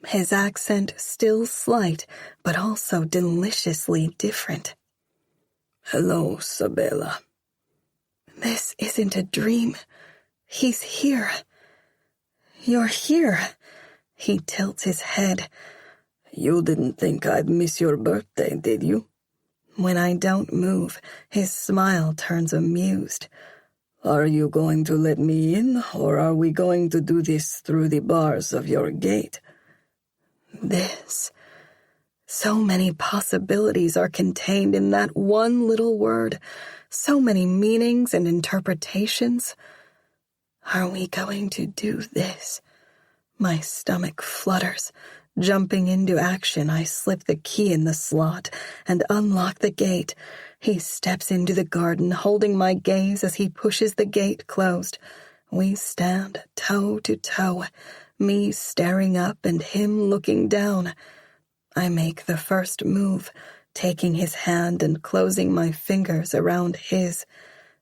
his accent still slight, but also deliciously different. "Hello, Sabela." This isn't a dream. He's here. You're here. He tilts his head. "You didn't think I'd miss your birthday, did you?" When I don't move, his smile turns amused. "Are you going to let me in, or are we going to do this through the bars of your gate?" This. So many possibilities are contained in that one little word. So many meanings and interpretations. Are we going to do this? My stomach flutters. Jumping into action, I slip the key in the slot and unlock the gate. He steps into the garden, holding my gaze as he pushes the gate closed. We stand toe to toe, me staring up and him looking down. I make the first move, taking his hand and closing my fingers around his.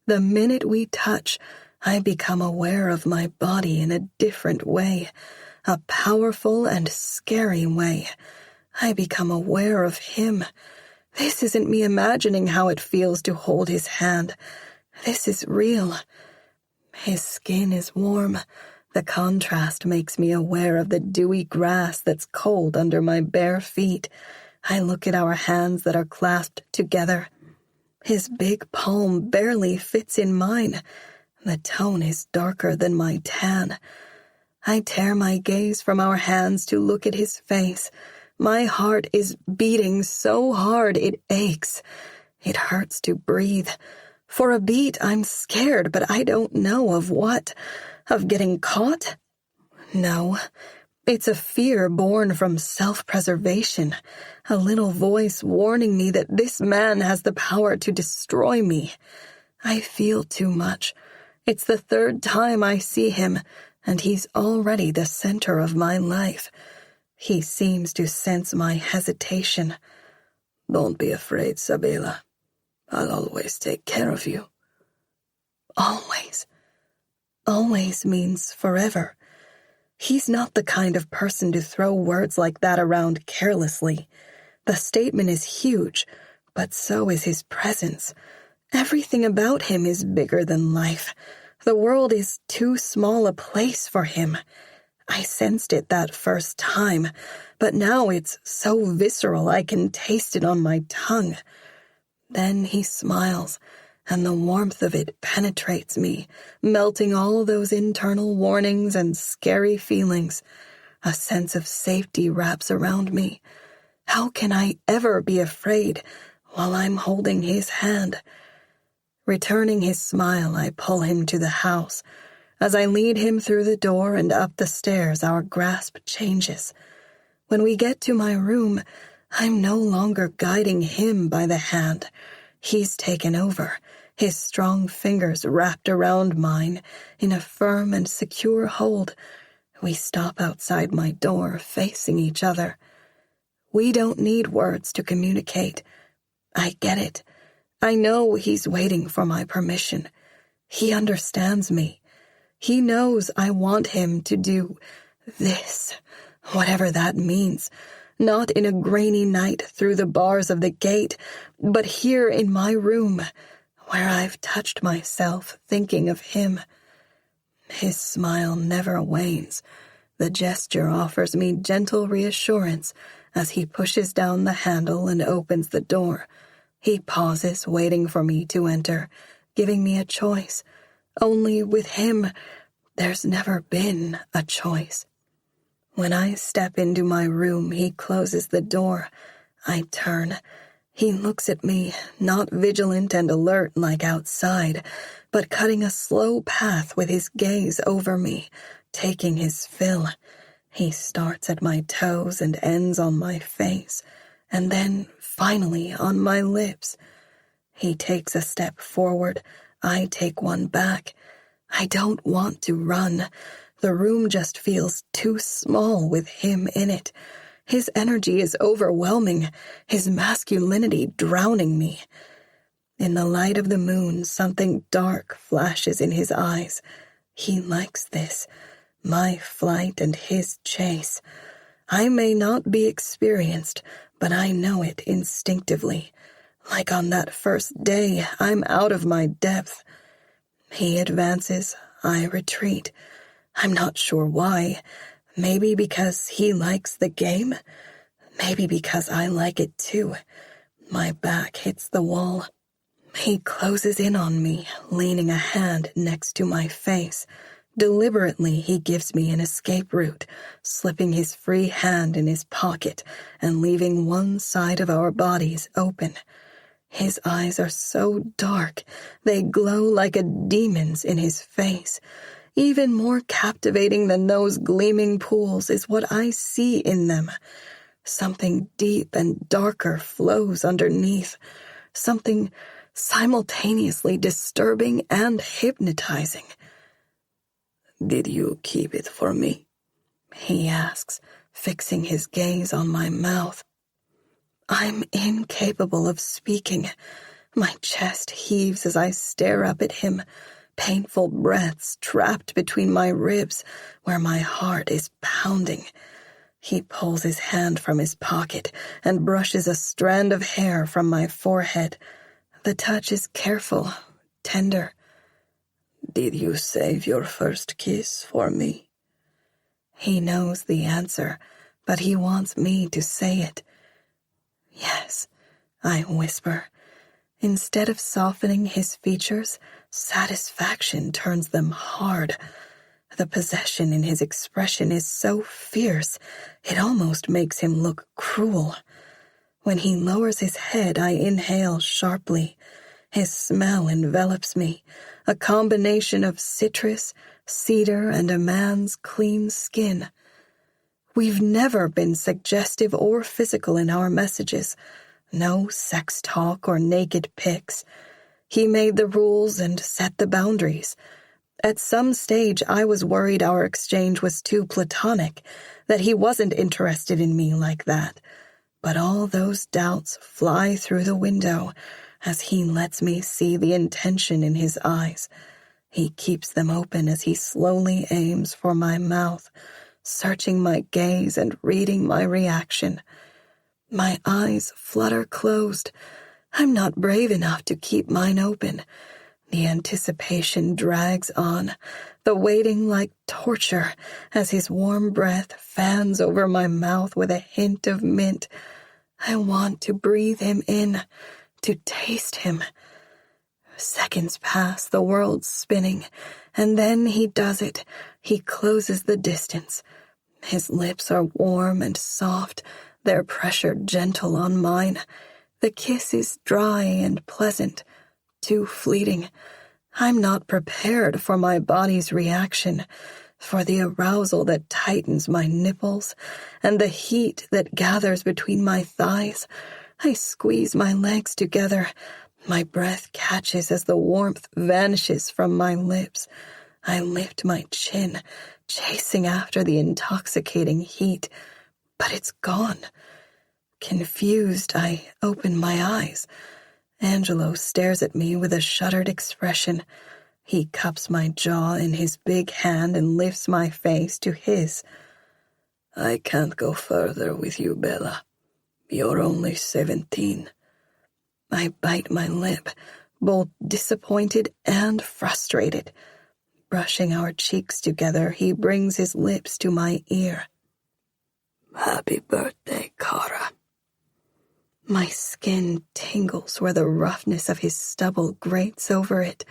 The minute we touch, I become aware of my body in a different way. A powerful and scary way. I become aware of him. This isn't me imagining how it feels to hold his hand. This is real. His skin is warm. The contrast makes me aware of the dewy grass that's cold under my bare feet. I look at our hands that are clasped together. His big palm barely fits in mine. The tone is darker than my tan. I tear my gaze from our hands to look at his face. My heart is beating so hard it aches. It hurts to breathe. For a beat, I'm scared, but I don't know of what. Of getting caught? No. It's a fear born from self-preservation. A little voice warning me that this man has the power to destroy me. I feel too much. It's the third time I see him, and he's already the center of my life. He seems to sense my hesitation. "Don't be afraid, Sabela. I'll always take care of you." Always. Always means forever. He's not the kind of person to throw words like that around carelessly. The statement is huge, but so is his presence. Everything about him is bigger than life. The world is too small a place for him. I sensed it that first time, but now it's so visceral I can taste it on my tongue. Then he smiles, and the warmth of it penetrates me, melting all those internal warnings and scary feelings. A sense of safety wraps around me. How can I ever be afraid while I'm holding his hand? Returning his smile, I pull him to the house. As I lead him through the door and up the stairs, our grasp changes. When we get to my room, I'm no longer guiding him by the hand. He's taken over, his strong fingers wrapped around mine in a firm and secure hold. We stop outside my door, facing each other. We don't need words to communicate. I get it. I know he's waiting for my permission. He understands me. He knows I want him to do this, whatever that means, not in a grainy night through the bars of the gate, but here in my room, where I've touched myself thinking of him. His smile never wanes. The gesture offers me gentle reassurance as he pushes down the handle and opens the door. He pauses, waiting for me to enter, giving me a choice. Only with him, there's never been a choice. When I step into my room, he closes the door. I turn. He looks at me, not vigilant and alert like outside, but cutting a slow path with his gaze over me, taking his fill. He starts at my toes and ends on my face, and then, finally, on my lips. He takes a step forward. I take one back. I don't want to run. The room just feels too small with him in it. His energy is overwhelming, his masculinity drowning me. In the light of the moon, something dark flashes in his eyes. He likes this, my flight and his chase. I may not be experienced, but I know it instinctively. Like on that first day, I'm out of my depth. He advances, I retreat. I'm not sure why. Maybe because he likes the game. Maybe because I like it too. My back hits the wall. He closes in on me, leaning a hand next to my face. Deliberately, he gives me an escape route, slipping his free hand in his pocket and leaving one side of our bodies open. His eyes are so dark, they glow like a demon's in his face. Even more captivating than those gleaming pools is what I see in them. Something deep and darker flows underneath. Something simultaneously disturbing and hypnotizing. Did you keep it for me? He asks, fixing his gaze on my mouth. I'm incapable of speaking. My chest heaves as I stare up at him, painful breaths trapped between my ribs where my heart is pounding. He pulls his hand from his pocket and brushes a strand of hair from my forehead. The touch is careful, tender. Did you save your first kiss for me? He knows the answer, but he wants me to say it. Yes, I whisper. Instead of softening his features, satisfaction turns them hard. The possession in his expression is so fierce, it almost makes him look cruel. When he lowers his head, I inhale sharply. His smell envelops me, a combination of citrus, cedar, and a man's clean skin. We've never been suggestive or physical in our messages. No sex talk or naked pics. He made the rules and set the boundaries. At some stage, I was worried our exchange was too platonic, that he wasn't interested in me like that. But all those doubts fly through the window as he lets me see the intention in his eyes. He keeps them open as he slowly aims for my mouth, searching my gaze and reading my reaction. My eyes flutter closed. I'm not brave enough to keep mine open. The anticipation drags on, the waiting like torture as his warm breath fans over my mouth with a hint of mint. I want to breathe him in, to taste him. Seconds pass, the world's spinning, and then he does it. He closes the distance. His lips are warm and soft, their pressure gentle on mine. The kiss is dry and pleasant, too fleeting. I'm not prepared for my body's reaction, for the arousal that tightens my nipples and the heat that gathers between my thighs. I squeeze my legs together. My breath catches as the warmth vanishes from my lips. I lift my chin, chasing after the intoxicating heat, but it's gone. Confused, I open my eyes. Angelo stares at me with a shuttered expression. He cups my jaw in his big hand and lifts my face to his. I can't go further with you, Bella. You're only 17. I bite my lip, both disappointed and frustrated. Brushing our cheeks together, he brings his lips to my ear. Happy birthday, Cara. My skin tingles where the roughness of his stubble grates over it.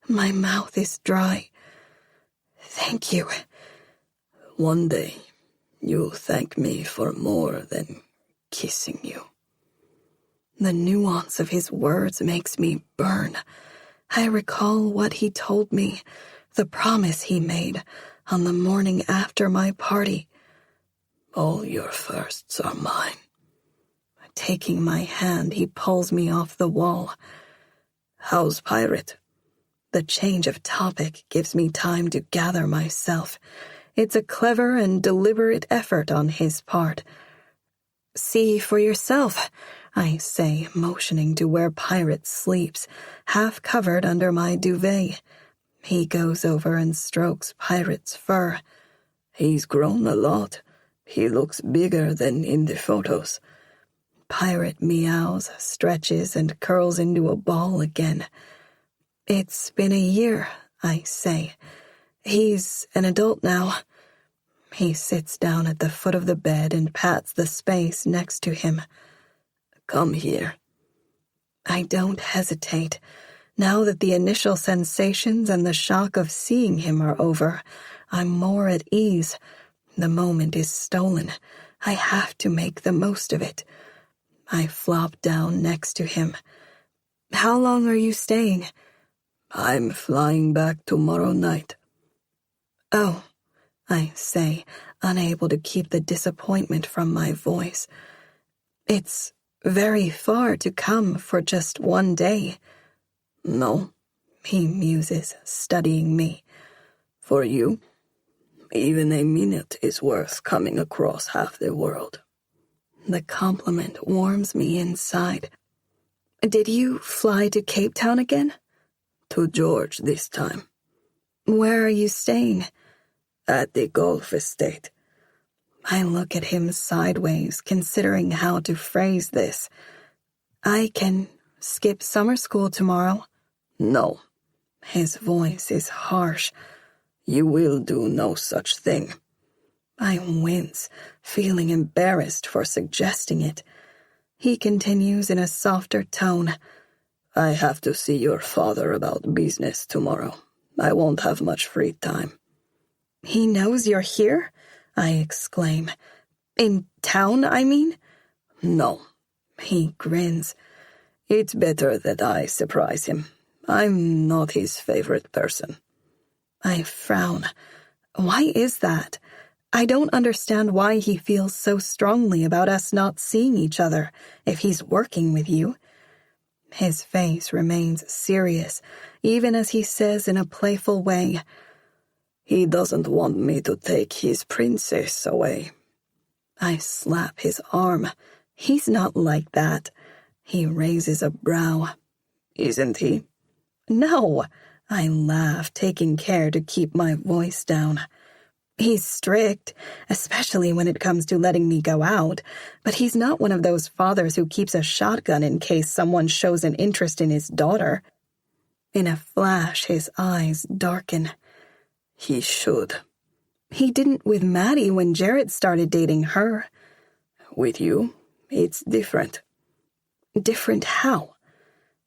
My mouth is dry. Thank you. One day, you'll thank me for more than kissing you. The nuance of his words makes me burn. I recall what he told me, the promise he made on the morning after my party. All your firsts are mine. Taking my hand, he pulls me off the wall. How's Pirate? The change of topic gives me time to gather myself. It's a clever and deliberate effort on his part. See for yourself, I say, motioning to where Pirate sleeps, half covered under my duvet. He goes over and strokes Pirate's fur. He's grown a lot. He looks bigger than in the photos. Pirate meows, stretches, and curls into a ball again. It's been a year, I say. He's an adult now. He sits down at the foot of the bed and pats the space next to him. Come here. I don't hesitate. Now that the initial sensations and the shock of seeing him are over, I'm more at ease. The moment is stolen. I have to make the most of it. I flop down next to him. How long are you staying? I'm flying back tomorrow night. Oh, I say, unable to keep the disappointment from my voice. It's very far to come for just one day. No, he muses, studying me. For you, even a minute is worth coming across half the world. The compliment warms me inside. Did you fly to Cape Town again? To George this time. Where are you staying? At the golf estate. I look at him sideways, considering how to phrase this. I can skip summer school tomorrow. No. His voice is harsh. You will do no such thing. I wince, feeling embarrassed for suggesting it. He continues in a softer tone. I have to see your father about business tomorrow. I won't have much free time. He knows you're here? I exclaim. In town, I mean? No. He grins. It's better that I surprise him. I'm not his favorite person. I frown. Why is that? I don't understand why he feels so strongly about us not seeing each other if he's working with you. His face remains serious, even as he says in a playful way, He doesn't want me to take his princess away. I slap his arm. He's not like that. He raises a brow. Isn't he? No, I laugh, taking care to keep my voice down. He's strict, especially when it comes to letting me go out, but he's not one of those fathers who keeps a shotgun in case someone shows an interest in his daughter. In a flash, his eyes darken. He should. He didn't with Maddie when Jared started dating her. With you, it's different. Different how?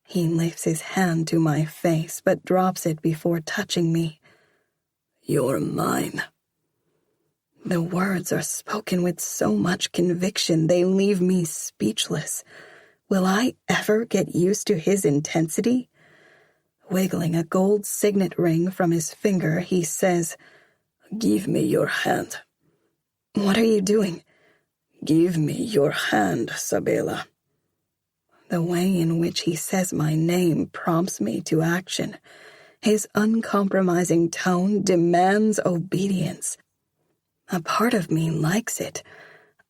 He lifts his hand to my face, but drops it before touching me. You're mine. The words are spoken with so much conviction they leave me speechless. Will I ever get used to his intensity? Wiggling a gold signet ring from his finger, he says, Give me your hand. What are you doing? Give me your hand, Sabela. The way in which he says my name prompts me to action. His uncompromising tone demands obedience. A part of me likes it.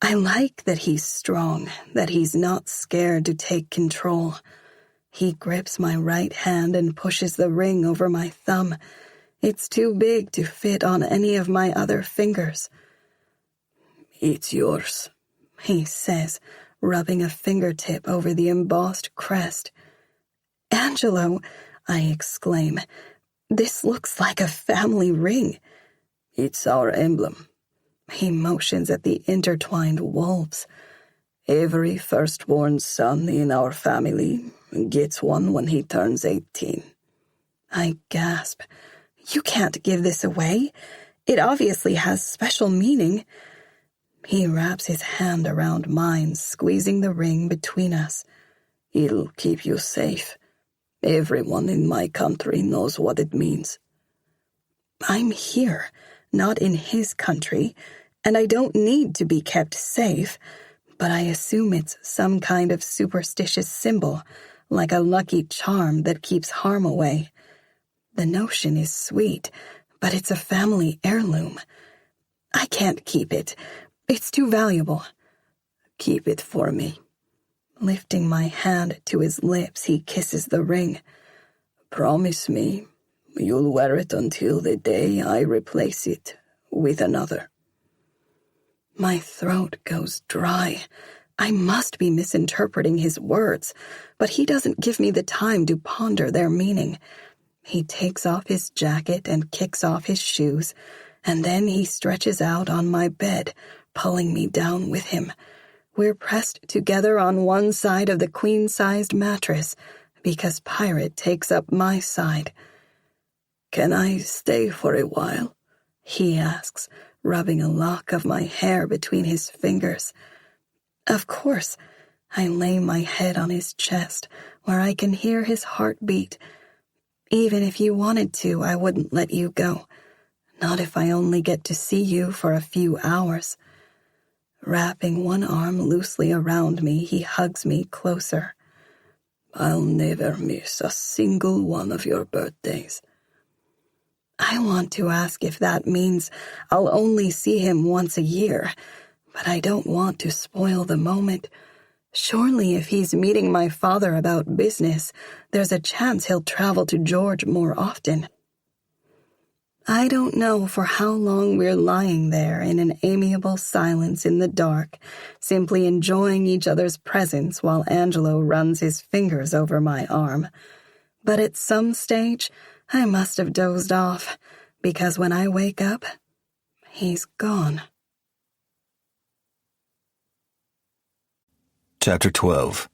I like that he's strong, that he's not scared to take control. He grips my right hand and pushes the ring over my thumb. It's too big to fit on any of my other fingers. It's yours, he says, rubbing a fingertip over the embossed crest. Angelo, I exclaim, this looks like a family ring. It's our emblem. He motions at the intertwined wolves. Every firstborn son in our family gets one when he turns 18. I gasp. You can't give this away. It obviously has special meaning. He wraps his hand around mine, squeezing the ring between us. It'll keep you safe. Everyone in my country knows what it means. I'm here, not in his country, and I don't need to be kept safe, but I assume it's some kind of superstitious symbol, like a lucky charm that keeps harm away. The notion is sweet, but it's a family heirloom. I can't keep it. It's too valuable. Keep it for me. Lifting my hand to his lips, he kisses the ring. Promise me you'll wear it until the day I replace it with another. My throat goes dry. I must be misinterpreting his words, but he doesn't give me the time to ponder their meaning. He takes off his jacket and kicks off his shoes, and then he stretches out on my bed, pulling me down with him. We're pressed together on one side of the queen-sized mattress, because Pirate takes up my side. "Can I stay for a while?" he asks, rubbing a lock of my hair between his fingers. Of course. I lay my head on his chest, where I can hear his heartbeat. Even if you wanted to, I wouldn't let you go. Not if I only get to see you for a few hours. Wrapping one arm loosely around me, he hugs me closer. "I'll never miss a single one of your birthdays." I want to ask if that means I'll only see him once a year, but I don't want to spoil the moment. Surely if he's meeting my father about business, there's a chance he'll travel to George more often. I don't know for how long we're lying there in an amiable silence in the dark, simply enjoying each other's presence while Angelo runs his fingers over my arm. But at some stage, I must have dozed off, because when I wake up, he's gone. Chapter 12.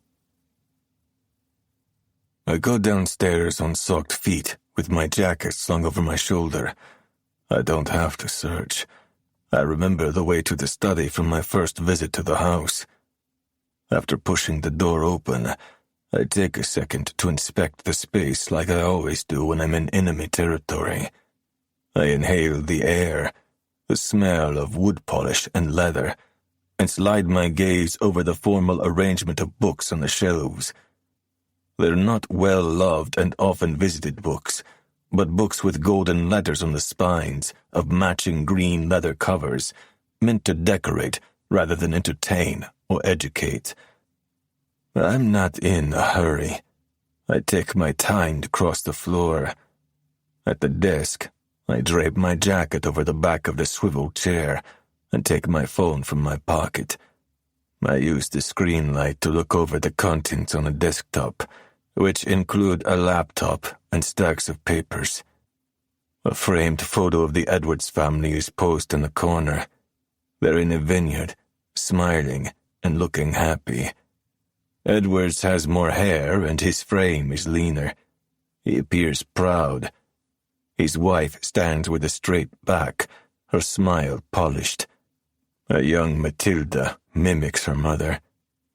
I go downstairs on socked feet, with my jacket slung over my shoulder. I don't have to search. I remember the way to the study from my first visit to the house. After pushing the door open, I take a second to inspect the space like I always do when I'm in enemy territory. I inhale the air, the smell of wood polish and leather, and slide my gaze over the formal arrangement of books on the shelves. They're not well-loved and often visited books, but books with golden letters on the spines of matching green leather covers, meant to decorate rather than entertain or educate. I'm not in a hurry. I take my time to cross the floor. At the desk, I drape my jacket over the back of the swivel chair and take my phone from my pocket. I use the screen light to look over the contents on a desktop, which include a laptop and stacks of papers. A framed photo of the Edwards family is posed in the corner. They're in a vineyard, smiling and looking happy. Edwards has more hair and his frame is leaner. He appears proud. His wife stands with a straight back, her smile polished. A young Matilda mimics her mother,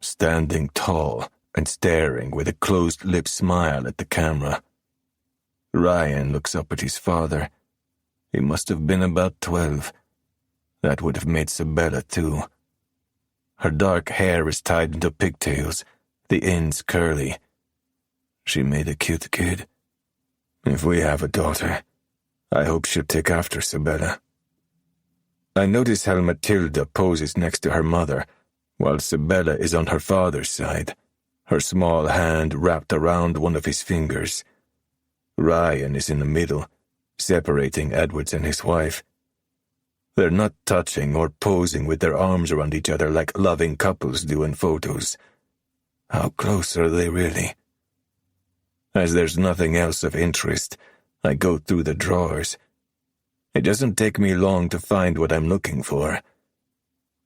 standing tall and staring with a closed-lipped smile at the camera. Ryan looks up at his father. He must have been about 12. That would have made Sabella too. Her dark hair is tied into pigtails, the ends curly. She made a cute kid. If we have a daughter, I hope she'll take after Sabella. I notice how Matilda poses next to her mother, while Sabella is on her father's side, her small hand wrapped around one of his fingers. Ryan is in the middle, separating Edwards and his wife. They're not touching or posing with their arms around each other like loving couples do in photos. How close are they really? As there's nothing else of interest, I go through the drawers. It doesn't take me long to find what I'm looking for.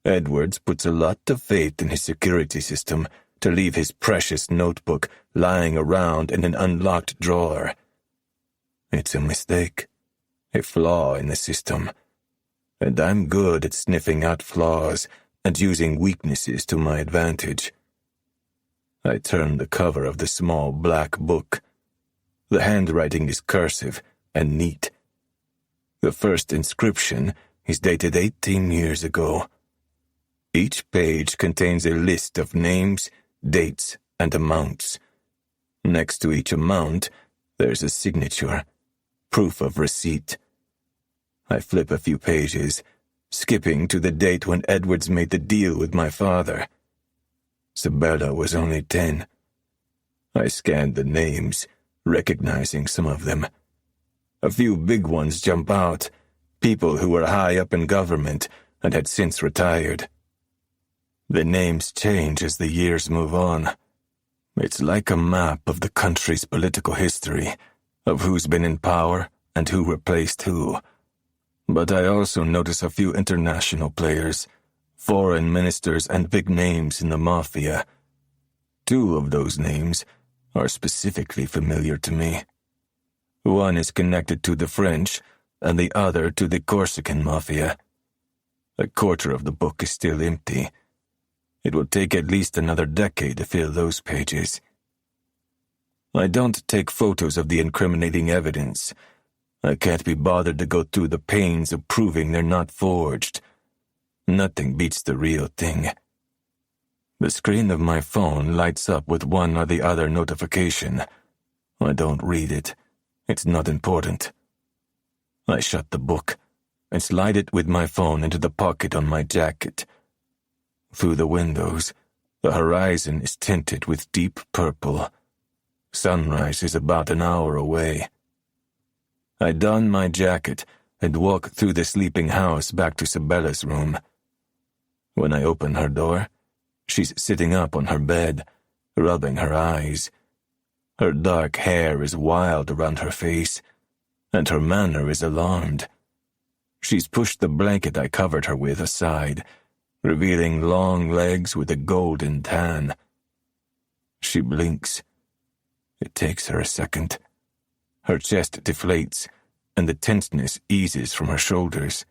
Edwards puts a lot of faith in his security system to leave his precious notebook lying around in an unlocked drawer. It's a mistake, a flaw in the system, and I'm good at sniffing out flaws and using weaknesses to my advantage. I turn the cover of the small black book. The handwriting is cursive and neat. The first inscription is dated 18 years ago. Each page contains a list of names, dates, and amounts. Next to each amount, there's a signature, proof of receipt. I flip a few pages, skipping to the date when Edwards made the deal with my father. Sabella was only 10. I scanned the names, recognizing some of them. A few big ones jump out, people who were high up in government, and had since retired. The names change as the years move on. It's like a map of the country's political history, of who's been in power and who replaced who. But I also notice a few international players, foreign ministers, and big names in the Mafia. 2 of those names are specifically familiar to me. One is connected to the French, and the other to the Corsican Mafia. A quarter of the book is still empty. It will take at least another decade to fill those pages. I don't take photos of the incriminating evidence. I can't be bothered to go through the pains of proving they're not forged. Nothing beats the real thing. The screen of my phone lights up with one or the other notification. I don't read it. It's not important. I shut the book and slide it with my phone into the pocket on my jacket. Through the windows, the horizon is tinted with deep purple. Sunrise is about an hour away. I don my jacket and walk through the sleeping house back to Sabella's room. When I open her door, she's sitting up on her bed, rubbing her eyes. Her dark hair is wild around her face, and her manner is alarmed. She's pushed the blanket I covered her with aside, revealing long legs with a golden tan. She blinks. It takes her a second. Her chest deflates, and the tenseness eases from her shoulders.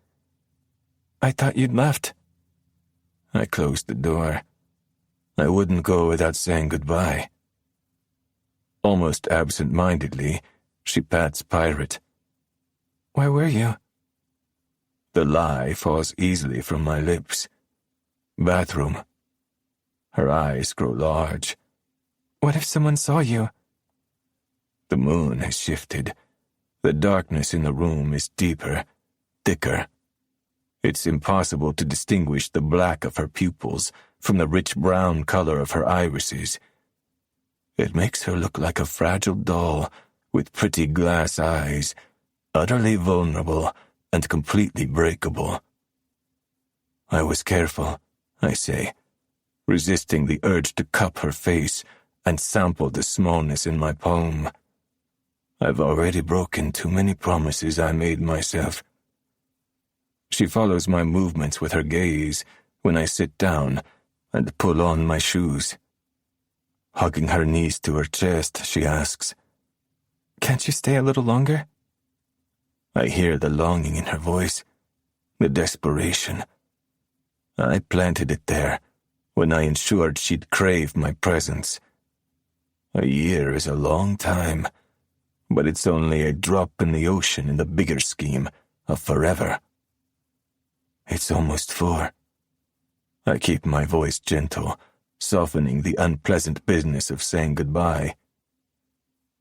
"I thought you'd left." I closed the door. I wouldn't go without saying goodbye. Almost absent-mindedly, she pats Pirate. "Where were you?" The lie falls easily from my lips. "Bathroom." Her eyes grow large. "What if someone saw you?" The moon has shifted. The darkness in the room is deeper, thicker. It's impossible to distinguish the black of her pupils from the rich brown color of her irises. It makes her look like a fragile doll with pretty glass eyes, utterly vulnerable and completely breakable. I was careful, I say, resisting the urge to cup her face and sample the smallness in my palm. I've already broken too many promises I made myself. She follows my movements with her gaze when I sit down and pull on my shoes. Hugging her knees to her chest, she asks, "Can't you stay a little longer?" I hear the longing in her voice, the desperation. I planted it there when I ensured she'd crave my presence. A year is a long time, but it's only a drop in the ocean in the bigger scheme of forever. It's almost 4. I keep my voice gentle, softening the unpleasant business of saying goodbye.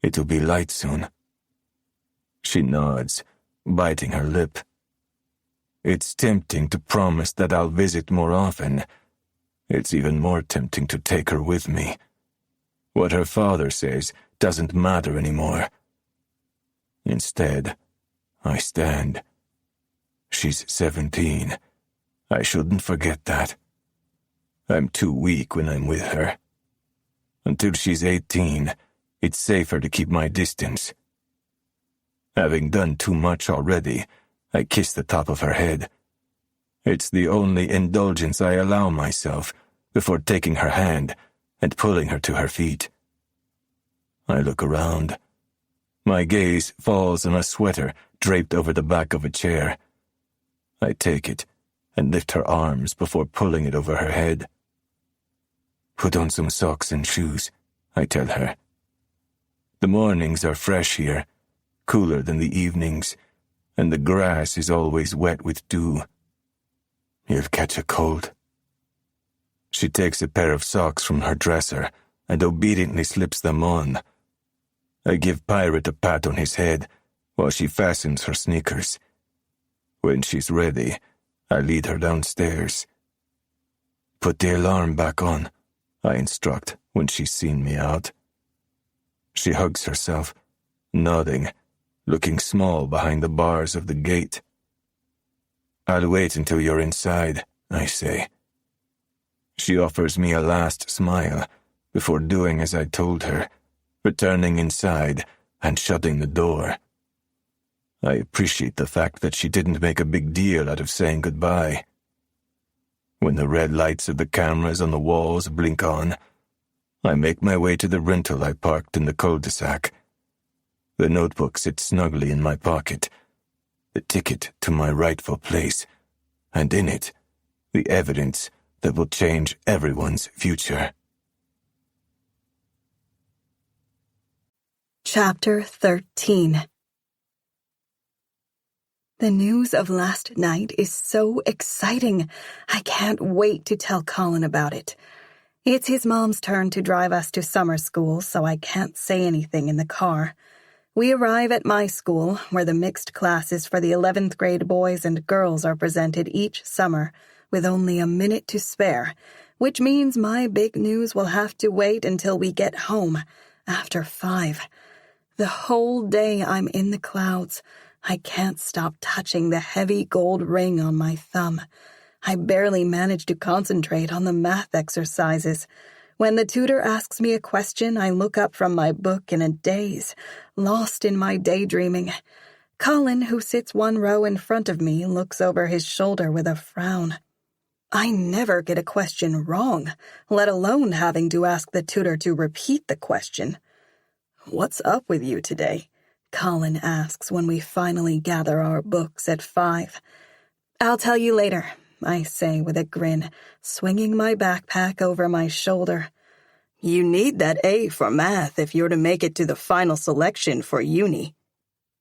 It'll be light soon. She nods, biting her lip. It's tempting to promise that I'll visit more often. It's even more tempting to take her with me. What her father says doesn't matter anymore. Instead, I stand. She's 17. I shouldn't forget that. I'm too weak when I'm with her. Until she's 18, it's safer to keep my distance. Having done too much already, I kiss the top of her head. It's the only indulgence I allow myself before taking her hand and pulling her to her feet. I look around. My gaze falls on a sweater draped over the back of a chair. I take it and lift her arms before pulling it over her head. "Put on some socks and shoes," I tell her. The mornings are fresh here, cooler than the evenings, and the grass is always wet with dew. "You'll catch a cold." She takes a pair of socks from her dresser and obediently slips them on. I give Pirate a pat on his head while she fastens her sneakers. When she's ready, I lead her downstairs. "Put the alarm back on," I instruct when she's seen me out. She hugs herself, nodding, looking small behind the bars of the gate. I'll wait until you're inside, I say. She offers me a last smile before doing as I told her, returning inside and shutting the door. I appreciate the fact that she didn't make a big deal out of saying goodbye. When the red lights of the cameras on the walls blink on, I make my way to the rental I parked in the cul-de-sac. The notebook sits snugly in my pocket, the ticket to my rightful place, and in it, the evidence that will change everyone's future. Chapter 13. The news of last night is so exciting. I can't wait to tell Colin about it. It's his mom's turn to drive us to summer school, so I can't say anything in the car. We arrive at my school, where the mixed classes for the 11th grade boys and girls are presented each summer, with only a minute to spare, which means my big news will have to wait until we get home, after 5. The whole day I'm in the clouds. I can't stop touching the heavy gold ring on my thumb. I barely manage to concentrate on the math exercises. When the tutor asks me a question, I look up from my book in a daze, lost in my daydreaming. Colin, who sits one row in front of me, looks over his shoulder with a frown. I never get a question wrong, let alone having to ask the tutor to repeat the question. "What's up with you today?" Colin asks when we finally gather our books at 5. "I'll tell you later," I say with a grin, swinging my backpack over my shoulder. "You need that A for math if you're to make it to the final selection for uni."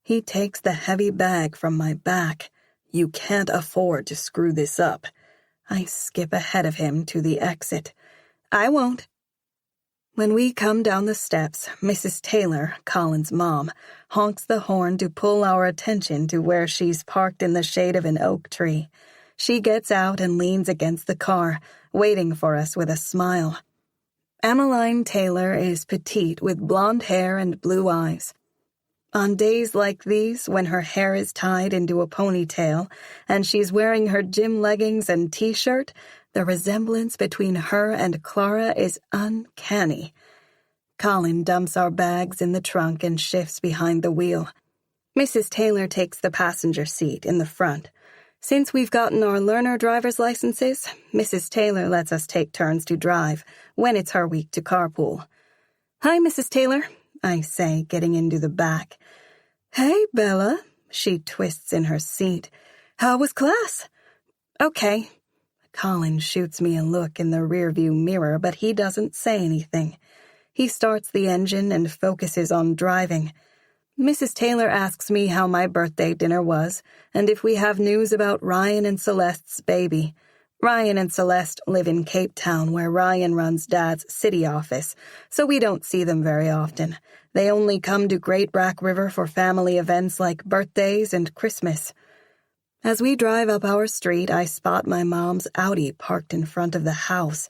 He takes the heavy bag from my back. "You can't afford to screw this up." I skip ahead of him to the exit. "I won't." When we come down the steps, Mrs. Taylor, Colin's mom, honks the horn to pull our attention to where she's parked in the shade of an oak tree. She gets out and leans against the car, waiting for us with a smile. Emmeline Taylor is petite with blonde hair and blue eyes. On days like these, when her hair is tied into a ponytail and she's wearing her gym leggings and t-shirt, the resemblance between her and Clara is uncanny. Colin dumps our bags in the trunk and shifts behind the wheel. Mrs. Taylor takes the passenger seat in the front. Since we've gotten our learner driver's licenses, Mrs. Taylor lets us take turns to drive when it's her week to carpool. "Hi, Mrs. Taylor," I say, getting into the back. "Hey, Bella," she twists in her seat. "How was class?" "Okay." Colin shoots me a look in the rearview mirror, but he doesn't say anything. He starts the engine and focuses on driving. Mrs. Taylor asks me how my birthday dinner was, and if we have news about Ryan and Celeste's baby. Ryan and Celeste live in Cape Town, where Ryan runs Dad's city office, so we don't see them very often. They only come to Great Brack River for family events like birthdays and Christmas. As we drive up our street, I spot my mom's Audi parked in front of the house.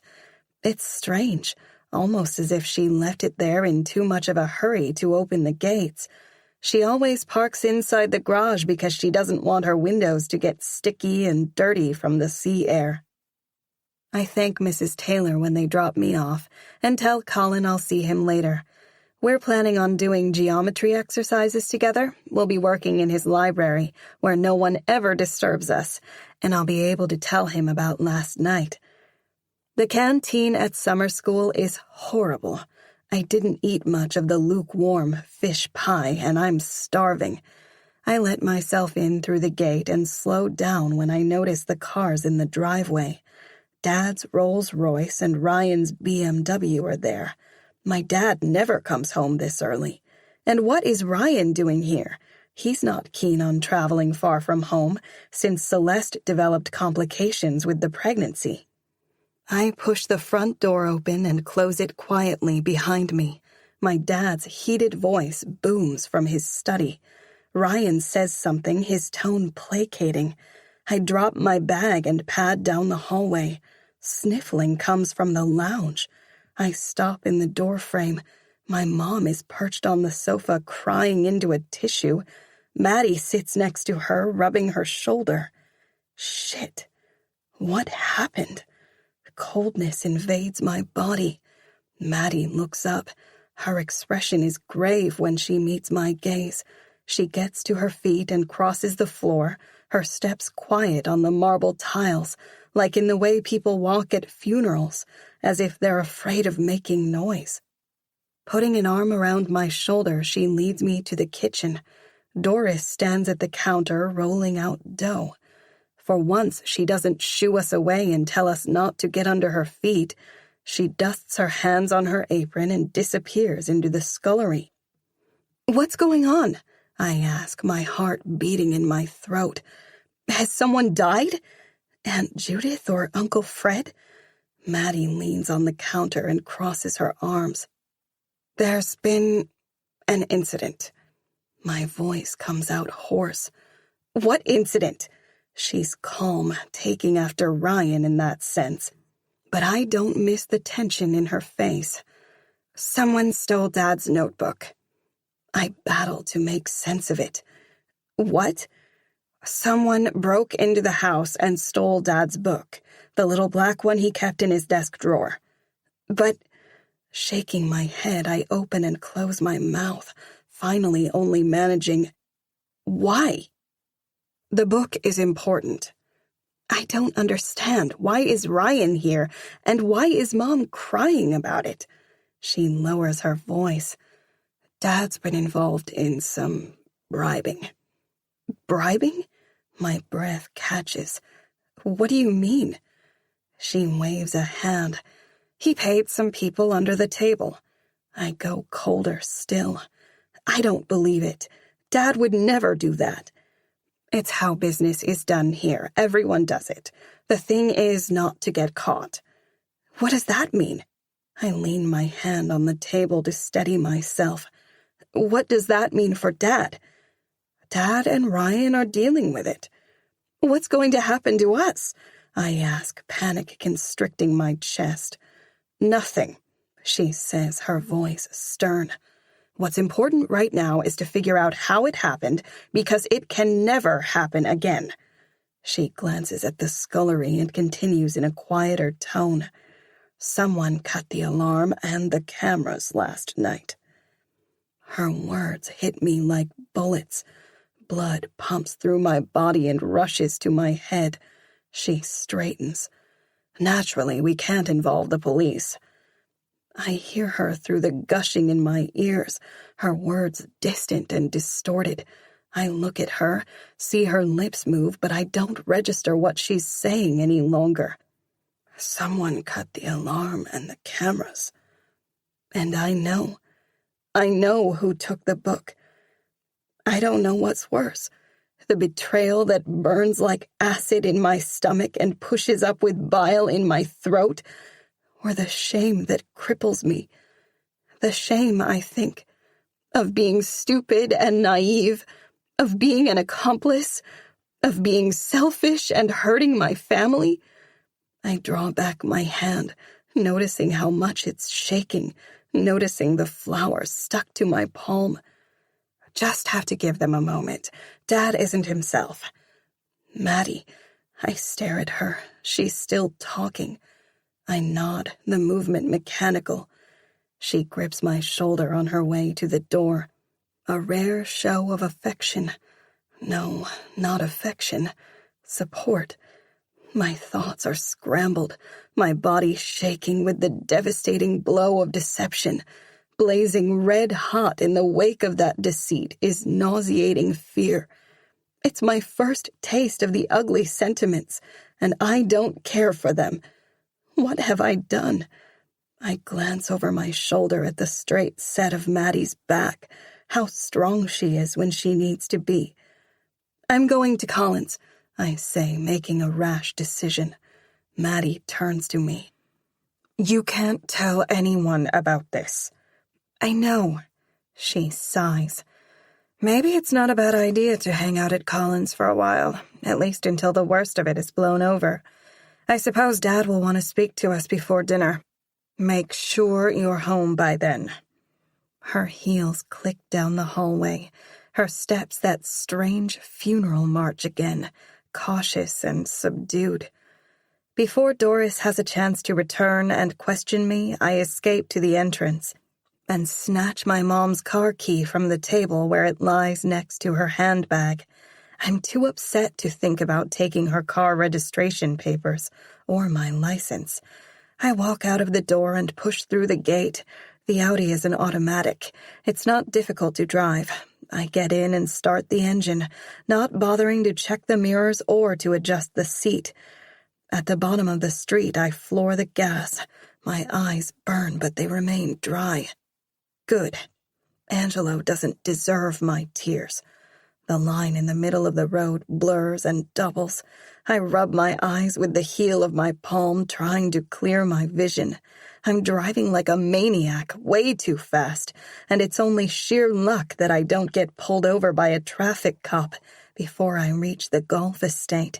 It's strange, almost as if she left it there in too much of a hurry to open the gates. She always parks inside the garage because she doesn't want her windows to get sticky and dirty from the sea air. I thank Mrs. Taylor when they drop me off and tell Colin I'll see him later. We're planning on doing geometry exercises together. We'll be working in his library, where no one ever disturbs us, and I'll be able to tell him about last night. The canteen at summer school is horrible. I didn't eat much of the lukewarm fish pie, and I'm starving. I let myself in through the gate and slowed down when I noticed the cars in the driveway. Dad's Rolls Royce and Ryan's BMW are there. My dad never comes home this early. And what is Ryan doing here? He's not keen on traveling far from home, since Celeste developed complications with the pregnancy. I push the front door open and close it quietly behind me. My dad's heated voice booms from his study. Ryan says something, his tone placating. I drop my bag and pad down the hallway. Sniffling comes from the lounge. I stop in the doorframe. My mom is perched on the sofa crying into a tissue. Maddie sits next to her, rubbing her shoulder. Shit. What happened? Coldness invades my body. Maddie looks up. Her expression is grave when she meets my gaze. She gets to her feet and crosses the floor, her steps quiet on the marble tiles, like in the way people walk at funerals, as if they're afraid of making noise. Putting an arm around my shoulder, she leads me to the kitchen. Doris stands at the counter rolling out dough. For once, she doesn't shoo us away and tell us not to get under her feet. She dusts her hands on her apron and disappears into the scullery. "What's going on?" I ask, my heart beating in my throat. "Has someone died? Aunt Judith or Uncle Fred?" Maddie leans on the counter and crosses her arms. "There's been an incident." My voice comes out hoarse. "What incident?" She's calm, taking after Ryan in that sense. But I don't miss the tension in her face. "Someone stole Dad's notebook." I battle to make sense of it. "What?" "Someone broke into the house and stole Dad's book, the little black one he kept in his desk drawer." "But," shaking my head, I open and close my mouth, finally only managing, "Why?" "The book is important." "I don't understand. Why is Ryan here? And why is Mom crying about it?" She lowers her voice. "Dad's been involved in some bribing." "Bribing?" My breath catches. "What do you mean?" She waves a hand. "He paid some people under the table." I go colder still. "I don't believe it. Dad would never do that." "It's how business is done here. Everyone does it. The thing is not to get caught." "What does that mean?" I lean my hand on the table to steady myself. "What does that mean for Dad?" "Dad and Ryan are dealing with it." "What's going to happen to us?" I ask, panic constricting my chest. "Nothing," she says, her voice stern. "What's important right now is to figure out how it happened, because it can never happen again." She glances at the scullery and continues in a quieter tone. "Someone cut the alarm and the cameras last night." Her words hit me like bullets. Blood pumps through my body and rushes to my head. She straightens. "Naturally, we can't involve the police." I hear her through the gushing in my ears, her words distant and distorted. I look at her, see her lips move, but I don't register what she's saying any longer. "Someone cut the alarm and the cameras." And I know who took the book. I don't know what's worse. The betrayal that burns like acid in my stomach and pushes up with bile in my throat, or the shame that cripples me. The shame, I think, of being stupid and naive, of being an accomplice, of being selfish and hurting my family. I draw back my hand, noticing how much it's shaking, noticing the flowers stuck to my palm. Just have to give them a moment. Dad isn't himself. "Maddie," I stare at her. She's still talking. I nod, the movement mechanical. She grips my shoulder on her way to the door. A rare show of affection. No, not affection. Support. My thoughts are scrambled, my body shaking with the devastating blow of deception. Blazing red hot in the wake of that deceit is nauseating fear. It's my first taste of the ugly sentiments, and I don't care for them. What have I done? I glance over my shoulder at the straight set of Maddie's back, how strong she is when she needs to be. "I'm going to Collins," I say, making a rash decision. Maddie turns to me. "You can't tell anyone about this." "I know," she sighs. "Maybe it's not a bad idea to hang out at Collins for a while, at least until the worst of it is blown over. I suppose Dad will want to speak to us before dinner. Make sure you're home by then." Her heels click down the hallway, her steps that strange funeral march again, cautious and subdued. Before Doris has a chance to return and question me, I escape to the entrance and snatch my mom's car key from the table where it lies next to her handbag. I'm too upset to think about taking her car registration papers or my license. I walk out of the door and push through the gate. The Audi is an automatic. It's not difficult to drive. I get in and start the engine, not bothering to check the mirrors or to adjust the seat. At the bottom of the street, I floor the gas. My eyes burn, but they remain dry. Good. Angelo doesn't deserve my tears. The line in the middle of the road blurs and doubles. I rub my eyes with the heel of my palm, trying to clear my vision. I'm driving like a maniac, way too fast, and it's only sheer luck that I don't get pulled over by a traffic cop before I reach the golf estate.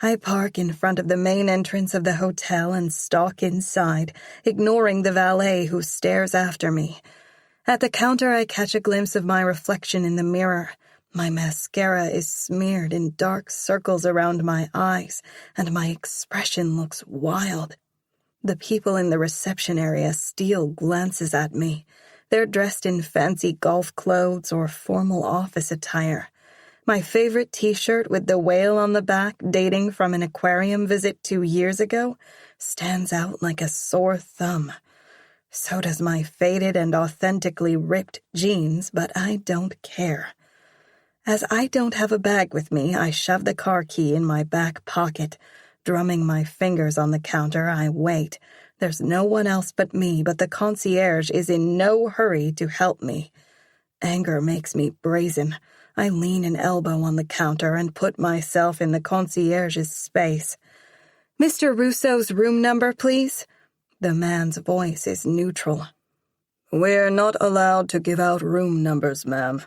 I park in front of the main entrance of the hotel and stalk inside, ignoring the valet who stares after me. At the counter, I catch a glimpse of my reflection in the mirror. My mascara is smeared in dark circles around my eyes, and my expression looks wild. The people in the reception area steal glances at me. They're dressed in fancy golf clothes or formal office attire. My favorite t-shirt with the whale on the back, dating from an aquarium visit 2 years ago, stands out like a sore thumb. So does my faded and authentically ripped jeans, but I don't care. As I don't have a bag with me, I shove the car key in my back pocket. Drumming my fingers on the counter, I wait. There's no one else but me, but the concierge is in no hurry to help me. Anger makes me brazen. I lean an elbow on the counter and put myself in the concierge's space. "Mr. Russo's room number, please?" The man's voice is neutral. "We're not allowed to give out room numbers, ma'am."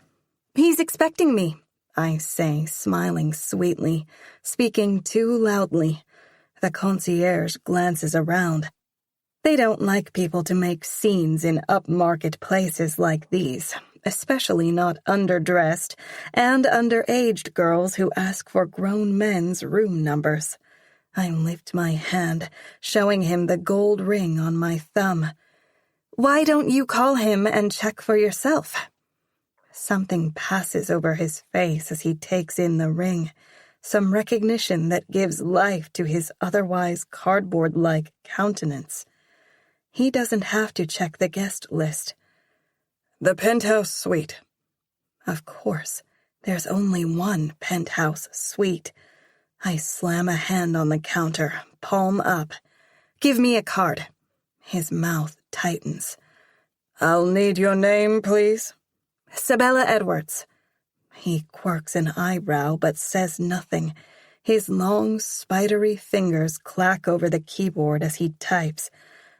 "He's expecting me," I say, smiling sweetly, speaking too loudly. The concierge glances around. They don't like people to make scenes in upmarket places like these, especially not underdressed and underaged girls who ask for grown men's room numbers. I lift my hand, showing him the gold ring on my thumb. "Why don't you call him and check for yourself?" Something passes over his face as he takes in the ring, some recognition that gives life to his otherwise cardboard-like countenance. He doesn't have to check the guest list. "The penthouse suite." Of course, there's only one penthouse suite. I slam a hand on the counter, palm up. "Give me a card." His mouth tightens. "I'll need your name, please." "Sabella Edwards." He quirks an eyebrow but says nothing. His long, spidery fingers clack over the keyboard as he types.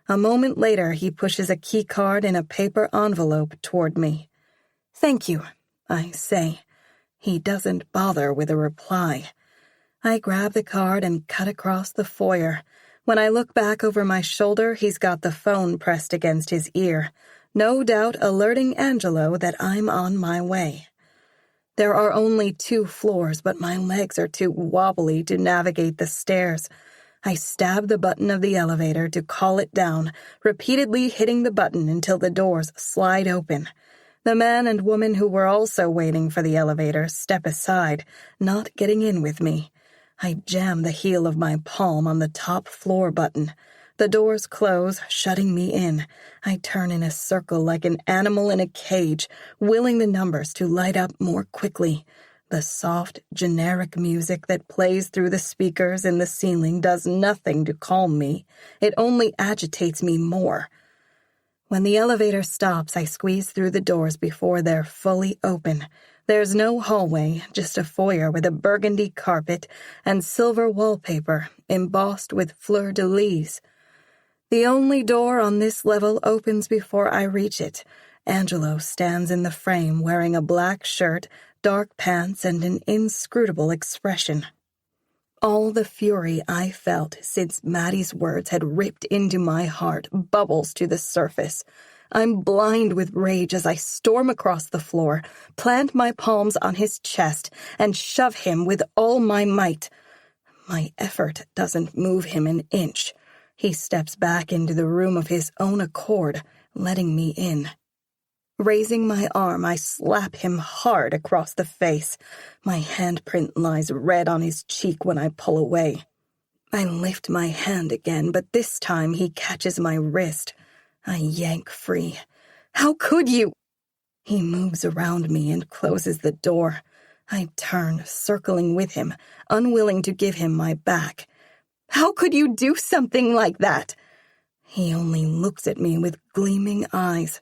A moment later, he pushes a key card in a paper envelope toward me. "Thank you," I say. He doesn't bother with a reply. I grab the card and cut across the foyer. When I look back over my shoulder, he's got the phone pressed against his ear, no doubt alerting Angelo that I'm on my way. There are only 2 floors, but my legs are too wobbly to navigate the stairs. I stab the button of the elevator to call it down, repeatedly hitting the button until the doors slide open. The man and woman who were also waiting for the elevator step aside, not getting in with me. I jam the heel of my palm on the top floor button. The doors close, shutting me in. I turn in a circle like an animal in a cage, willing the numbers to light up more quickly. The soft, generic music that plays through the speakers in the ceiling does nothing to calm me. It only agitates me more. When the elevator stops, I squeeze through the doors before they're fully open. There's no hallway, just a foyer with a burgundy carpet and silver wallpaper embossed with fleur-de-lis. The only door on this level opens before I reach it. Angelo stands in the frame wearing a black shirt, dark pants, and an inscrutable expression. All the fury I felt since Maddie's words had ripped into my heart bubbles to the surface. I'm blind with rage as I storm across the floor, plant my palms on his chest, and shove him with all my might. My effort doesn't move him an inch. He steps back into the room of his own accord, letting me in. Raising my arm, I slap him hard across the face. My handprint lies red on his cheek when I pull away. I lift my hand again, but this time he catches my wrist. I yank free. How could you? He moves around me and closes the door. I turn, circling with him, unwilling to give him my back. How could you do something like that? He only looks at me with gleaming eyes.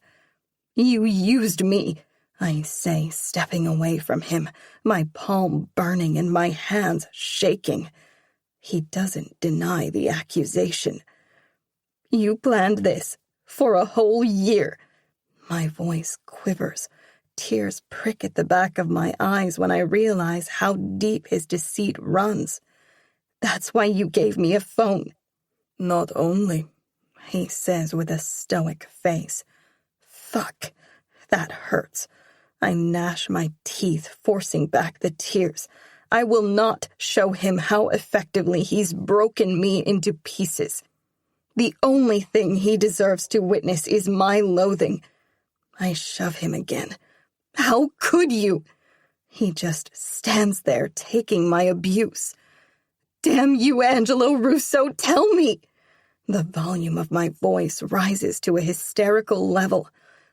You used me, I say, stepping away from him, my palm burning and my hands shaking. He doesn't deny the accusation. You planned this for a whole year. My voice quivers. Tears prick at the back of my eyes when I realize how deep his deceit runs. That's why you gave me a phone. Not only, he says with a stoic face. Fuck, that hurts. I gnash my teeth, forcing back the tears. I will not show him how effectively he's broken me into pieces. The only thing he deserves to witness is my loathing. I shove him again. How could you? He just stands there taking my abuse. Damn you, Angelo Russo, tell me! The volume of my voice rises to a hysterical level.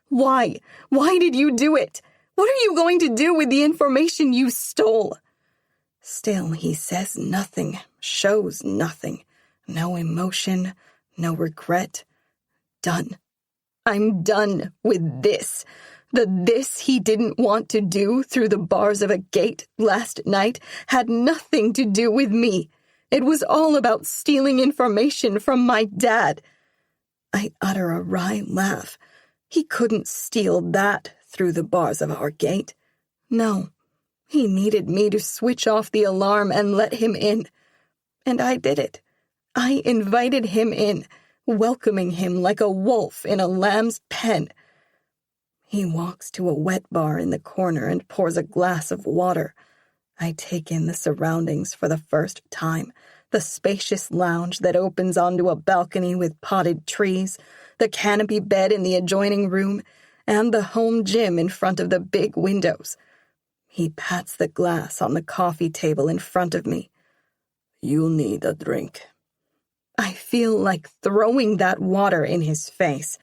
Why? Why did you do it? What are you going to do with the information you stole? Still, he says nothing, shows nothing. No emotion, no regret. Done. I'm done with this. The this he didn't want to do through the bars of a gate last night had nothing to do with me. It was all about stealing information from my dad. I utter a wry laugh. He couldn't steal that through the bars of our gate. No, he needed me to switch off the alarm and let him in. And I did it. I invited him in, welcoming him like a wolf in a lamb's pen. He walks to a wet bar in the corner and pours a glass of water. I take in the surroundings for the first time. The spacious lounge that opens onto a balcony with potted trees, the canopy bed in the adjoining room, and the home gym in front of the big windows. He pats the glass on the coffee table in front of me. You need a drink. I feel like throwing that water in his face.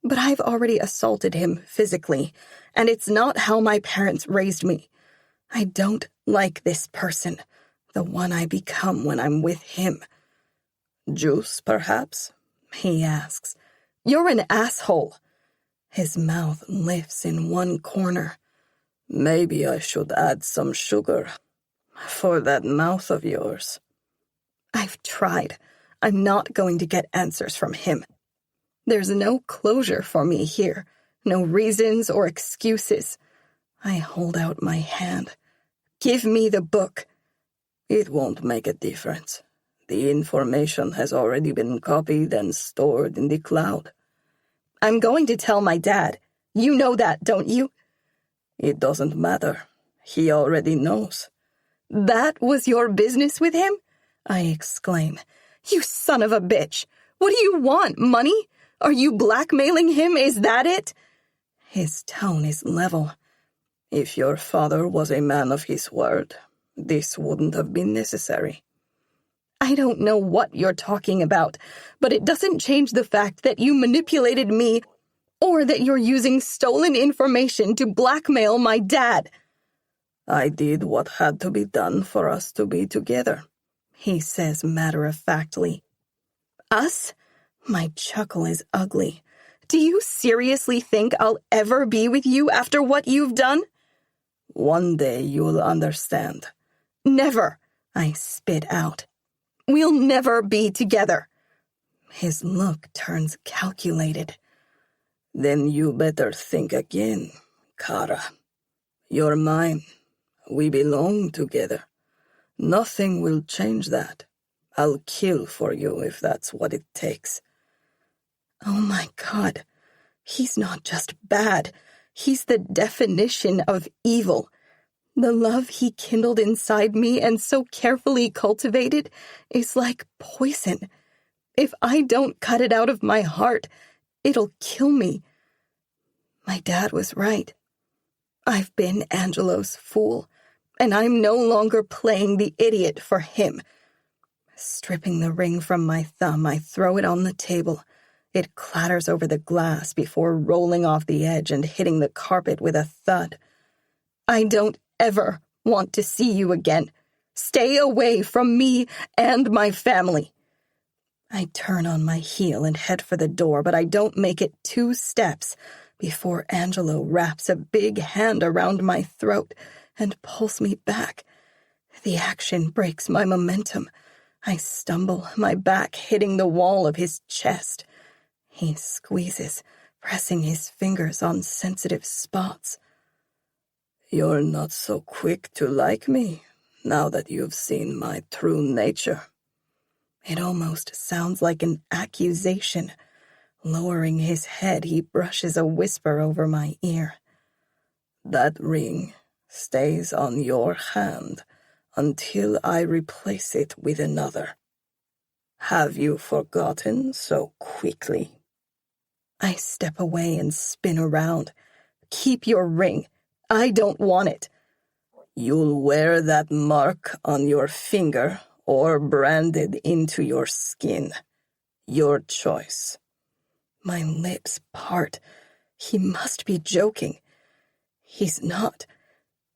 But I've already assaulted him physically, and it's not how my parents raised me. I don't like this person, the one I become when I'm with him. Juice, perhaps? He asks. You're an asshole. His mouth lifts in one corner. Maybe I should add some sugar for that mouth of yours. I've tried. I'm not going to get answers from him. There's no closure for me here, no reasons or excuses. I hold out my hand. Give me the book. It won't make a difference. The information has already been copied and stored in the cloud. I'm going to tell my dad. You know that, don't you? It doesn't matter. He already knows. That was your business with him? I exclaim. You son of a bitch. What do you want, money? Are you blackmailing him? Is that it? His tone is level. If your father was a man of his word, this wouldn't have been necessary. I don't know what you're talking about, but it doesn't change the fact that you manipulated me or that you're using stolen information to blackmail my dad. I did what had to be done for us to be together, he says matter-of-factly. Us? My chuckle is ugly. Do you seriously think I'll ever be with you after what you've done? One day you'll understand. Never, I spit out. We'll never be together. His look turns calculated. Then you better think again, Kara. You're mine. We belong together. Nothing will change that. I'll kill for you if that's what it takes. Oh my God. He's not just bad. He's the definition of evil. The love he kindled inside me and so carefully cultivated is like poison. If I don't cut it out of my heart, it'll kill me. My dad was right. I've been Angelo's fool, and I'm no longer playing the idiot for him. Stripping the ring from my thumb, I throw it on the table. It clatters over the glass before rolling off the edge and hitting the carpet with a thud. I don't ever want to see you again. Stay away from me and my family. I turn on my heel and head for the door, but I don't make it 2 steps before Angelo wraps a big hand around my throat and pulls me back. The action breaks my momentum. I stumble, my back hitting the wall of his chest. He squeezes, pressing his fingers on sensitive spots. You're not so quick to like me, now that you've seen my true nature. It almost sounds like an accusation. Lowering his head, he brushes a whisper over my ear. That ring stays on your hand until I replace it with another. Have you forgotten so quickly? I step away and spin around. Keep your ring. I don't want it. You'll wear that mark on your finger or branded into your skin. Your choice. My lips part. He must be joking. He's not.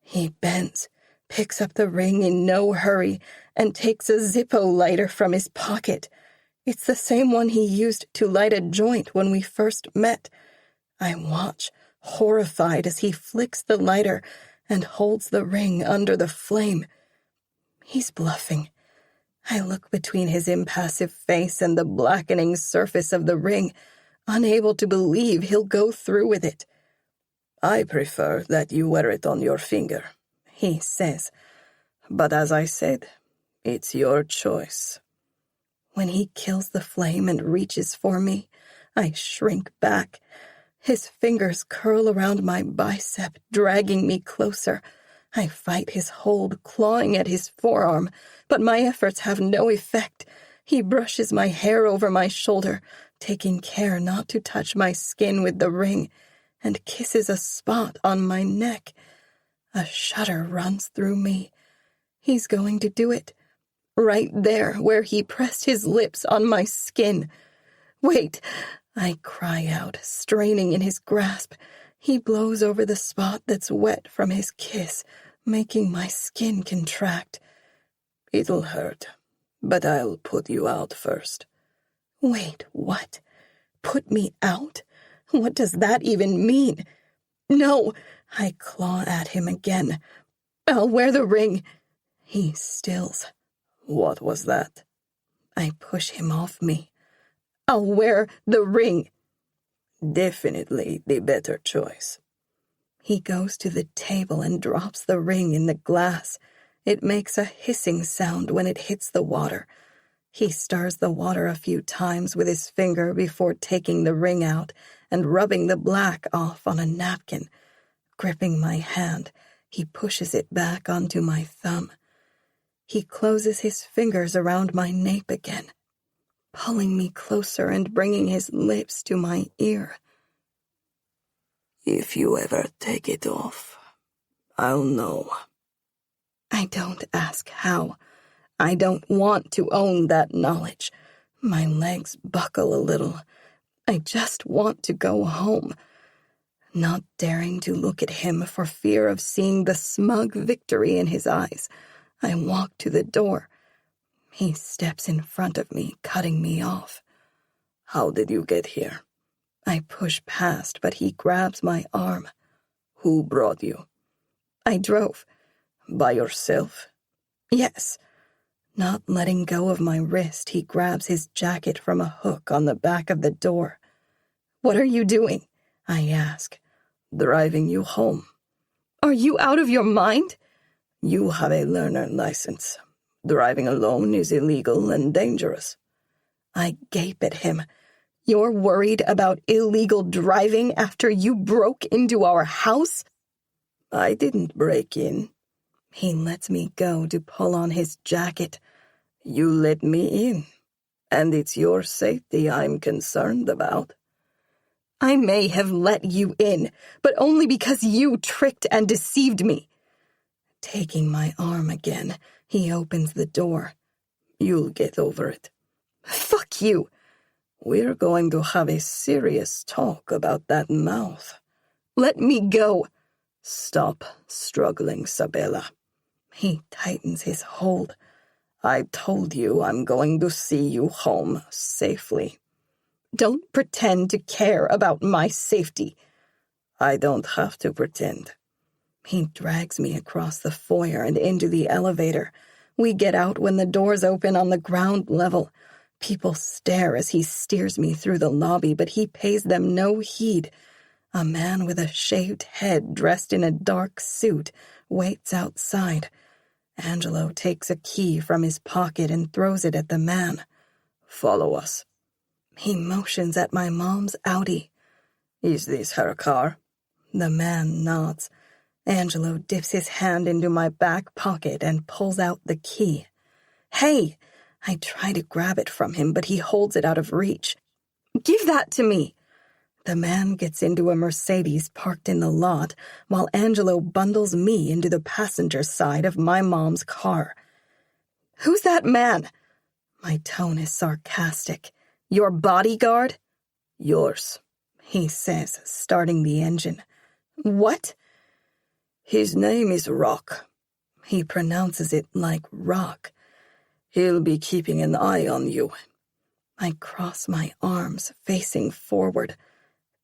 He bends, picks up the ring in no hurry, and takes a Zippo lighter from his pocket. It's the same one he used to light a joint when we first met. I watch, horrified, as he flicks the lighter and holds the ring under the flame. He's bluffing. I look between his impassive face and the blackening surface of the ring, unable to believe he'll go through with it. I prefer that you wear it on your finger, he says. But as I said, it's your choice. When he kills the flame and reaches for me, I shrink back. His fingers curl around my bicep, dragging me closer. I fight his hold, clawing at his forearm, but my efforts have no effect. He brushes my hair over my shoulder, taking care not to touch my skin with the ring, and kisses a spot on my neck. A shudder runs through me. He's going to do it. Right there where he pressed his lips on my skin. Wait, I cry out, straining in his grasp. He blows over the spot that's wet from his kiss, making my skin contract. It'll hurt, but I'll put you out first. Wait, what? Put me out? What does that even mean? No, I claw at him again. I'll wear the ring. He stills. What was that? I push him off me. I'll wear the ring. Definitely the better choice. He goes to the table and drops the ring in the glass. It makes a hissing sound when it hits the water. He stirs the water a few times with his finger before taking the ring out and rubbing the black off on a napkin. Gripping my hand, he pushes it back onto my thumb. He closes his fingers around my nape again, pulling me closer and bringing his lips to my ear. If you ever take it off, I'll know. I don't ask how. I don't want to own that knowledge. My legs buckle a little. I just want to go home. Not daring to look at him for fear of seeing the smug victory in his eyes, I walk to the door. He steps in front of me, cutting me off. How did you get here? I push past, but he grabs my arm. Who brought you? I drove. By yourself? Yes. Not letting go of my wrist, he grabs his jacket from a hook on the back of the door. What are you doing? I ask. Driving you home. Are you out of your mind? You have a learner license. Driving alone is illegal and dangerous. I gape at him. You're worried about illegal driving after you broke into our house? I didn't break in. He lets me go to pull on his jacket. You let me in, and it's your safety I'm concerned about. I may have let you in, but only because you tricked and deceived me. Taking my arm again, he opens the door. You'll get over it. Fuck you. We're going to have a serious talk about that mouth. Let me go. Stop struggling, Sabella. He tightens his hold. I told you I'm going to see you home safely. Don't pretend to care about my safety. I don't have to pretend. He drags me across the foyer and into the elevator. We get out when the doors open on the ground level. People stare as he steers me through the lobby, but he pays them no heed. A man with a shaved head dressed in a dark suit waits outside. Angelo takes a key from his pocket and throws it at the man. Follow us. He motions at my mom's Audi. Is this her car? The man nods. Angelo dips his hand into my back pocket and pulls out the key. Hey! I try to grab it from him, but he holds it out of reach. Give that to me! The man gets into a Mercedes parked in the lot, while Angelo bundles me into the passenger side of my mom's car. Who's that man? My tone is sarcastic. Your bodyguard? Yours, he says, starting the engine. What? His name is Rock. He pronounces it like rock. He'll be keeping an eye on you. I cross my arms, facing forward.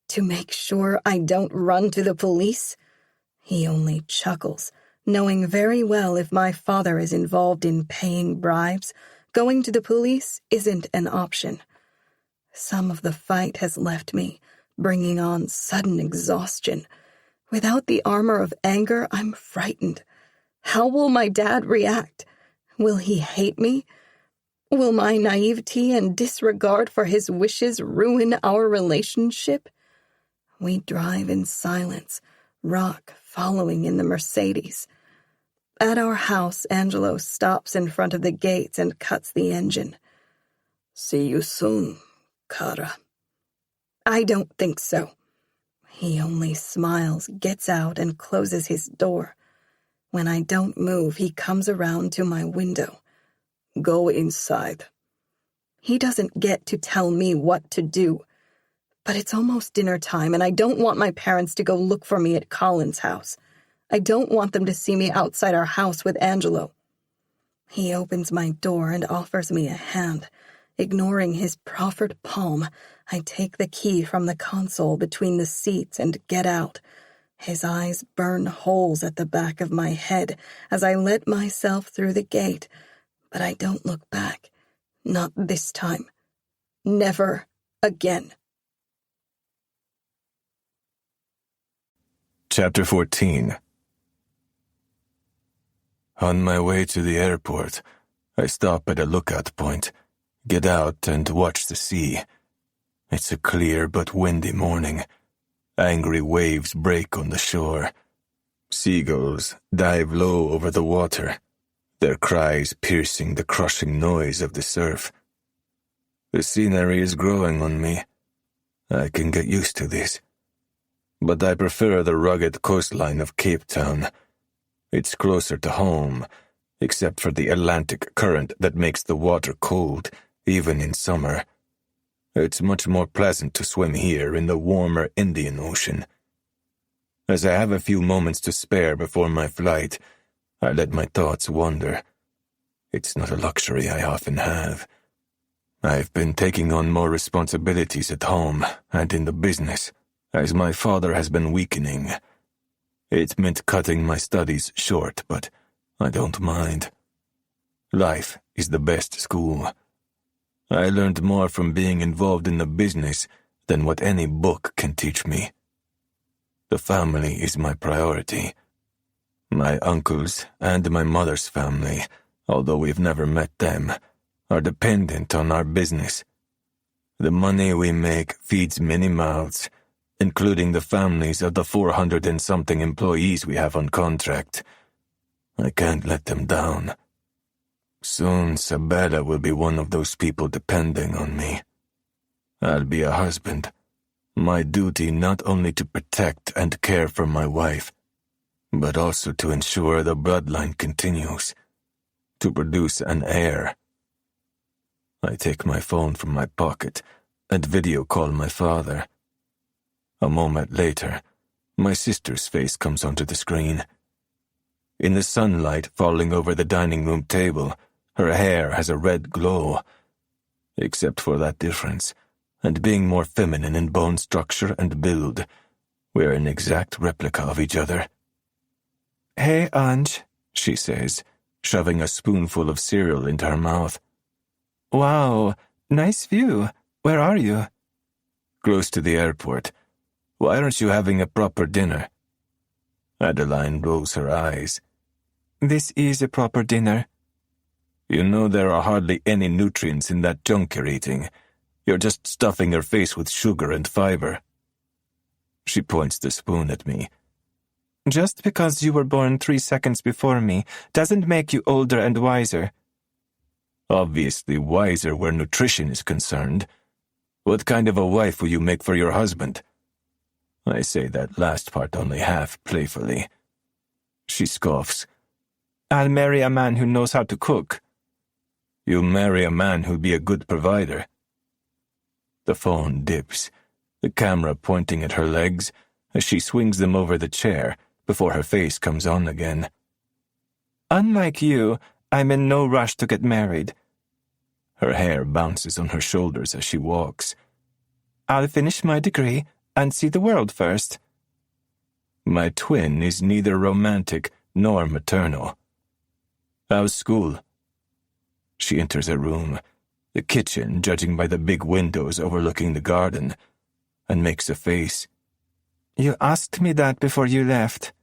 To make sure I don't run to the police? He only chuckles, knowing very well if my father is involved in paying bribes, going to the police isn't an option. Some of the fight has left me, bringing on sudden exhaustion. Without the armor of anger, I'm frightened. How will my dad react? Will he hate me? Will my naivety and disregard for his wishes ruin our relationship? We drive in silence, Rock following in the Mercedes. At our house, Angelo stops in front of the gates and cuts the engine. See you soon, Cara. I don't think so. He only smiles, gets out, and closes his door. When I don't move, he comes around to my window. Go inside. He doesn't get to tell me what to do. But it's almost dinner time, and I don't want my parents to go look for me at Colin's house. I don't want them to see me outside our house with Angelo. He opens my door and offers me a hand. Ignoring his proffered palm, I take the key from the console between the seats and get out. His eyes burn holes at the back of my head as I let myself through the gate, but I don't look back. Not this time. Never again. Chapter 14. On my way to the airport, I stop at a lookout point, get out and watch the sea. It's a clear but windy morning. Angry waves break on the shore. Seagulls dive low over the water, their cries piercing the crushing noise of the surf. The scenery is growing on me. I can get used to this. But I prefer the rugged coastline of Cape Town. It's closer to home, except for the Atlantic current that makes the water cold, even in summer. It's much more pleasant to swim here in the warmer Indian Ocean. As I have a few moments to spare before my flight, I let my thoughts wander. It's not a luxury I often have. I've been taking on more responsibilities at home and in the business, as my father has been weakening. It meant cutting my studies short, but I don't mind. Life is the best school. I learned more from being involved in the business than what any book can teach me. The family is my priority. My uncles and my mother's family, although we've never met them, are dependent on our business. The money we make feeds many mouths, including the families of the 400 and something employees we have on contract. I can't let them down. Soon, Sabella will be one of those people depending on me. I'll be a husband. My duty not only to protect and care for my wife, but also to ensure the bloodline continues, to produce an heir. I take my phone from my pocket and video call my father. A moment later, my sister's face comes onto the screen. In the sunlight falling over the dining room table, her hair has a red glow, except for that difference, and being more feminine in bone structure and build, we're an exact replica of each other. "Hey, Ange," she says, shoving a spoonful of cereal into her mouth. "Wow, nice view. Where are you?" "Close to the airport. Why aren't you having a proper dinner?" Adeline rolls her eyes. "This is a proper dinner." "You know there are hardly any nutrients in that junk you're eating. You're just stuffing your face with sugar and fiber." She points the spoon at me. "Just because you were born 3 seconds before me doesn't make you older and wiser." "Obviously wiser where nutrition is concerned. What kind of a wife will you make for your husband?" I say that last part only half playfully. She scoffs. "I'll marry a man who knows how to cook." "You'll marry a man who'll be a good provider." The phone dips, the camera pointing at her legs as she swings them over the chair before her face comes on again. "Unlike you, I'm in no rush to get married." Her hair bounces on her shoulders as she walks. "I'll finish my degree and see the world first." My twin is neither romantic nor maternal. "How's school?" She enters a room, the kitchen judging by the big windows overlooking the garden, and makes a face. "You asked me that before you left."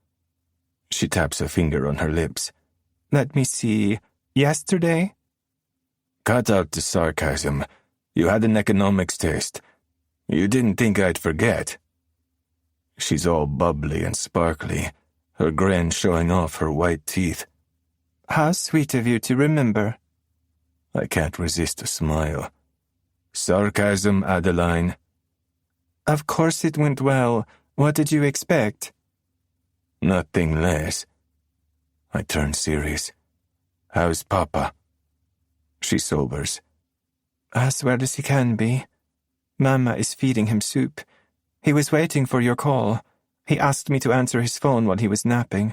She taps a finger on her lips. "Let me see. Yesterday?" "Cut out the sarcasm. You had an economics test. You didn't think I'd forget." She's all bubbly and sparkly, her grin showing off her white teeth. "How sweet of you to remember." I can't resist a smile. "Sarcasm, Adeline?" "Of course it went well. What did you expect?" "Nothing less." I turn serious. "How's Papa?" She sobers. "As well as he can be. Mama is feeding him soup. He was waiting for your call. He asked me to answer his phone while he was napping."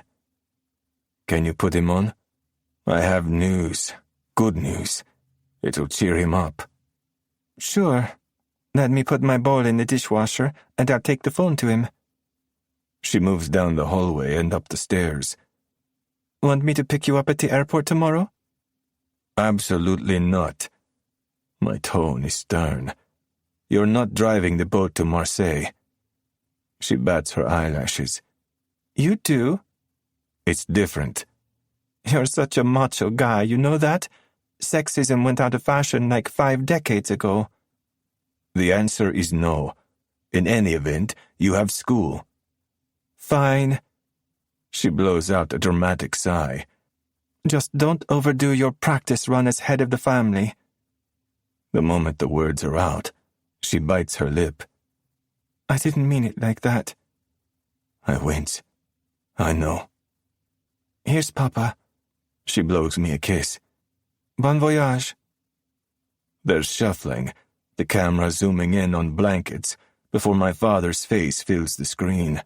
"Can you put him on? I have news. Good news. It'll cheer him up." "Sure. Let me put my bowl in the dishwasher, and I'll take the phone to him." She moves down the hallway and up the stairs. "Want me to pick you up at the airport tomorrow?" "Absolutely not." My tone is stern. "You're not driving the boat to Marseille." She bats her eyelashes. "You do?" "It's different." "You're such a macho guy, you know that? Sexism went out of fashion like 5 decades ago." "The answer is no. In any event, you have school." "Fine." She blows out a dramatic sigh. "Just don't overdo your practice run as head of the family." The moment the words are out, she bites her lip. "I didn't mean it like that." I wince. "I know." "Here's Papa." She blows me a kiss. "Bon voyage." There's shuffling, the camera zooming in on blankets before my father's face fills the screen.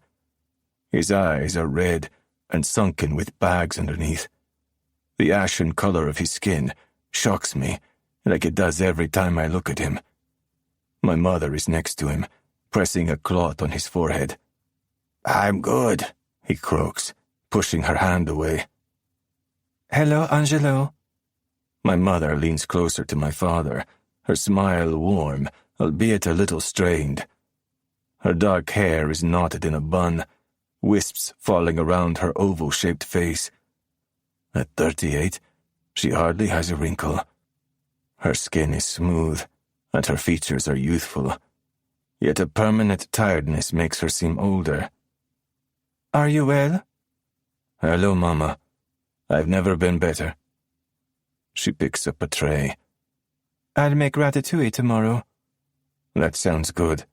His eyes are red and sunken with bags underneath. The ashen color of his skin shocks me like it does every time I look at him. My mother is next to him, pressing a cloth on his forehead. "I'm good," he croaks, pushing her hand away. "Hello, Angelo." My mother leans closer to my father, her smile warm, albeit a little strained. Her dark hair is knotted in a bun, wisps falling around her oval-shaped face. At 38, she hardly has a wrinkle. Her skin is smooth, and her features are youthful, yet a permanent tiredness makes her seem older. "Are you well?" "Hello, Mama. I've never been better." She picks up a tray. "I'll make ratatouille tomorrow." That sounds good.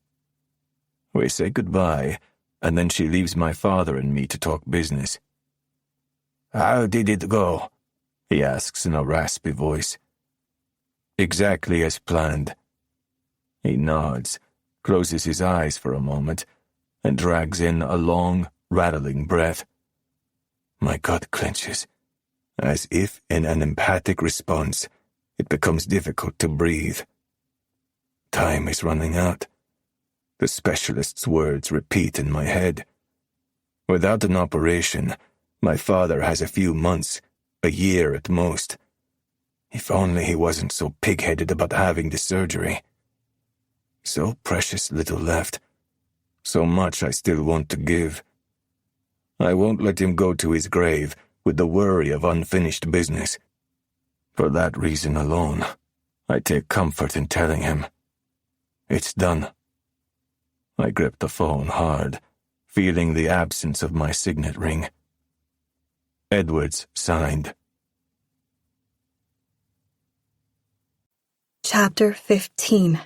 We say goodbye, and then she leaves my father and me to talk business. "How did it go?" he asks in a raspy voice. "Exactly as planned." He nods, closes his eyes for a moment, and drags in a long, rattling breath. My gut clenches, as if in an empathic response, it becomes difficult to breathe. Time is running out. The specialist's words repeat in my head. Without an operation, my father has a few months, a year at most. If only he wasn't so pig-headed about having the surgery. So precious little left. So much I still want to give. I won't let him go to his grave with the worry of unfinished business. For that reason alone, I take comfort in telling him. It's done. I grip the phone hard, feeling the absence of my signet ring. Edwards signed. Chapter 15.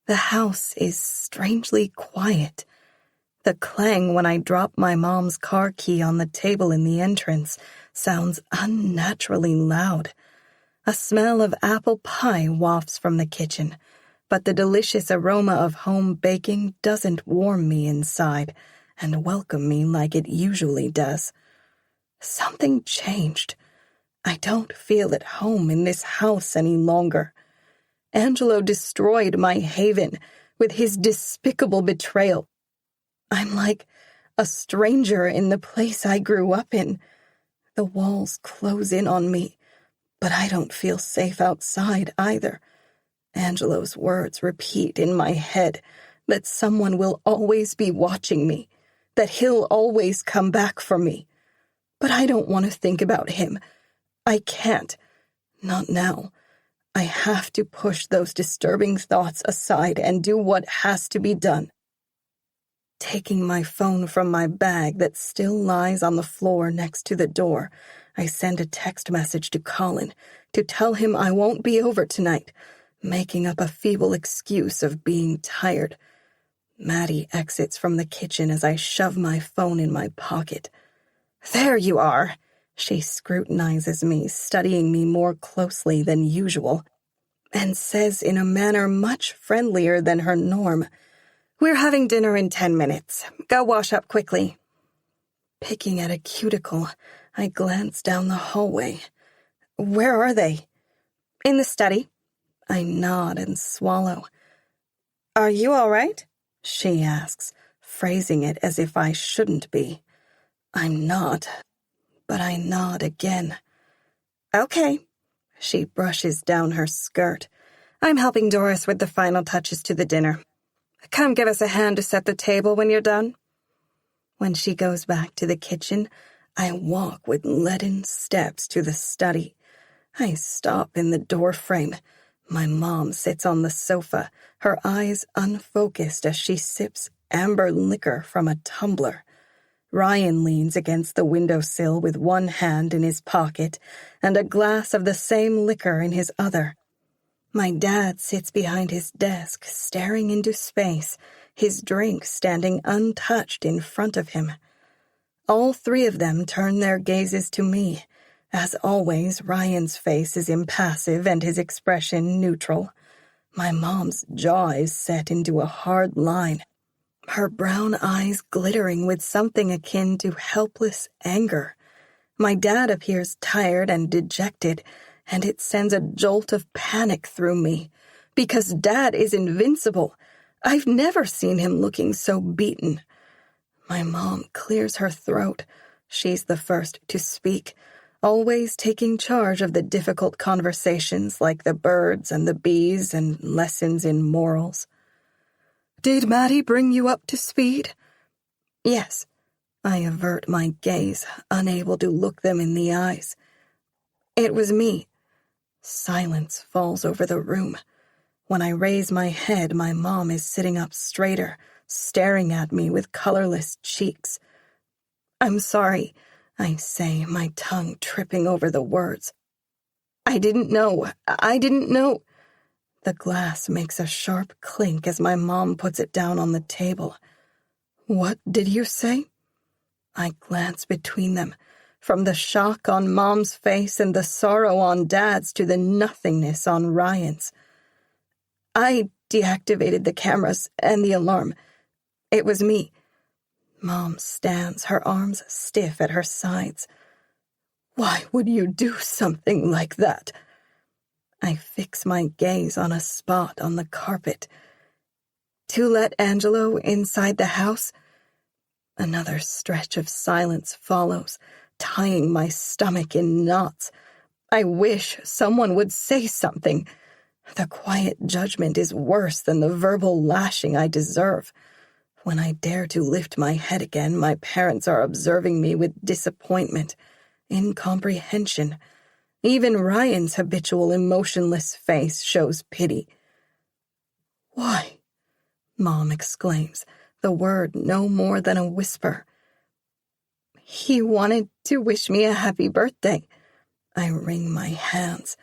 The house is strangely quiet. The clang when I drop my mom's car key on the table in the entrance sounds unnaturally loud. A smell of apple pie wafts from the kitchen, but the delicious aroma of home baking doesn't warm me inside and welcome me like it usually does. Something changed. I don't feel at home in this house any longer. Angelo destroyed my haven with his despicable betrayal. I'm like a stranger in the place I grew up in. The walls close in on me, but I don't feel safe outside either. Angelo's words repeat in my head that someone will always be watching me, that he'll always come back for me. But I don't want to think about him. I can't. Not now. I have to push those disturbing thoughts aside and do what has to be done. Taking my phone from my bag that still lies on the floor next to the door, I send a text message to Colin to tell him I won't be over tonight, making up a feeble excuse of being tired. Maddie exits from the kitchen as I shove my phone in my pocket. "There you are." She scrutinizes me, studying me more closely than usual, and says in a manner much friendlier than her norm, "We're having dinner in 10 minutes. Go wash up quickly." Picking at a cuticle, I glance down the hallway. "Where are they?" "In the study." I nod and swallow. "Are you all right?" she asks, phrasing it as if I shouldn't be. I'm not, but I nod again. "Okay." She brushes down her skirt. "I'm helping Doris with the final touches to the dinner. Come give us a hand to set the table when you're done." When she goes back to the kitchen, I walk with leaden steps to the study. I stop in the doorframe. My mom sits on the sofa, her eyes unfocused as she sips amber liquor from a tumbler. Ryan leans against the windowsill with one hand in his pocket and a glass of the same liquor in his other. My dad sits behind his desk, staring into space, his drink standing untouched in front of him. All three of them turn their gazes to me. As always, Ryan's face is impassive and his expression neutral. My mom's jaw is set into a hard line, her brown eyes glittering with something akin to helpless anger. My dad appears tired and dejected, and it sends a jolt of panic through me, because Dad is invincible. I've never seen him looking so beaten. My mom clears her throat. She's the first to speak, always taking charge of the difficult conversations like the birds and the bees and lessons in morals. "Did Maddie bring you up to speed?" "Yes." I avert my gaze, unable to look them in the eyes. "It was me." Silence falls over the room. When I raise my head, my mom is sitting up straighter, staring at me with colorless cheeks. "I'm sorry," I say, my tongue tripping over the words. I didn't know. The glass makes a sharp clink as my mom puts it down on the table. "What did you say?" I glance between them, from the shock on Mom's face and the sorrow on Dad's to the nothingness on Ryan's. "I deactivated the cameras and the alarm. It was me." Mom stands, her arms stiff at her sides. "Why would you do something like that?" I fix my gaze on a spot on the carpet. "To let Angelo inside the house?" Another stretch of silence follows, tying my stomach in knots. I wish someone would say something. The quiet judgment is worse than the verbal lashing I deserve. When I dare to lift my head again, my parents are observing me with disappointment, incomprehension. Even Ryan's habitual emotionless face shows pity. "Why?" Mom exclaims, the word no more than a whisper. "He wanted to wish me a happy birthday." I wring my hands.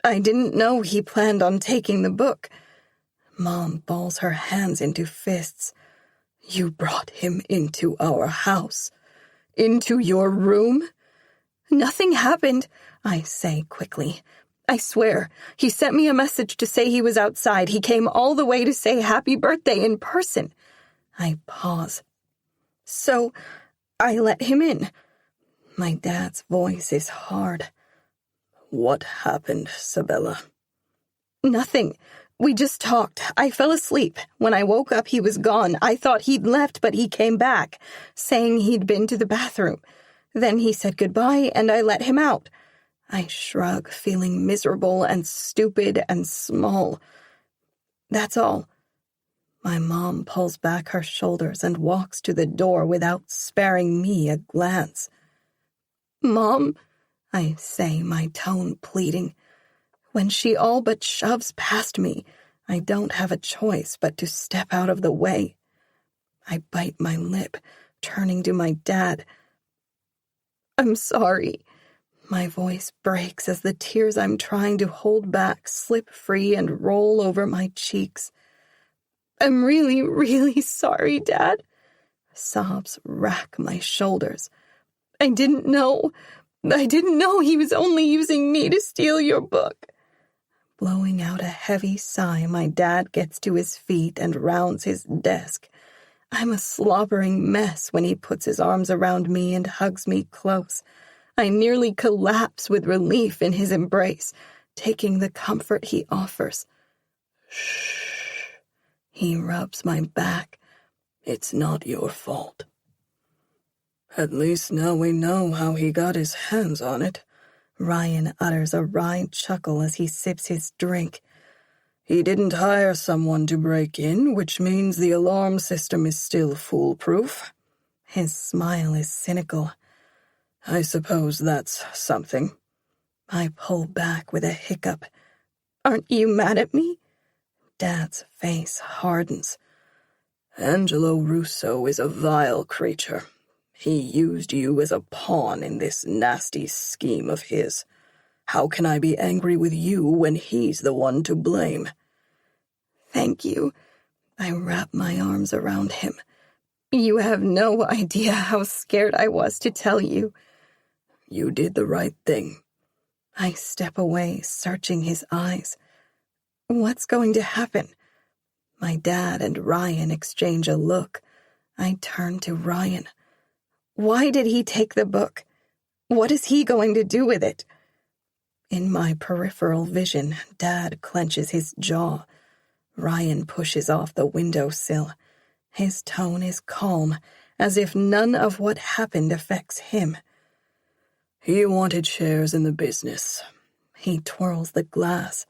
"I didn't know he planned on taking the book." Mom balls her hands into fists. "You brought him into our house? Into your room?" "Nothing happened," I say quickly. "I swear, he sent me a message to say he was outside. He came all the way to say happy birthday in person." I pause. "So, I let him in." My dad's voice is hard. "What happened, Sabella?" "Nothing. We just talked. I fell asleep. When I woke up, he was gone. I thought he'd left, but he came back, saying he'd been to the bathroom. Then he said goodbye, and I let him out." I shrug, feeling miserable and stupid and small. "That's all." My mom pulls back her shoulders and walks to the door without sparing me a glance. "Mom," I say, my tone pleading. When she all but shoves past me, I don't have a choice but to step out of the way. I bite my lip, turning to my dad. "I'm sorry." My voice breaks as the tears I'm trying to hold back slip free and roll over my cheeks. "I'm really, really sorry, Dad." Sobs rack my shoulders. I didn't know he was only using me to steal your book." Blowing out a heavy sigh, my dad gets to his feet and rounds his desk. I'm a slobbering mess when he puts his arms around me and hugs me close. I nearly collapse with relief in his embrace, taking the comfort he offers. "Shh." He rubs my back. "It's not your fault. At least now we know how he got his hands on it." Ryan utters a wry chuckle as he sips his drink. "He didn't hire someone to break in, which means the alarm system is still foolproof." His smile is cynical. "I suppose that's something." I pull back with a hiccup. "Aren't you mad at me?" Dad's face hardens. "Angelo Russo is a vile creature. He used you as a pawn in this nasty scheme of his. How can I be angry with you when he's the one to blame?" "Thank you." I wrap my arms around him. "You have no idea how scared I was to tell you." "You did the right thing." I step away, searching his eyes. What's going to happen? My dad and Ryan exchange a look. I turn to Ryan. Why did he take the book? What is he going to do with it? In my peripheral vision, Dad clenches his jaw. Ryan pushes off the windowsill. His tone is calm, as if none of what happened affects him. "He wanted shares in the business." He twirls the glass.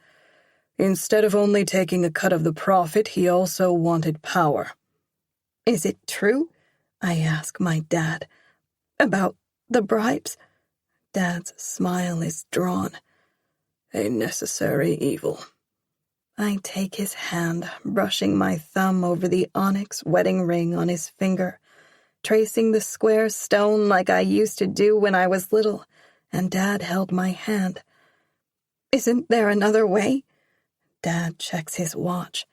"Instead of only taking a cut of the profit, he also wanted power." Is it true? I ask my dad. About the bribes? Dad's smile is drawn. A necessary evil. I take his hand, brushing my thumb over the onyx wedding ring on his finger, tracing the square stone like I used to do when I was little, and Dad held my hand. Isn't there another way? Dad checks his watch.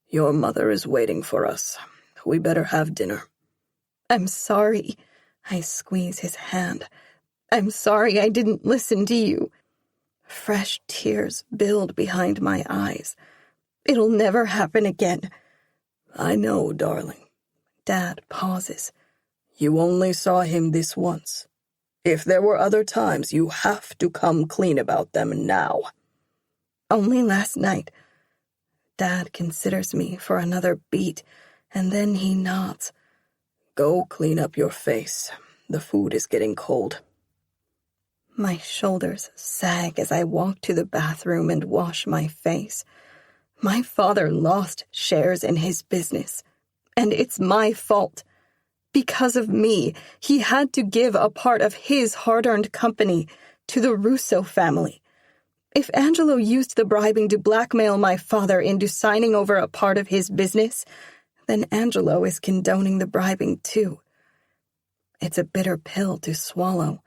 Your mother is waiting for us. We better have dinner. I'm sorry. I squeeze his hand. I'm sorry I didn't listen to you. Fresh tears build behind my eyes. It'll never happen again. I know, darling. Dad pauses. You only saw him this once. If there were other times, you have to come clean about them now. Only last night. Dad considers me for another beat, and then he nods. Go clean up your face. The food is getting cold. My shoulders sag as I walk to the bathroom and wash my face. My father lost shares in his business, and it's my fault. Because of me, he had to give a part of his hard-earned company to the Russo family. If Angelo used the bribing to blackmail my father into signing over a part of his business, then Angelo is condoning the bribing too. It's a bitter pill to swallow.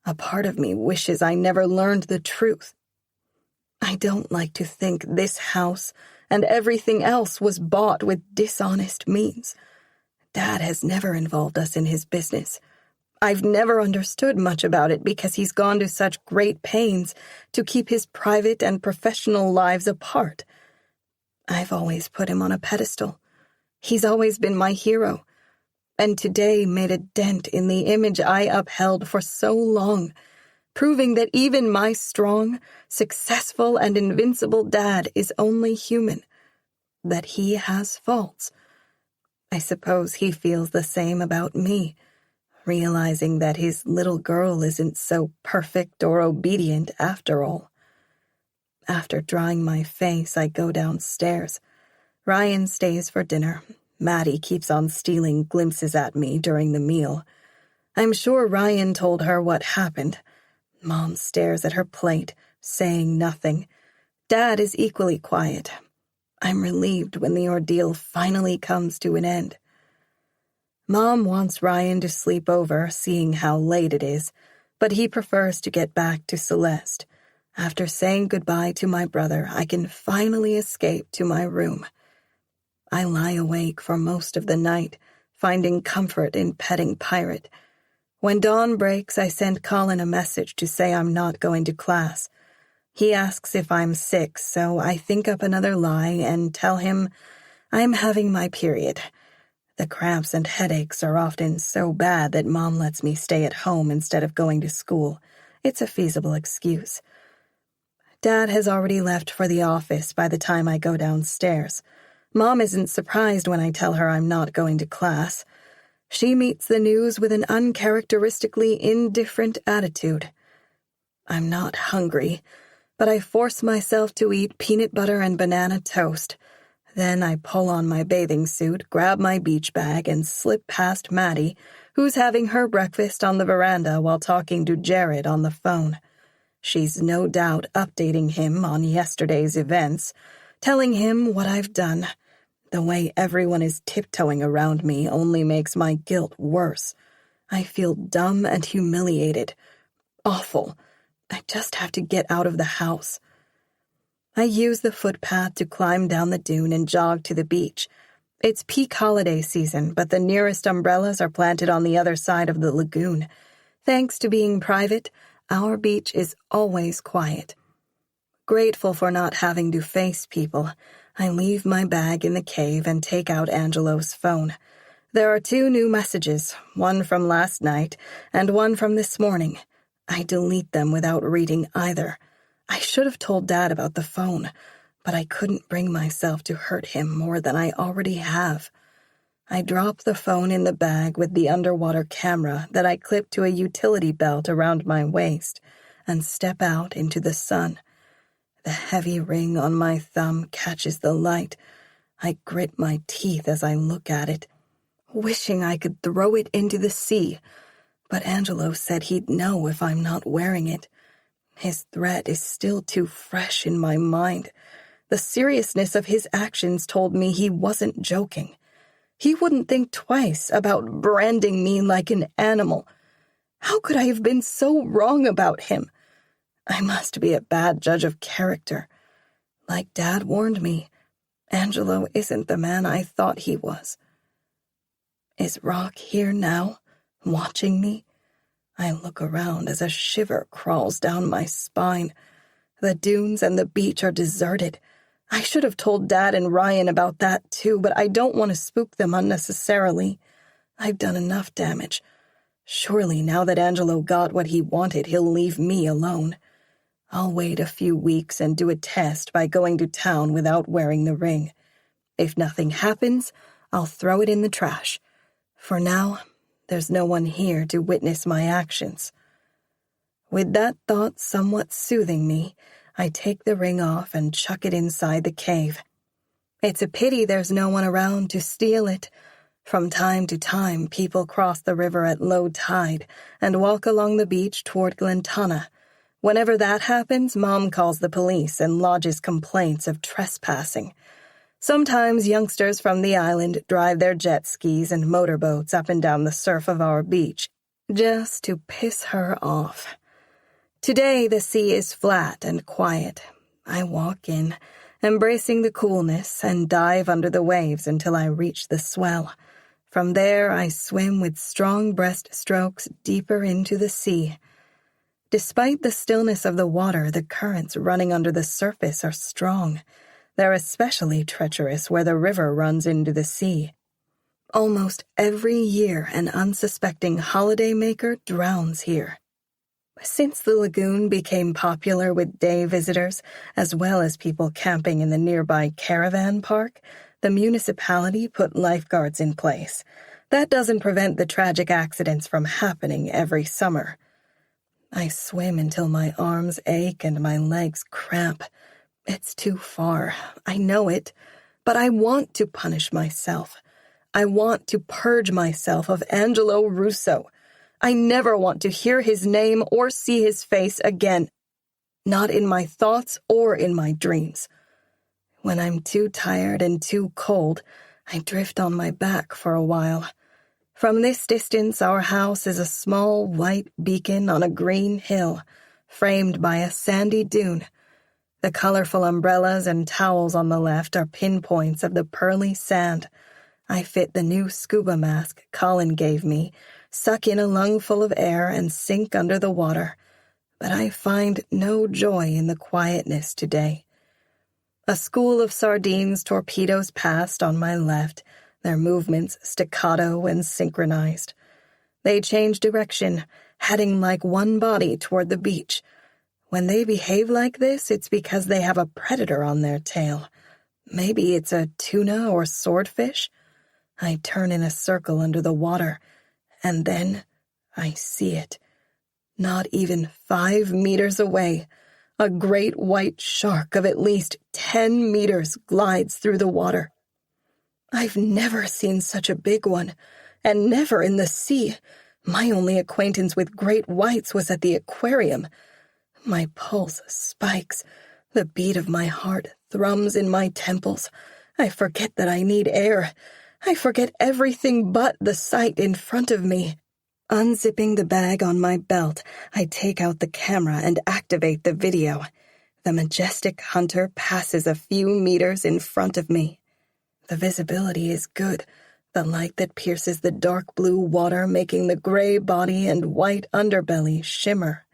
A part of me wishes I never learned the truth. I don't like to think this house and everything else was bought with dishonest means. Dad has never involved us in his business. I've never understood much about it because he's gone to such great pains to keep his private and professional lives apart. I've always put him on a pedestal. He's always been my hero, and today made a dent in the image I upheld for so long, proving that even my strong, successful, and invincible dad is only human, that he has faults. I suppose he feels the same about me, realizing that his little girl isn't so perfect or obedient after all. After drying my face, I go downstairs. Ryan stays for dinner. Maddie keeps on stealing glimpses at me during the meal. I'm sure Ryan told her what happened. Mom stares at her plate, saying nothing. Dad is equally quiet. I'm relieved when the ordeal finally comes to an end. Mom wants Ryan to sleep over, seeing how late it is, but he prefers to get back to Celeste. After saying goodbye to my brother, I can finally escape to my room. I lie awake for most of the night, finding comfort in petting Pirate. When dawn breaks, I send Colin a message to say I'm not going to class. He asks if I'm sick, so I think up another lie and tell him I'm having my period. The cramps and headaches are often so bad that Mom lets me stay at home instead of going to school. It's a feasible excuse. Dad has already left for the office by the time I go downstairs. Mom isn't surprised when I tell her I'm not going to class. She meets the news with an uncharacteristically indifferent attitude. I'm not hungry, but I force myself to eat peanut butter and banana toast. Then I pull on my bathing suit, grab my beach bag, and slip past Maddie, who's having her breakfast on the veranda while talking to Jared on the phone. She's no doubt updating him on yesterday's events, telling him what I've done. The way everyone is tiptoeing around me only makes my guilt worse. I feel dumb and humiliated. Awful. I just have to get out of the house. I use the footpath to climb down the dune and jog to the beach. It's peak holiday season, but the nearest umbrellas are planted on the other side of the lagoon. Thanks to being private, our beach is always quiet. Grateful for not having to face people, I leave my bag in the cave and take out Angelo's phone. There are 2 new messages, one from last night and one from this morning. I delete them without reading either. I should have told Dad about the phone, but I couldn't bring myself to hurt him more than I already have. I drop the phone in the bag with the underwater camera that I clip to a utility belt around my waist and step out into the sun. The heavy ring on my thumb catches the light. I grit my teeth as I look at it, wishing I could throw it into the sea, but Angelo said he'd know if I'm not wearing it. His threat is still too fresh in my mind. The seriousness of his actions told me he wasn't joking. He wouldn't think twice about branding me like an animal. How could I have been so wrong about him? I must be a bad judge of character. Like Dad warned me, Angelo isn't the man I thought he was. Is Rock here now, watching me? I look around as a shiver crawls down my spine. The dunes and the beach are deserted. I should have told Dad and Ryan about that too, but I don't want to spook them unnecessarily. I've done enough damage. Surely now that Angelo got what he wanted, he'll leave me alone. I'll wait a few weeks and do a test by going to town without wearing the ring. If nothing happens, I'll throw it in the trash. For now, there's no one here to witness my actions. With that thought somewhat soothing me, I take the ring off and chuck it inside the cave. It's a pity there's no one around to steal it. From time to time, people cross the river at low tide and walk along the beach toward Glentana. Whenever that happens, Mom calls the police and lodges complaints of trespassing. Sometimes youngsters from the island drive their jet skis and motorboats up and down the surf of our beach, just to piss her off. Today the sea is flat and quiet. I walk in, embracing the coolness, and dive under the waves until I reach the swell. From there I swim with strong breaststrokes deeper into the sea. Despite the stillness of the water, the currents running under the surface are strong. They're especially treacherous where the river runs into the sea. Almost every year, an unsuspecting holidaymaker drowns here. Since the lagoon became popular with day visitors, as well as people camping in the nearby caravan park, the municipality put lifeguards in place. That doesn't prevent the tragic accidents from happening every summer. I swim until my arms ache and my legs cramp. It's too far, I know it, but I want to punish myself. I want to purge myself of Angelo Russo. I never want to hear his name or see his face again. Not in my thoughts or in my dreams. When I'm too tired and too cold, I drift on my back for a while. From this distance, our house is a small white beacon on a green hill, framed by a sandy dune. The colorful umbrellas and towels on the left are pinpoints of the pearly sand. I fit the new scuba mask Colin gave me, suck in a lungful of air, and sink under the water. But I find no joy in the quietness today. A school of sardines torpedoes past on my left, their movements staccato and synchronized. They change direction, heading like one body toward the beach. When they behave like this, it's because they have a predator on their tail. Maybe it's a tuna or swordfish. I turn in a circle under the water, and then I see it. Not even 5 meters away, a great white shark of at least 10 meters glides through the water. I've never seen such a big one, and never in the sea. My only acquaintance with great whites was at the aquarium. My pulse spikes. The beat of my heart thrums in my temples. I forget that I need air. I forget everything but the sight in front of me. Unzipping the bag on my belt, I take out the camera and activate the video. The majestic hunter passes a few meters in front of me. The visibility is good, the light that pierces the dark blue water making the gray body and white underbelly shimmer.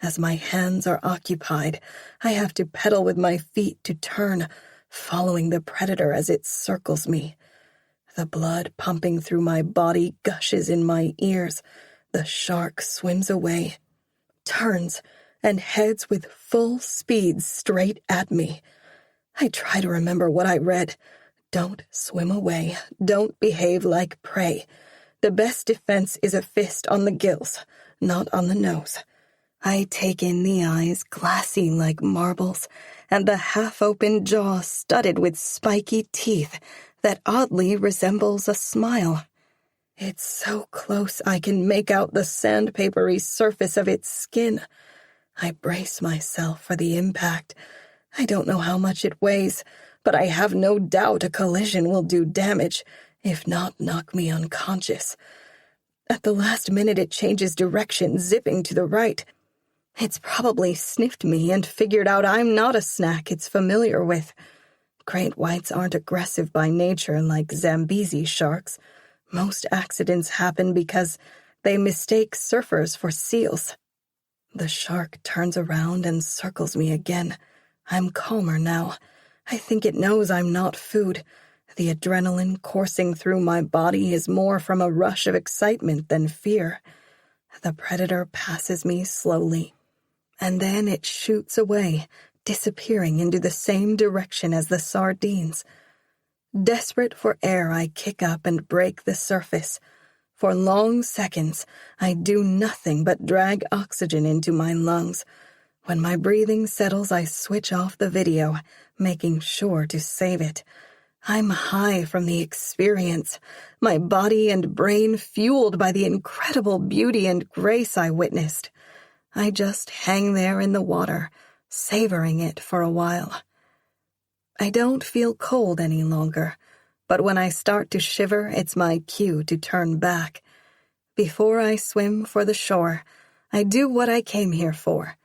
As my hands are occupied, I have to pedal with my feet to turn, following the predator as it circles me. The blood pumping through my body gushes in my ears. The shark swims away, turns, and heads with full speed straight at me. I try to remember what I read. Don't swim away. Don't behave like prey. The best defense is a fist on the gills, not on the nose. I take in the eyes, glassy like marbles, and the half-open jaw studded with spiky teeth that oddly resembles a smile. It's so close I can make out the sandpapery surface of its skin. I brace myself for the impact. I don't know how much it weighs, but I have no doubt a collision will do damage, if not knock me unconscious. At the last minute it changes direction, zipping to the right. It's probably sniffed me and figured out I'm not a snack it's familiar with. Great whites aren't aggressive by nature like Zambezi sharks. Most accidents happen because they mistake surfers for seals. The shark turns around and circles me again. I'm calmer now. I think it knows I'm not food. The adrenaline coursing through my body is more from a rush of excitement than fear. The predator passes me slowly, and then it shoots away, disappearing into the same direction as the sardines. Desperate for air, I kick up and break the surface. For long seconds, I do nothing but drag oxygen into my lungs. When my breathing settles, I switch off the video, making sure to save it. I'm high from the experience, my body and brain fueled by the incredible beauty and grace I witnessed. I just hang there in the water, savoring it for a while. I don't feel cold any longer, but when I start to shiver, it's my cue to turn back. Before I swim for the shore, I do what I came here for.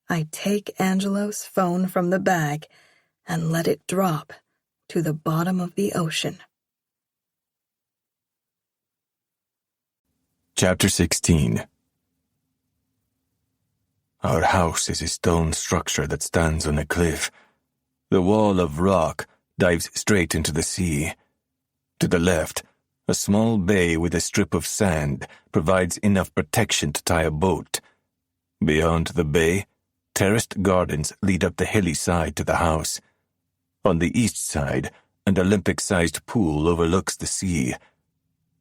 I take Angelo's phone from the bag and let it drop to the bottom of the ocean. Chapter 16. Our house is a stone structure that stands on a cliff. The wall of rock dives straight into the sea. To the left, a small bay with a strip of sand provides enough protection to tie a boat. Beyond the bay, terraced gardens lead up the hilly side to the house. On the east side, an Olympic-sized pool overlooks the sea.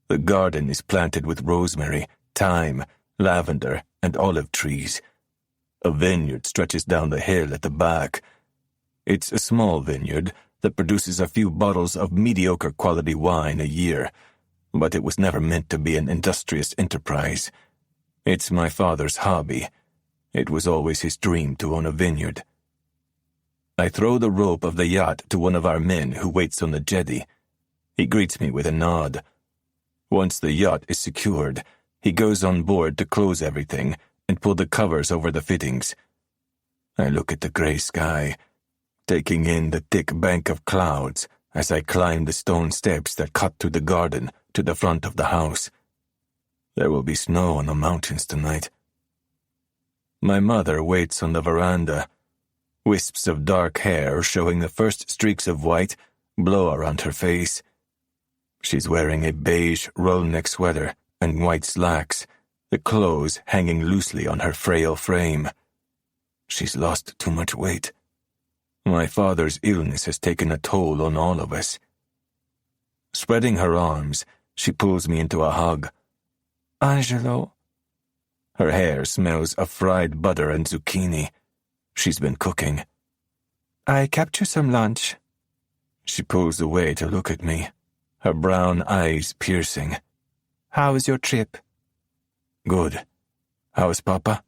The garden is planted with rosemary, thyme, lavender, and olive trees. A vineyard stretches down the hill at the back. It's a small vineyard that produces a few bottles of mediocre quality wine a year, but it was never meant to be an industrious enterprise. It's my father's hobby. It was always his dream to own a vineyard. I throw the rope of the yacht to one of our men who waits on the jetty. He greets me with a nod. Once the yacht is secured, he goes on board to close everything and pull the covers over the fittings. I look at the gray sky, taking in the thick bank of clouds as I climb the stone steps that cut through the garden to the front of the house. There will be snow on the mountains tonight. My mother waits on the veranda. Wisps of dark hair showing the first streaks of white blow around her face. She's wearing a beige roll-neck sweater and white slacks, the clothes hanging loosely on her frail frame. She's lost too much weight. My father's illness has taken a toll on all of us. Spreading her arms, she pulls me into a hug. Angelo. Her hair smells of fried butter and zucchini. She's been cooking. I kept you some lunch. She pulls away to look at me, her brown eyes piercing. How was your trip? Good. How's Papa?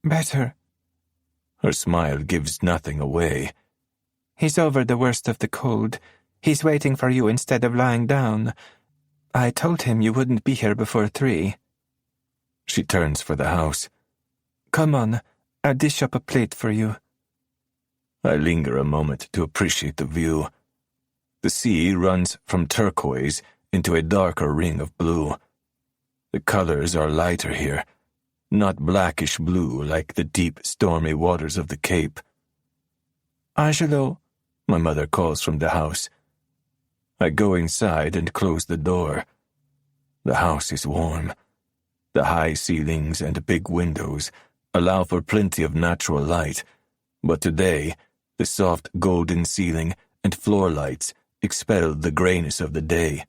Better. Her smile gives nothing away. He's over the worst of the cold. He's waiting for you instead of lying down. I told him you wouldn't be here before 3. She turns for the house. Come on, I'll dish up a plate for you. I linger a moment to appreciate the view. The sea runs from turquoise into a darker ring of blue. The colors are lighter here, not blackish blue like the deep, stormy waters of the Cape. Angelo, my mother calls from the house. I go inside and close the door. The house is warm. The high ceilings and big windows allow for plenty of natural light, but today the soft golden ceiling and floor lights expel the grayness of the day.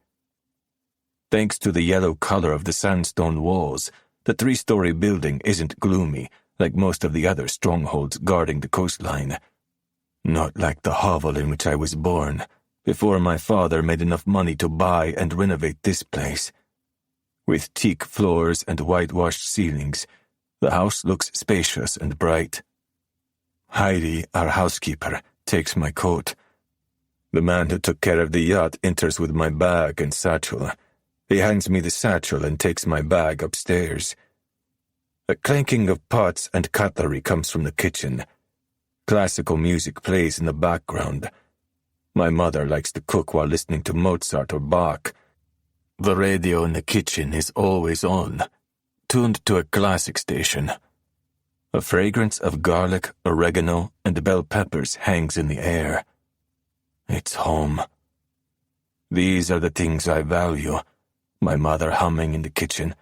Thanks to the yellow color of the sandstone walls, the 3-story building isn't gloomy like most of the other strongholds guarding the coastline. Not like the hovel in which I was born, before my father made enough money to buy and renovate this place. With teak floors and whitewashed ceilings, The house looks spacious and bright. Heidi, our housekeeper, takes my coat. The man who took care of the yacht enters with my bag and satchel. He hands me the satchel and takes my bag upstairs. A clanking of pots and cutlery comes from the kitchen. Classical music plays in the background. My mother likes to cook while listening to Mozart or Bach. The radio in the kitchen is always on, tuned to a classic station. A fragrance of garlic, oregano, and bell peppers hangs in the air. It's home. These are the things I value. My mother humming in the kitchen,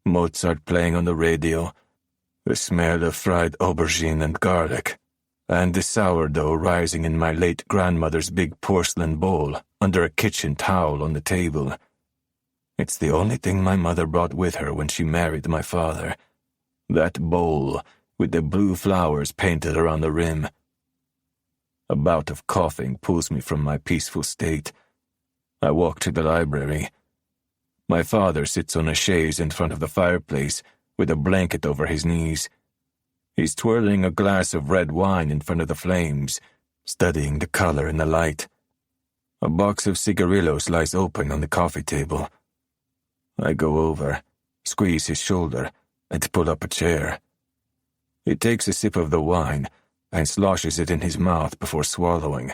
Mozart playing on the radio, the smell of fried aubergine and garlic, and the sourdough rising in my late grandmother's big porcelain bowl under a kitchen towel on the table. It's the only thing my mother brought with her when she married my father. That bowl with the blue flowers painted around the rim. A bout of coughing pulls me from my peaceful state. I walk to the library. My father sits on a chaise in front of the fireplace with a blanket over his knees. He's twirling a glass of red wine in front of the flames, studying the color in the light. A box of cigarillos lies open on the coffee table. I go over, squeeze his shoulder, and pull up a chair. He takes a sip of the wine and sloshes it in his mouth before swallowing.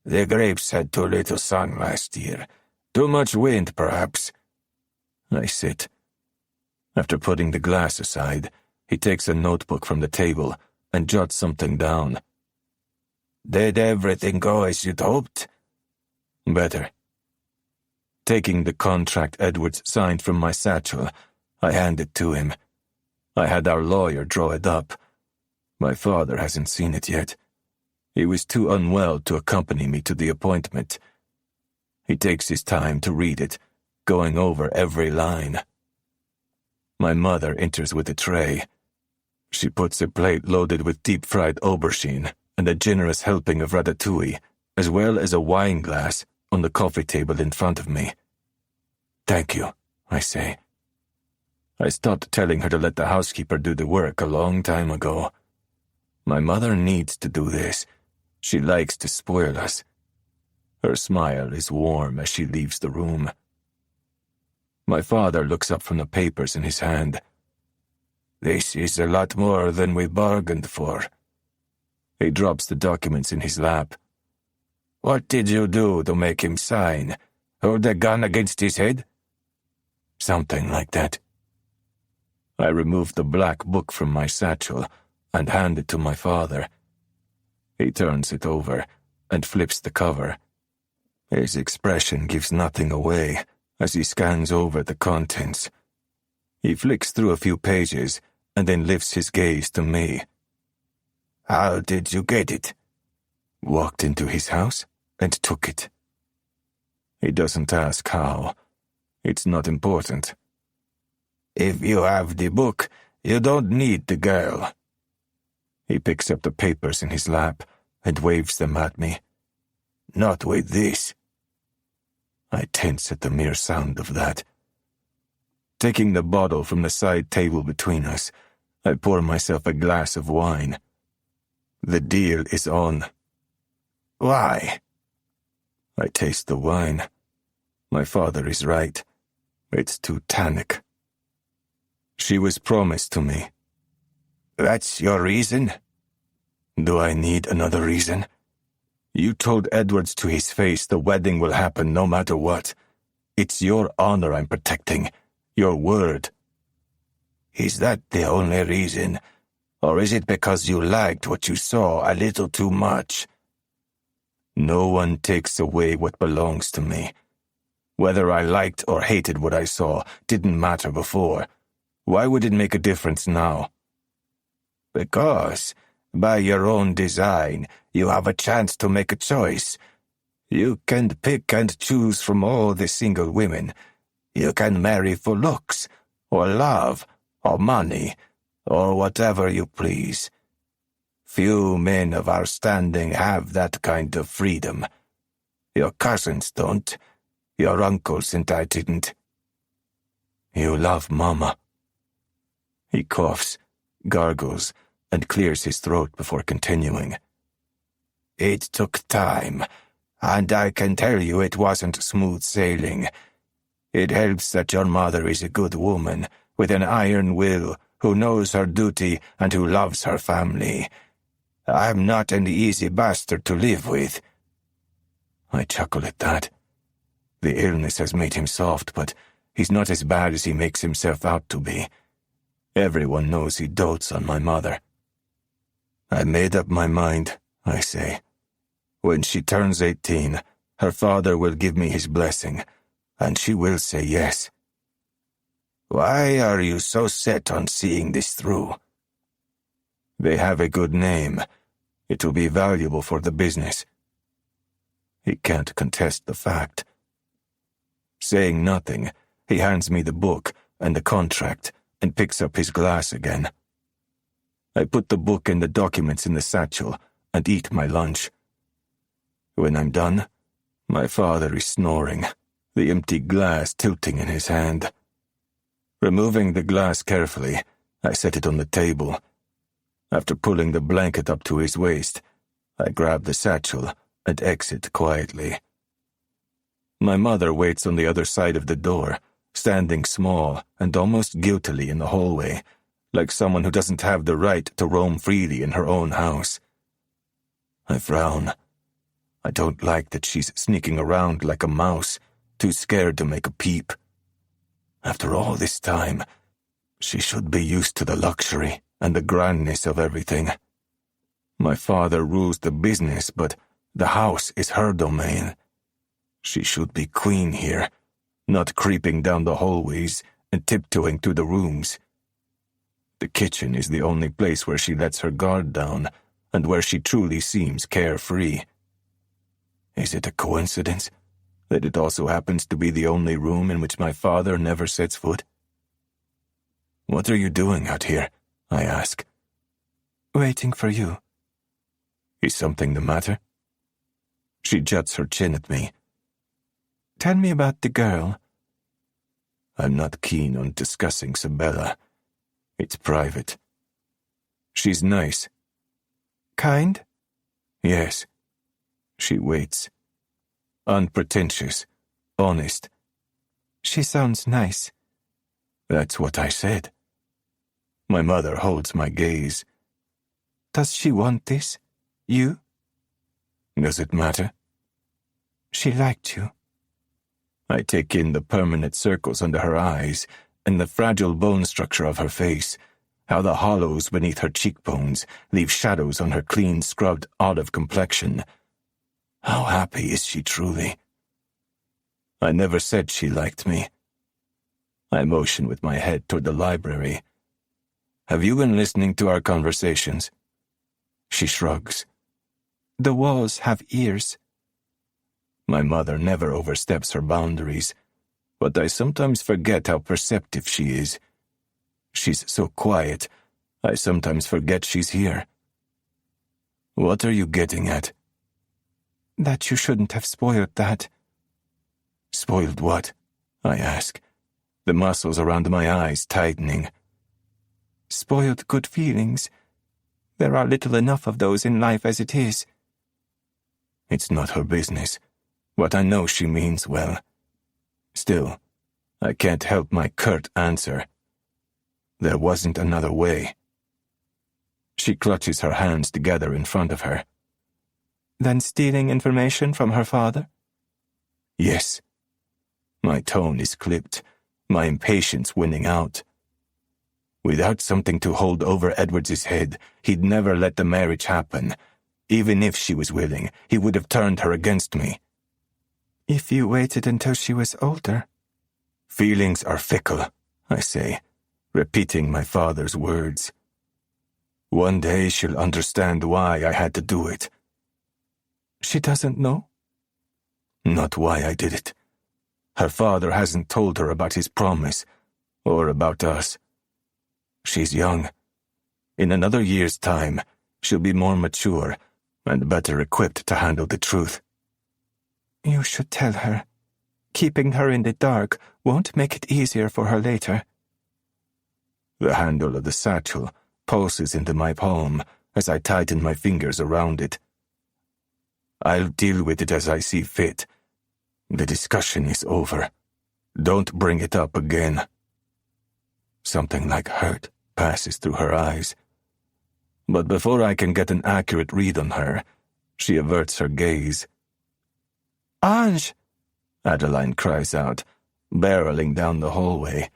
The grapes had too little sun last year. Too much wind, perhaps. I sit. After putting the glass aside, he takes a notebook from the table and jots something down. Did everything go as you'd hoped? Better. Taking the contract Edwards signed from my satchel, I hand it to him. I had our lawyer draw it up. My father hasn't seen it yet. He was too unwell to accompany me to the appointment. He takes his time to read it, going over every line. My mother enters with a tray. She puts a plate loaded with deep-fried aubergine and a generous helping of ratatouille, as well as a wine glass, on the coffee table in front of me. Thank you, I say. I stopped telling her to let the housekeeper do the work a long time ago. My mother needs to do this. She likes to spoil us. Her smile is warm as she leaves the room. My father looks up from the papers in his hand. This is a lot more than we bargained for. He drops the documents in his lap. What did you do to make him sign? Hold a gun against his head? Something like that. I remove the black book from my satchel and hand it to my father. He turns it over and flips the cover. His expression gives nothing away as he scans over the contents. He flicks through a few pages and then lifts his gaze to me. How did you get it? Walked into his house and took it. He doesn't ask how. It's not important. If you have the book, you don't need the girl. He picks up the papers in his lap and waves them at me. Not with this. I tense at the mere sound of that. Taking the bottle from the side table between us, I pour myself a glass of wine. The deal is on. Why? I taste the wine. My father is right. It's too tannic. She was promised to me. That's your reason? Do I need another reason? You told Edwards to his face the wedding will happen no matter what. It's your honor I'm protecting. Your word. Is that the only reason? Or is it because you liked what you saw a little too much? No one takes away what belongs to me. Whether I liked or hated what I saw didn't matter before. Why would it make a difference now? Because, by your own design, you have a chance to make a choice. You can pick and choose from all the single women. You can marry for looks, or love, or money, or whatever you please. Few men of our standing have that kind of freedom. Your cousins don't. Your uncles and I didn't. You love Mama. He coughs, gargles, and clears his throat before continuing. It took time, and I can tell you it wasn't smooth sailing. It helps that your mother is a good woman, with an iron will, who knows her duty and who loves her family. I'm not an easy bastard to live with. I chuckle at that. The illness has made him soft, but he's not as bad as he makes himself out to be. Everyone knows he dotes on my mother. I made up my mind, I say. When she turns 18, her father will give me his blessing, and she will say yes. Why are you so set on seeing this through? They have a good name. It will be valuable for the business. He can't contest the fact. Saying nothing, he hands me the book and the contract and picks up his glass again. I put the book and the documents in the satchel and eat my lunch. When I'm done, my father is snoring, the empty glass tilting in his hand. Removing the glass carefully, I set it on the table. After pulling the blanket up to his waist, I grab the satchel and exit quietly. My mother waits on the other side of the door, standing small and almost guiltily in the hallway, like someone who doesn't have the right to roam freely in her own house. I frown. I don't like that she's sneaking around like a mouse, too scared to make a peep. After all this time, she should be used to the luxury and the grandness of everything. My father rules the business, but the house is her domain. She should be queen here, not creeping down the hallways and tiptoeing to the rooms. The kitchen is the only place where she lets her guard down and where she truly seems carefree. Is it a coincidence that it also happens to be the only room in which my father never sets foot? What are you doing out here? I ask. Waiting for you. Is something the matter? She juts her chin at me. Tell me about the girl. I'm not keen on discussing Sabella. It's private. She's nice. Kind? Yes. She waits. Unpretentious. Honest. She sounds nice. That's what I said. My mother holds my gaze. Does she want this? You? Does it matter? She liked you. I take in the permanent circles under her eyes and the fragile bone structure of her face, how the hollows beneath her cheekbones leave shadows on her clean, scrubbed olive complexion. How happy is she truly? I never said she liked me. I motion with my head toward the library. Have you been listening to our conversations? She shrugs. The walls have ears. My mother never oversteps her boundaries, but I sometimes forget how perceptive she is. She's so quiet, I sometimes forget she's here. What are you getting at? That you shouldn't have spoiled that. Spoiled what? I ask, the muscles around my eyes tightening. Spoiled good feelings. There are little enough of those in life as it is. It's not her business, but I know she means well. Still, I can't help my curt answer. There wasn't another way. She clutches her hands together in front of her. Then stealing information from her father? Yes. My tone is clipped, my impatience winning out. Without something to hold over Edwards's head, he'd never let the marriage happen. Even if she was willing, he would have turned her against me. If you waited until she was older. Feelings are fickle, I say, repeating my father's words. One day she'll understand why I had to do it. She doesn't know? Not why I did it. Her father hasn't told her about his promise, or about us. She's young. In another year's time, she'll be more mature and better equipped to handle the truth. You should tell her. Keeping her in the dark won't make it easier for her later. The handle of the satchel pulses into my palm as I tighten my fingers around it. I'll deal with it as I see fit. The discussion is over. Don't bring it up again. Something like hurt passes through her eyes. But before I can get an accurate read on her, she averts her gaze. Ange! Adeline cries out, barreling down the hallway.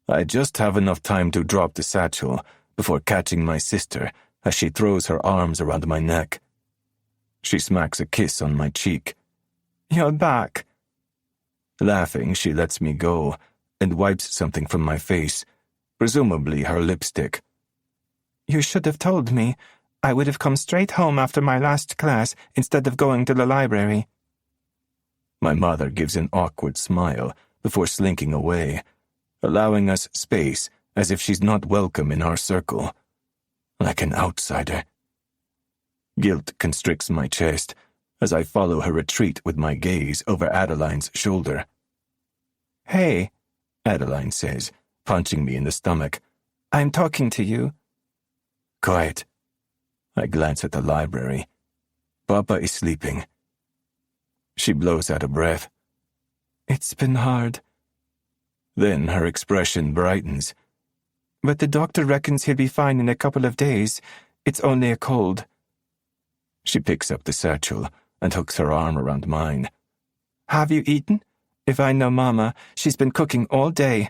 I just have enough time to drop the satchel before catching my sister as she throws her arms around my neck. She smacks a kiss on my cheek. You're back. Laughing, she lets me go and wipes something from my face, presumably her lipstick. You should have told me. I would have come straight home after my last class instead of going to the library. My mother gives an awkward smile before slinking away, allowing us space as if she's not welcome in our circle. Like an outsider. Guilt constricts my chest as I follow her retreat with my gaze over Adeline's shoulder. Hey, Adeline says, punching me in the stomach. I'm talking to you. Quiet. I glance at the library. Papa is sleeping. She blows out a breath. It's been hard. Then her expression brightens. But the doctor reckons he'll be fine in a couple of days. It's only a cold. She picks up the satchel and hooks her arm around mine. Have you eaten? If I know Mama, she's been cooking all day.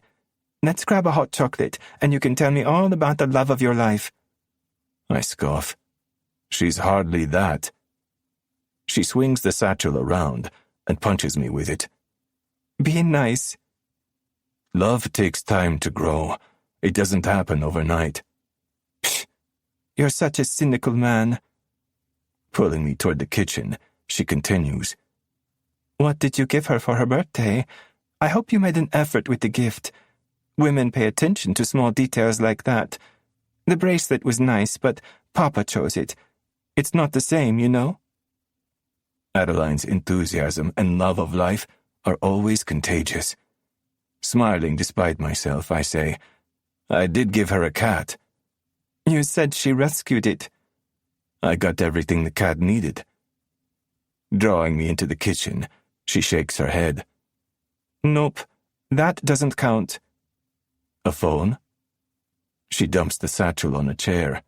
Let's grab a hot chocolate, and you can tell me all about the love of your life. I scoff. She's hardly that. She swings the satchel around and punches me with it. Be nice. Love takes time to grow. It doesn't happen overnight. Psh, you're such a cynical man. Pulling me toward the kitchen, she continues. What did you give her for her birthday? I hope you made an effort with the gift. Women pay attention to small details like that. The bracelet was nice, but Papa chose it. It's not the same, you know? Adeline's enthusiasm and love of life are always contagious. Smiling despite myself, I say, I did give her a cat. You said she rescued it. I got everything the cat needed. Drawing me into the kitchen, she shakes her head. Nope, that doesn't count. A phone? She dumps the satchel on a chair.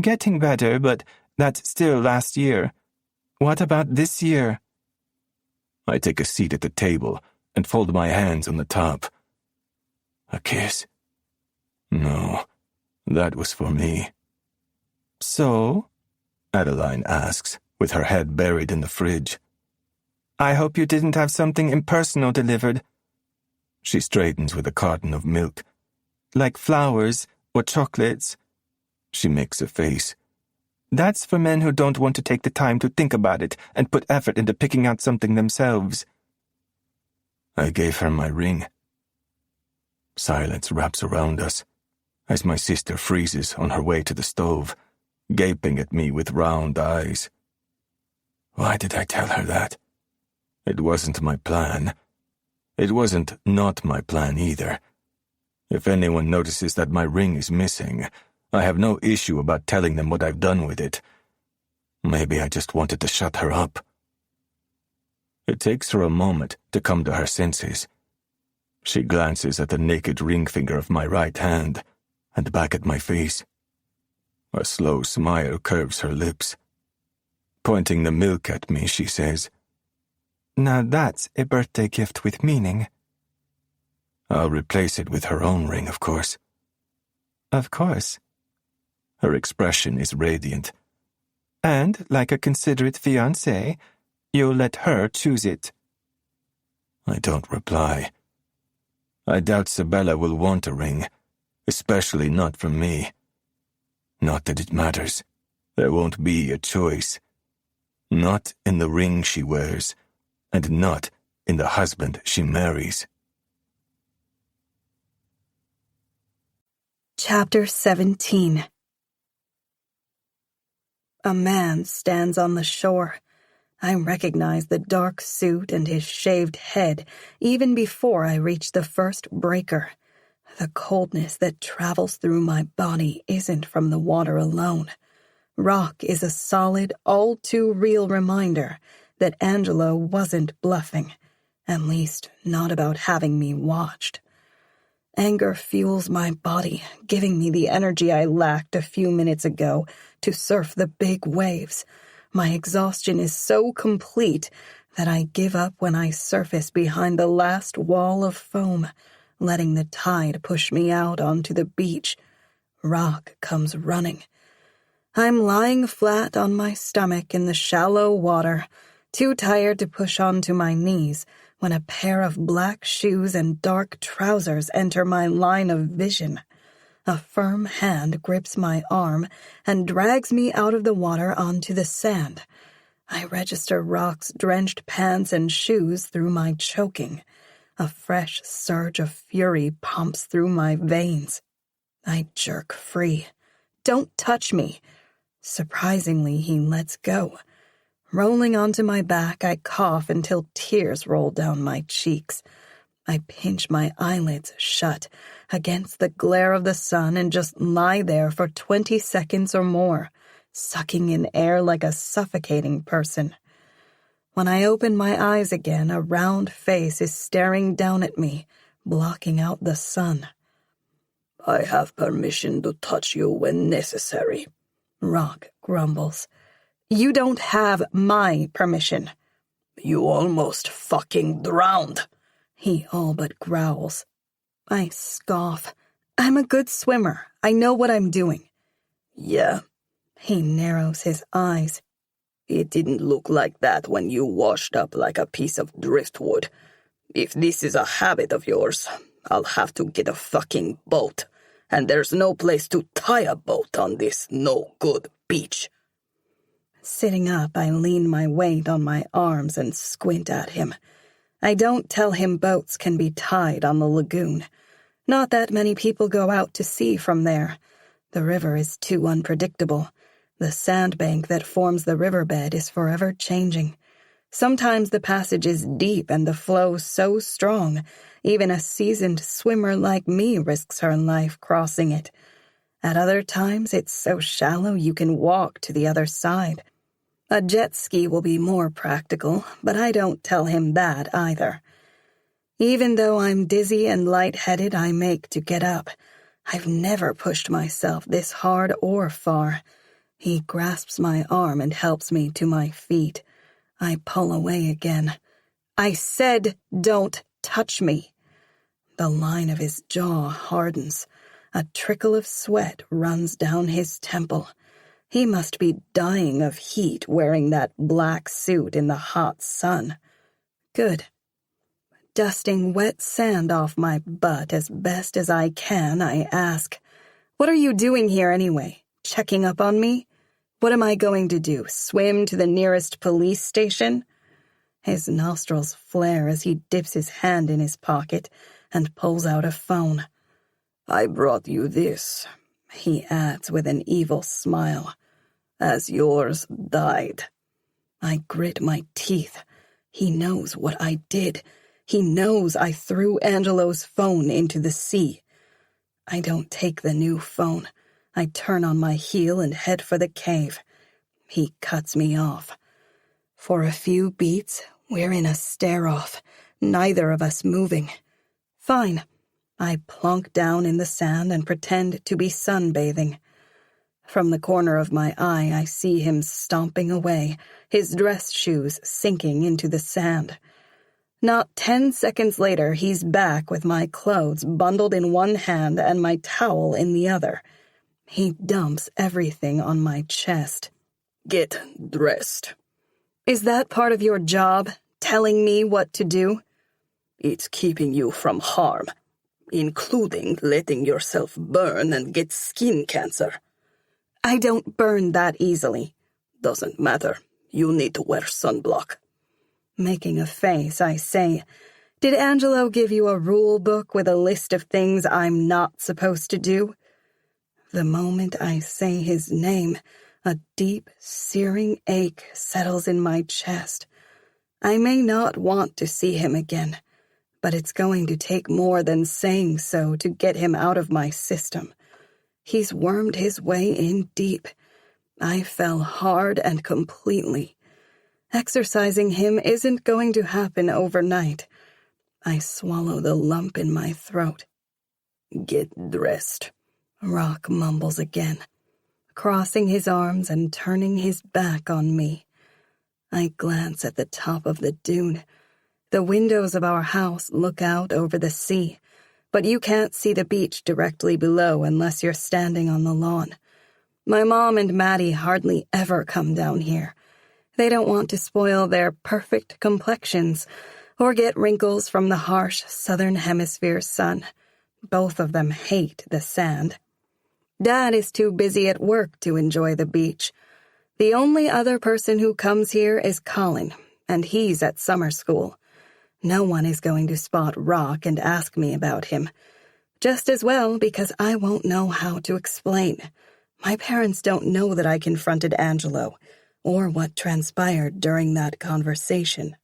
Getting better, but that's still last year. What about this year? I take a seat at the table and fold my hands on the top. A kiss? No, that was for me. So? Adeline asks, with her head buried in the fridge. I hope you didn't have something impersonal delivered. She straightens with a carton of milk. Like flowers or chocolates. She makes a face. That's for men who don't want to take the time to think about it and put effort into picking out something themselves. I gave her my ring. Silence wraps around us as my sister freezes on her way to the stove, gaping at me with round eyes. Why did I tell her that? It wasn't my plan. It wasn't not my plan either. If anyone notices that my ring is missing, I have no issue about telling them what I've done with it. Maybe I just wanted to shut her up. It takes her a moment to come to her senses. She glances at the naked ring finger of my right hand and back at my face. A slow smile curves her lips. Pointing the milk at me, she says, Now that's a birthday gift with meaning. I'll replace it with her own ring, of course. Of course. Her expression is radiant. And, like a considerate fiancé, you'll let her choose it. I don't reply. I doubt Sabella will want a ring, especially not from me. Not that it matters. There won't be a choice. Not in the ring she wears, and not in the husband she marries. Chapter 17. A man stands on the shore. I recognize the dark suit and his shaved head even before I reach the first breaker. The coldness that travels through my body isn't from the water alone. Rock is a solid, all-too-real reminder that Angelo wasn't bluffing, at least not about having me watched. Anger fuels my body, giving me the energy I lacked a few minutes ago to surf the big waves. My exhaustion is so complete that I give up when I surface behind the last wall of foam, letting the tide push me out onto the beach. Rock comes running. I'm lying flat on my stomach in the shallow water, too tired to push onto my knees, when a pair of black shoes and dark trousers enter my line of vision. A firm hand grips my arm and drags me out of the water onto the sand. I register Rock's drenched pants and shoes through my choking. A fresh surge of fury pumps through my veins. I jerk free. "Don't touch me." Surprisingly, he lets go. Rolling onto my back, I cough until tears roll down my cheeks. I pinch my eyelids shut against the glare of the sun and just lie there for 20 seconds or more, sucking in air like a suffocating person. When I open my eyes again, a round face is staring down at me, blocking out the sun. "I have permission to touch you when necessary," Rock grumbles. "You don't have my permission." "You almost fucking drowned," he all but growls. I scoff. "I'm a good swimmer. I know what I'm doing." "Yeah." He narrows his eyes. "It didn't look like that when you washed up like a piece of driftwood. If this is a habit of yours, I'll have to get a fucking boat, and there's no place to tie a boat on this no-good beach." Sitting up, I lean my weight on my arms and squint at him. I don't tell him boats can be tied on the lagoon. Not that many people go out to sea from there. The river is too unpredictable. The sandbank that forms the riverbed is forever changing. Sometimes the passage is deep and the flow so strong, even a seasoned swimmer like me risks her life crossing it. At other times, it's so shallow you can walk to the other side. A jet ski will be more practical, but I don't tell him that either. Even though I'm dizzy and lightheaded, I make to get up. I've never pushed myself this hard or far. He grasps my arm and helps me to my feet. I pull away again. "I said don't touch me." The line of his jaw hardens. A trickle of sweat runs down his temple. He must be dying of heat wearing that black suit in the hot sun. Good. Dusting wet sand off my butt as best as I can, I ask, "What are you doing here anyway? Checking up on me? What am I going to do, swim to the nearest police station?" His nostrils flare as he dips his hand in his pocket and pulls out a phone. "I brought you this," he adds with an evil smile, "as yours died." I grit my teeth. He knows what I did. He knows I threw Angelo's phone into the sea. I don't take the new phone. I turn on my heel and head for the cave. He cuts me off. For a few beats, we're in a stare-off, neither of us moving. Fine. I plonk down in the sand and pretend to be sunbathing. From the corner of my eye, I see him stomping away, his dress shoes sinking into the sand. Not 10 seconds later, he's back with my clothes bundled in one hand and my towel in the other. He dumps everything on my chest. "Get dressed." "Is that part of your job, telling me what to do?" "It's keeping you from harm, including letting yourself burn and get skin cancer." "I don't burn that easily." "Doesn't matter. You need to wear sunblock." Making a face, I say, "Did Angelo give you a rule book with a list of things I'm not supposed to do?" The moment I say his name, a deep, searing ache settles in my chest. I may not want to see him again, but it's going to take more than saying so to get him out of my system. He's wormed his way in deep. I fell hard and completely. Exorcising him isn't going to happen overnight. I swallow the lump in my throat. Get dressed, Rock mumbles again, crossing his arms and turning his back on me. I glance at the top of the dune. The windows of our house look out over the sea, but you can't see the beach directly below unless you're standing on the lawn. My mom and Maddie hardly ever come down here. They don't want to spoil their perfect complexions or get wrinkles from the harsh southern hemisphere sun. Both of them hate the sand. Dad is too busy at work to enjoy the beach. The only other person who comes here is Colin, and he's at summer school. No one is going to spot Rock and ask me about him. Just as well, because I won't know how to explain. My parents don't know that I confronted Angelo, or what transpired during that conversation.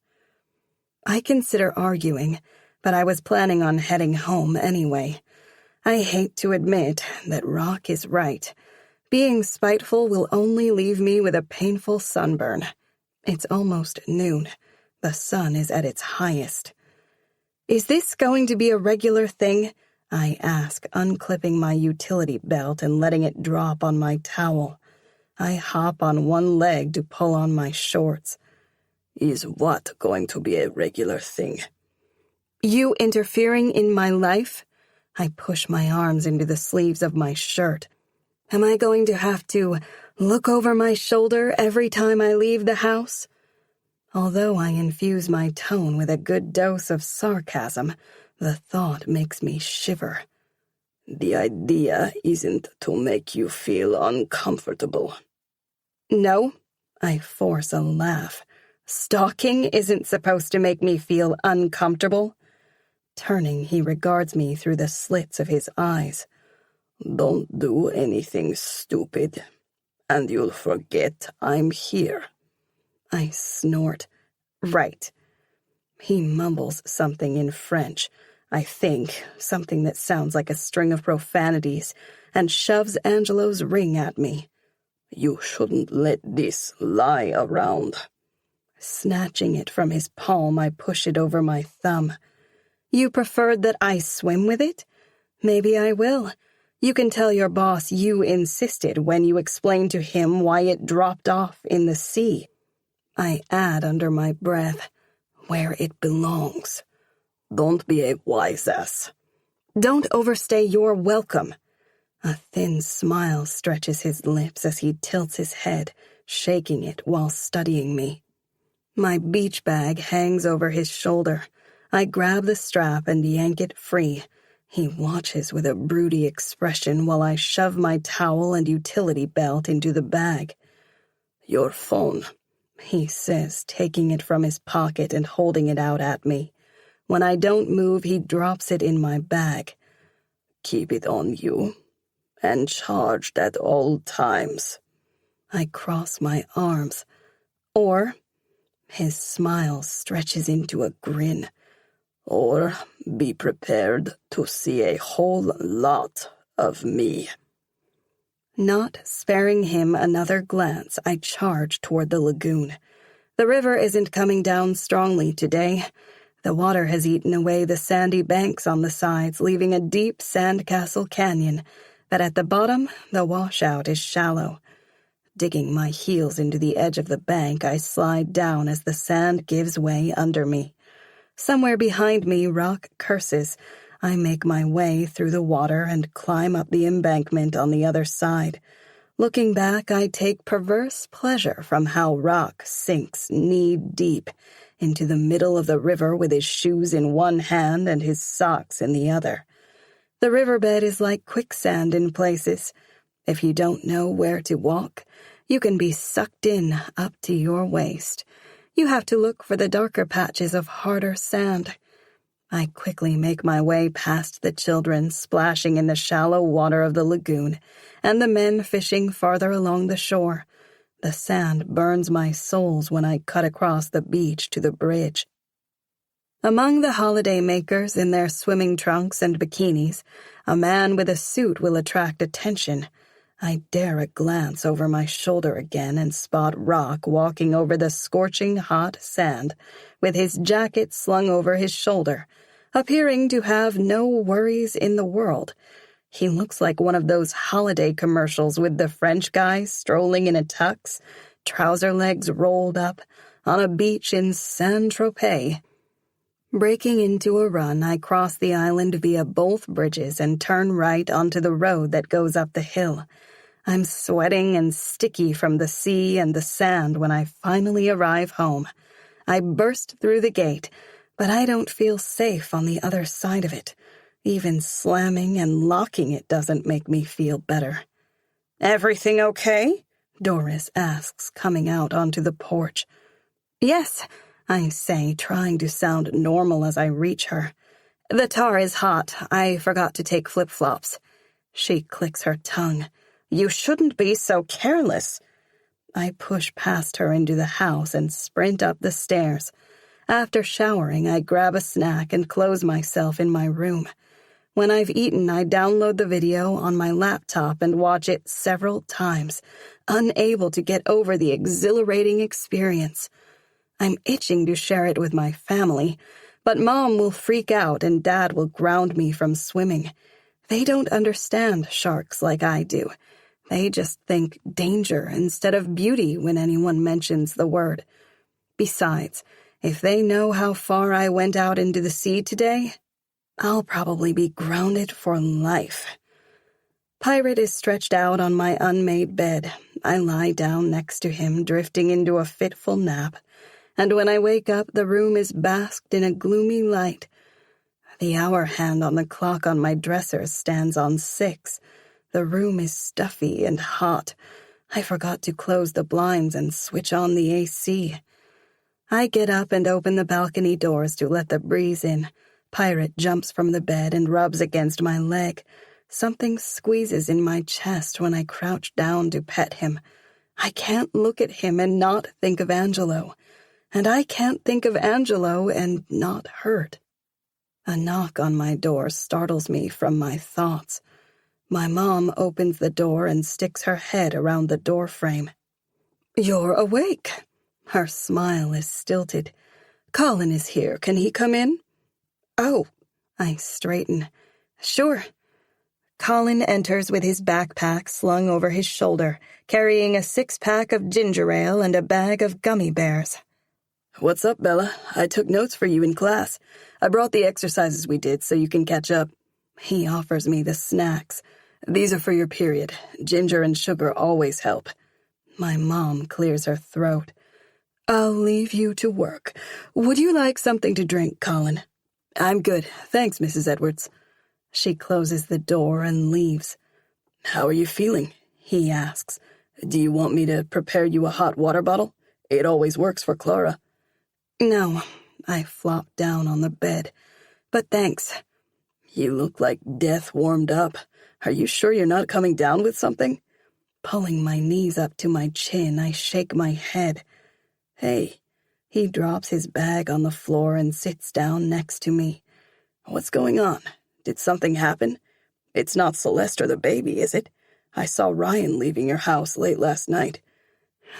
I consider arguing, but I was planning on heading home anyway. I hate to admit that Rock is right. Being spiteful will only leave me with a painful sunburn. It's almost noon. The sun is at its highest. Is this going to be a regular thing? I ask, unclipping my utility belt and letting it drop on my towel. I hop on one leg to pull on my shorts. Is what going to be a regular thing? You interfering in my life? I push my arms into the sleeves of my shirt. Am I going to have to look over my shoulder every time I leave the house? Although I infuse my tone with a good dose of sarcasm, the thought makes me shiver. The idea isn't to make you feel uncomfortable. No, I force a laugh. Stalking isn't supposed to make me feel uncomfortable. Turning, he regards me through the slits of his eyes. Don't do anything stupid, and you'll forget I'm here. I snort. Right. He mumbles something in French, I think, something that sounds like a string of profanities, and shoves Angelo's ring at me. You shouldn't let this lie around. Snatching it from his palm, I push it over my thumb. You preferred that I swim with it? Maybe I will. You can tell your boss you insisted when you explained to him why it dropped off in the sea. I add under my breath, where it belongs. Don't be a wise ass. Don't overstay your welcome. A thin smile stretches his lips as he tilts his head, shaking it while studying me. My beach bag hangs over his shoulder. I grab the strap and yank it free. He watches with a broody expression while I shove my towel and utility belt into the bag. Your phone, he says, taking it from his pocket and holding it out at me. When I don't move, he drops it in my bag. Keep it on you, and charged at all times. I cross my arms. Or, his smile stretches into a grin. Or be prepared to see a whole lot of me. Not sparing him another glance, I charge toward the lagoon. The river isn't coming down strongly today. The water has eaten away the sandy banks on the sides, leaving a deep sandcastle canyon, but at the bottom, the washout is shallow. Digging my heels into the edge of the bank, I slide down as the sand gives way under me. Somewhere behind me, Rock curses. I make my way through the water and climb up the embankment on the other side. Looking back, I take perverse pleasure from how Rock sinks knee-deep into the middle of the river with his shoes in one hand and his socks in the other. The riverbed is like quicksand in places. If you don't know where to walk, you can be sucked in up to your waist. You have to look for the darker patches of harder sand. I quickly make my way past the children splashing in the shallow water of the lagoon and the men fishing farther along the shore. The sand burns my soles when I cut across the beach to the bridge. Among the holiday makers in their swimming trunks and bikinis, a man with a suit will attract attention. I dare a glance over my shoulder again and spot Rock walking over the scorching hot sand, with his jacket slung over his shoulder, appearing to have no worries in the world. He looks like one of those holiday commercials with the French guy strolling in a tux, trouser legs rolled up, on a beach in Saint-Tropez. Breaking into a run, I cross the island via both bridges and turn right onto the road that goes up the hill. I'm sweating and sticky from the sea and the sand when I finally arrive home. I burst through the gate, but I don't feel safe on the other side of it. Even slamming and locking it doesn't make me feel better. "Everything okay?" Doris asks, coming out onto the porch. "Yes," I say, trying to sound normal as I reach her. "The tar is hot. I forgot to take flip-flops." She clicks her tongue. "You shouldn't be so careless." I push past her into the house and sprint up the stairs. After showering, I grab a snack and close myself in my room. When I've eaten, I download the video on my laptop and watch it several times, unable to get over the exhilarating experience. I'm itching to share it with my family, but Mom will freak out and Dad will ground me from swimming. They don't understand sharks like I do. They just think danger instead of beauty when anyone mentions the word. Besides, if they know how far I went out into the sea today, I'll probably be grounded for life. Pirate is stretched out on my unmade bed. I lie down next to him, drifting into a fitful nap. And when I wake up, the room is basked in a gloomy light. The hour hand on the clock on my dresser stands on 6. The room is stuffy and hot. I forgot to close the blinds and switch on the AC. I get up and open the balcony doors to let the breeze in. Pirate jumps from the bed and rubs against my leg. Something squeezes in my chest when I crouch down to pet him. I can't look at him and not think of Angelo. And I can't think of Angelo and not hurt. A knock on my door startles me from my thoughts. My mom opens the door and sticks her head around the doorframe. "You're awake." Her smile is stilted. "Colin is here. Can he come in?" "Oh." I straighten. "Sure." Colin enters with his backpack slung over his shoulder, carrying a 6-pack of ginger ale and a bag of gummy bears. "What's up, Bella? I took notes for you in class. I brought the exercises we did so you can catch up." He offers me the snacks. "These are for your period. Ginger and sugar always help." My mom clears her throat. "I'll leave you to work. Would you like something to drink, Colin?" "I'm good. Thanks, Mrs. Edwards." She closes the door and leaves. "How are you feeling?" he asks. "Do you want me to prepare you a hot water bottle? It always works for Clara." "No." I flop down on the bed. "But thanks." "You look like death warmed up. Are you sure you're not coming down with something?" Pulling my knees up to my chin, I shake my head. "Hey." He drops his bag on the floor and sits down next to me. "What's going on? Did something happen? It's not Celeste or the baby, is it? I saw Ryan leaving your house late last night."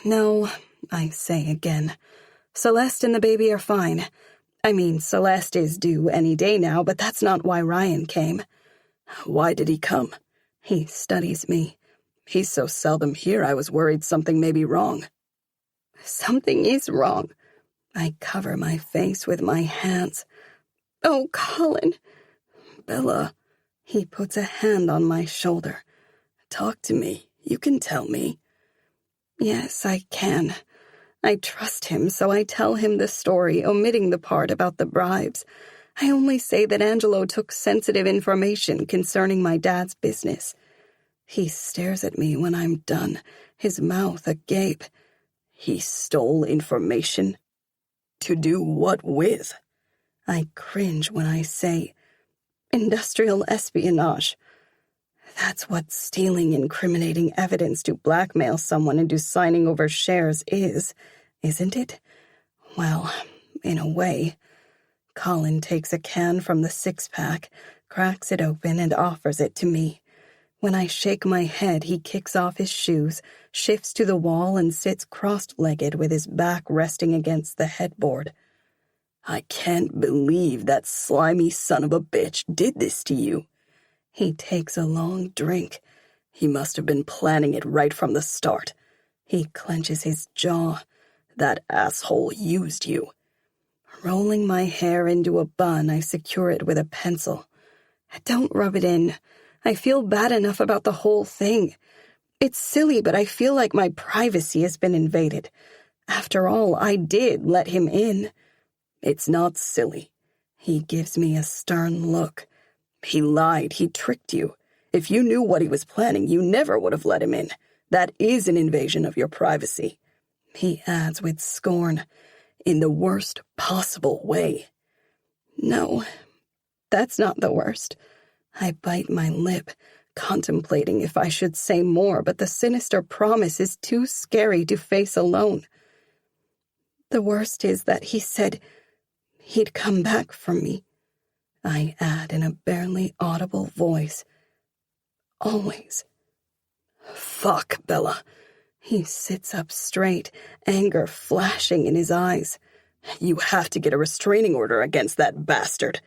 "No," I say again. "Celeste and the baby are fine. I mean, Celeste is due any day now, but that's not why Ryan came." "Why did he come?" He studies me. "He's so seldom here, I was worried something may be wrong." "Something is wrong." I cover my face with my hands. "Oh, Colin." "Bella." He puts a hand on my shoulder. "Talk to me. You can tell me." Yes, I can. I trust him, so I tell him the story, omitting the part about the bribes. I only say that Angelo took sensitive information concerning my dad's business. He stares at me when I'm done, his mouth agape. "He stole information? To do what with?" I cringe when I say, "Industrial espionage." That's what stealing incriminating evidence to blackmail someone into signing over shares is, isn't it? Well, in a way. Colin takes a can from the six-pack, cracks it open, and offers it to me. When I shake my head, he kicks off his shoes, shifts to the wall, and sits cross-legged with his back resting against the headboard. I can't believe that slimy son of a bitch did this to you. He takes a long drink. He must have been planning it right from the start. He clenches his jaw. That asshole used you. Rolling my hair into a bun, I secure it with a pencil. Don't rub it in. I feel bad enough about the whole thing. It's silly, but I feel like my privacy has been invaded. After all, I did let him in. It's not silly. He gives me a stern look. He lied. He tricked you. If you knew what he was planning, you never would have let him in. That is an invasion of your privacy. He adds with scorn. In the worst possible way. No, that's not the worst. I bite my lip, contemplating if I should say more, but the sinister promise is too scary to face alone. The worst is that he said he'd come back for me. I add in a barely audible voice. Always. Fuck, Bella. He sits up straight, anger flashing in his eyes. You have to get a restraining order against that bastard.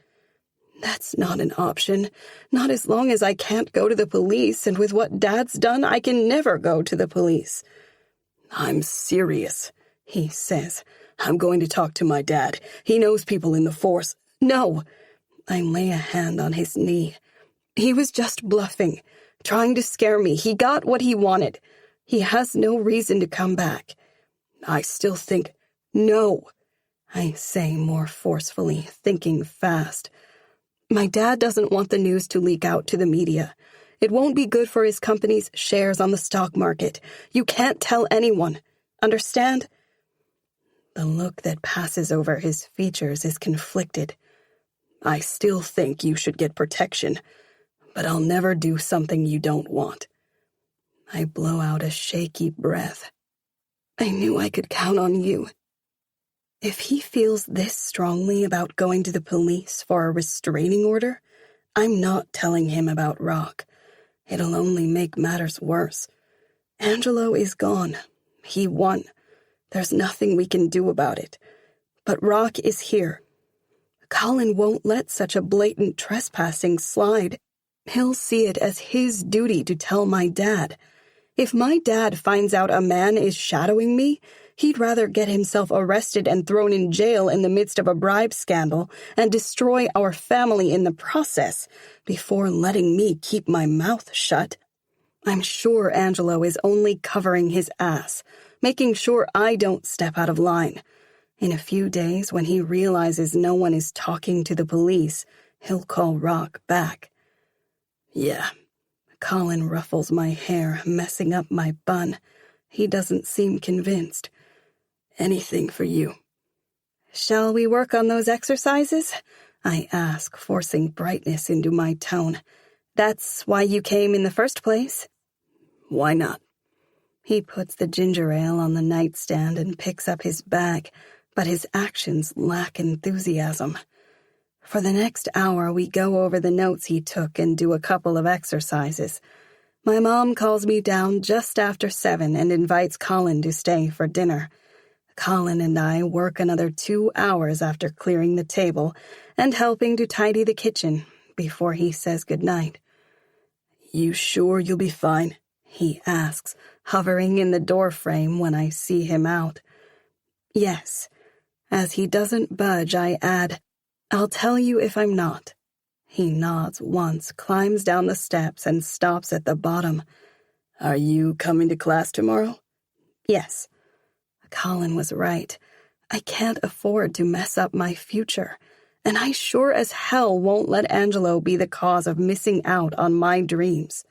That's not an option. Not as long as I can't go to the police, and with what Dad's done, I can never go to the police. I'm serious, he says. I'm going to talk to my dad. He knows people in the force. No. I lay a hand on his knee. He was just bluffing, trying to scare me. He got what he wanted. He has no reason to come back. I still think... No, I say more forcefully, thinking fast. My dad doesn't want the news to leak out to the media. It won't be good for his company's shares on the stock market. You can't tell anyone. Understand? The look that passes over his features is conflicted. I still think you should get protection, but I'll never do something you don't want. I blow out a shaky breath. I knew I could count on you. If he feels this strongly about going to the police for a restraining order, I'm not telling him about Rock. It'll only make matters worse. Angelo is gone. He won. There's nothing we can do about it. But Rock is here. Colin won't let such a blatant trespassing slide. He'll see it as his duty to tell my dad. If my dad finds out a man is shadowing me, he'd rather get himself arrested and thrown in jail in the midst of a bribe scandal and destroy our family in the process before letting me keep my mouth shut. I'm sure Angelo is only covering his ass, making sure I don't step out of line. In a few days, when he realizes no one is talking to the police, he'll call Rock back. Yeah. Colin ruffles my hair, messing up my bun. He doesn't seem convinced. Anything for you. Shall we work on those exercises? I ask, forcing brightness into my tone. That's why you came in the first place? Why not? He puts the ginger ale on the nightstand and picks up his bag, but his actions lack enthusiasm. For the next hour, we go over the notes he took and do a couple of exercises. My mom calls me down just after 7 and invites Colin to stay for dinner. Colin and I work another 2 hours after clearing the table and helping to tidy the kitchen before he says goodnight. You sure you'll be fine? He asks, hovering in the doorframe when I see him out. Yes. As he doesn't budge, I add, I'll tell you if I'm not. He nods once, climbs down the steps, and stops at the bottom. Are you coming to class tomorrow? Yes. Colin was right. I can't afford to mess up my future, and I sure as hell won't let Angelo be the cause of missing out on my dreams.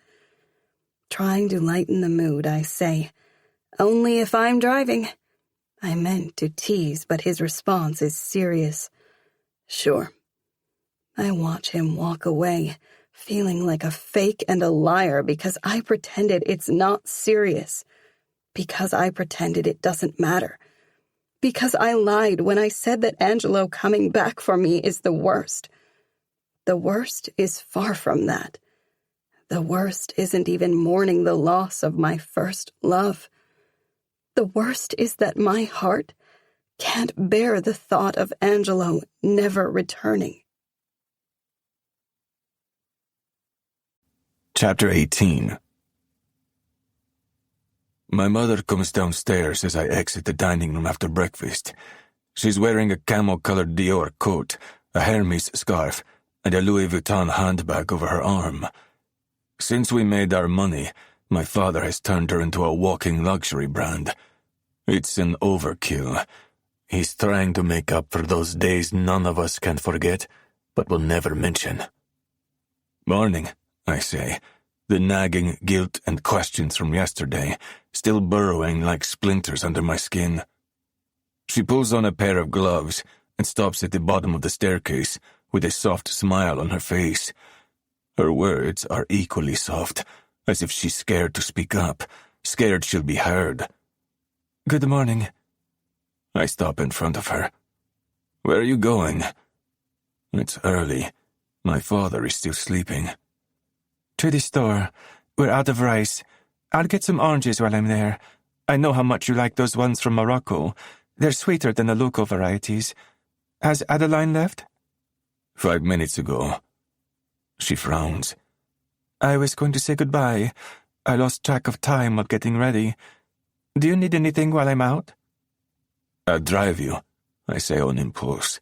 Trying to lighten the mood, I say, only if I'm driving. I meant to tease, but his response is serious. Sure. I watch him walk away, feeling like a fake and a liar because I pretended it's not serious, because I pretended it doesn't matter, Because I lied when I said that Angelo coming back for me is the worst. The worst is far from that. The worst isn't even mourning the loss of my first love. The worst is that my heart can't bear the thought of Angelo never returning. Chapter 18. My mother comes downstairs as I exit the dining room after breakfast. She's wearing a camel-colored Dior coat, a Hermes scarf, and a Louis Vuitton handbag over her arm. Since we made our money, my father has turned her into a walking luxury brand. It's an overkill. He's trying to make up for those days none of us can forget, but will never mention. Morning, I say, the nagging guilt and questions from yesterday still burrowing like splinters under my skin. She pulls on a pair of gloves and stops at the bottom of the staircase with a soft smile on her face. Her words are equally soft, as if she's scared to speak up, scared she'll be heard. Good morning. I stop in front of her. Where are you going? It's early. My father is still sleeping. To the store. We're out of rice. I'll get some oranges while I'm there. I know how much you like those ones from Morocco. They're sweeter than the local varieties. Has Adeline left? 5 minutes ago. She frowns. I was going to say goodbye. I lost track of time while getting ready. Do you need anything while I'm out? I'll drive you, I say on impulse.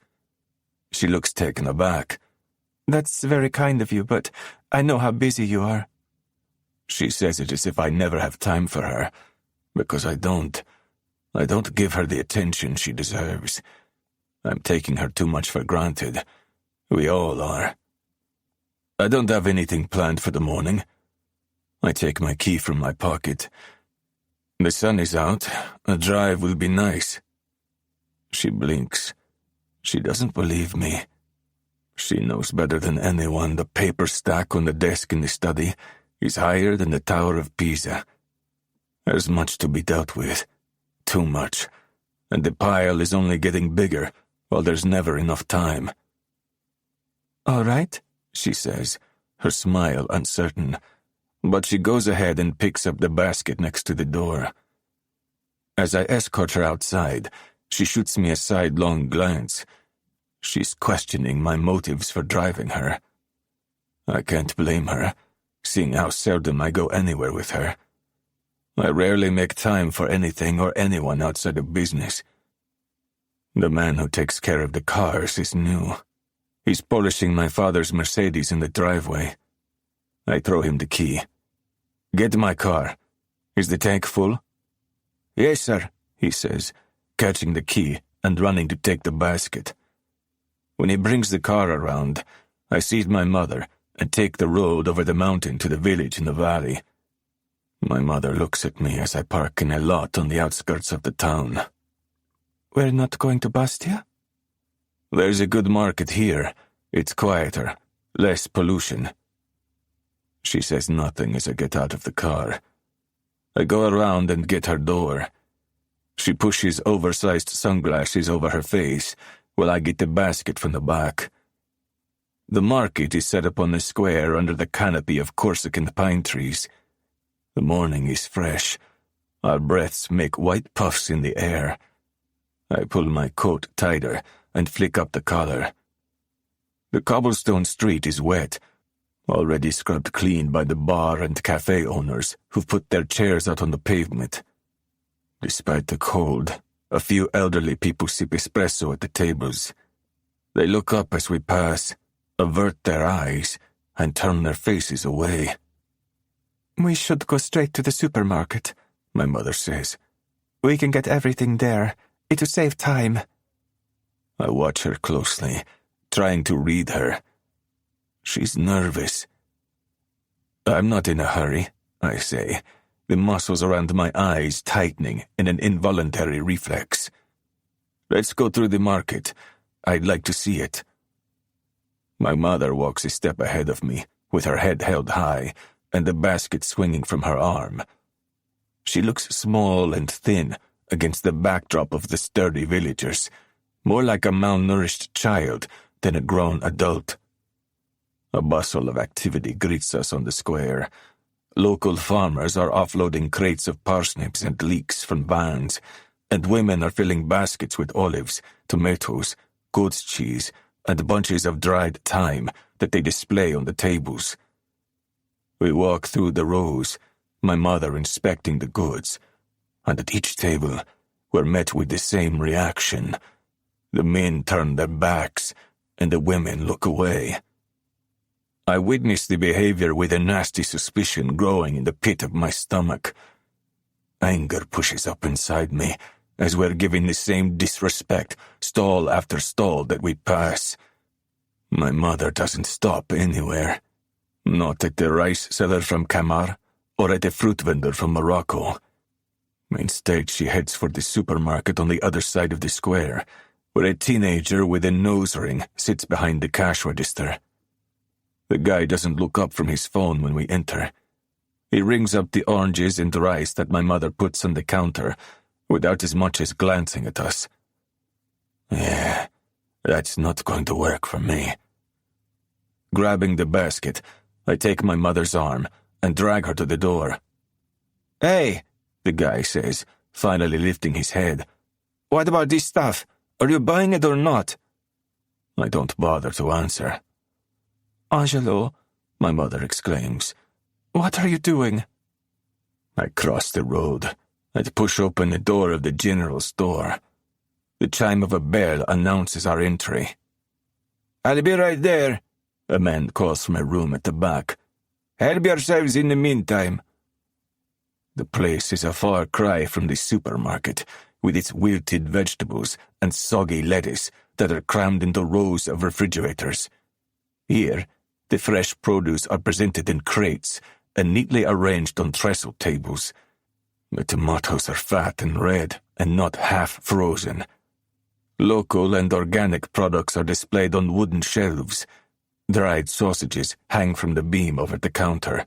She looks taken aback. That's very kind of you, but I know how busy you are. She says it as if I never have time for her, because I don't. I don't give her the attention she deserves. I'm taking her too much for granted. We all are. I don't have anything planned for the morning. I take my key from my pocket. The sun is out. A drive will be nice. She blinks. She doesn't believe me. She knows better than anyone the paper stack on the desk in the study is higher than the Tower of Pisa. There's much to be dealt with. Too much. And the pile is only getting bigger, while there's never enough time. All right, she says, her smile uncertain. But she goes ahead and picks up the basket next to the door. As I escort her outside, she shoots me a sidelong glance. She's questioning my motives for driving her. I can't blame her, seeing how seldom I go anywhere with her. I rarely make time for anything or anyone outside of business. The man who takes care of the cars is new. He's polishing my father's Mercedes in the driveway. I throw him the key. Get my car. Is the tank full? Yes, sir, he says, catching the key and running to take the basket. When he brings the car around, I seat my mother and take the road over the mountain to the village in the valley. My mother looks at me as I park in a lot on the outskirts of the town. We're not going to Bastia? There's a good market here. It's quieter, less pollution. She says nothing as I get out of the car. I go around and get her door. She pushes oversized sunglasses over her face while I get the basket from the back. The market is set up on a square under the canopy of Corsican pine trees. The morning is fresh. Our breaths make white puffs in the air. I pull my coat tighter and flick up the collar. The cobblestone street is wet, already scrubbed clean by the bar and cafe owners who've put their chairs out on the pavement. Despite the cold, a few elderly people sip espresso at the tables. They look up as we pass, avert their eyes, and turn their faces away. We should go straight to the supermarket, my mother says. We can get everything there. It'll save time. I watch her closely, trying to read her. She's nervous. I'm not in a hurry, I say, the muscles around my eyes tightening in an involuntary reflex. Let's go through the market. I'd like to see it. My mother walks a step ahead of me, with her head held high, and the basket swinging from her arm. She looks small and thin, against the backdrop of the sturdy villagers, more like a malnourished child than a grown adult. A bustle of activity greets us on the square. Local farmers are offloading crates of parsnips and leeks from vans, and women are filling baskets with olives, tomatoes, goat's cheese, and bunches of dried thyme that they display on the tables. We walk through the rows, my mother inspecting the goods, and at each table we're met with the same reaction. The men turn their backs, and the women look away. I witness the behavior with a nasty suspicion growing in the pit of my stomach. Anger pushes up inside me as we're giving the same disrespect stall after stall that we pass. My mother doesn't stop anywhere. Not at the rice seller from Kamar or at the fruit vendor from Morocco. Instead, she heads for the supermarket on the other side of the square, where a teenager with a nose ring sits behind the cash register. The guy doesn't look up from his phone when we enter. He rings up the oranges and rice that my mother puts on the counter without as much as glancing at us. Yeah, that's not going to work for me. Grabbing the basket, I take my mother's arm and drag her to the door. "Hey," the guy says, finally lifting his head. "What about this stuff? Are you buying it or not?" I don't bother to answer. "Angelo," my mother exclaims, "what are you doing?" I cross the road and push open the door of the general store. The chime of a bell announces our entry. "I'll be right there," a man calls from a room at the back. "Help yourselves in the meantime." The place is a far cry from the supermarket, with its wilted vegetables and soggy lettuce that are crammed into rows of refrigerators. Here, the fresh produce are presented in crates and neatly arranged on trestle tables. The tomatoes are fat and red and not half frozen. Local and organic products are displayed on wooden shelves. Dried sausages hang from the beam over the counter.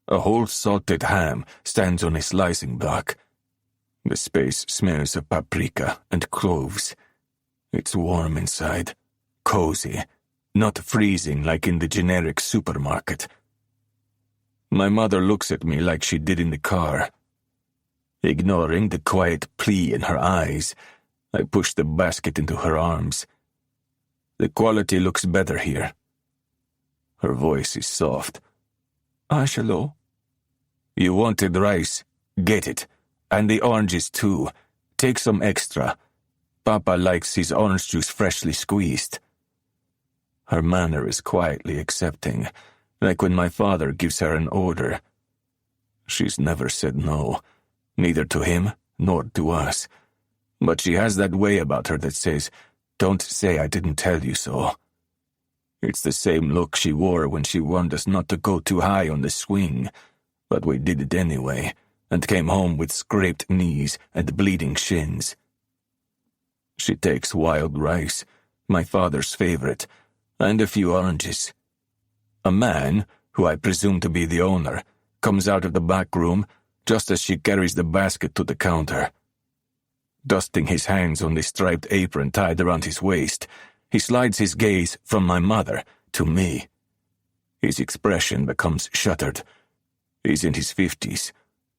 A whole salted ham stands on a slicing block. The space smells of paprika and cloves. It's warm inside, cozy, not freezing like in the generic supermarket. My mother looks at me like she did in the car. Ignoring the quiet plea in her eyes, I push the basket into her arms. The quality looks better here. Her voice is soft. "Angelo?" "You wanted rice? Get it. And the oranges too. Take some extra. Papa likes his orange juice freshly squeezed." Her manner is quietly accepting, like when my father gives her an order. She's never said no, neither to him nor to us. But she has that way about her that says, "Don't say I didn't tell you so." It's the same look she wore when she warned us not to go too high on the swing, but we did it anyway, and came home with scraped knees and bleeding shins. She takes wild rice, my father's favorite, and a few oranges. A man, who I presume to be the owner, comes out of the back room just as she carries the basket to the counter. Dusting his hands on the striped apron tied around his waist, he slides his gaze from my mother to me. His expression becomes shuttered. He's in his 50s,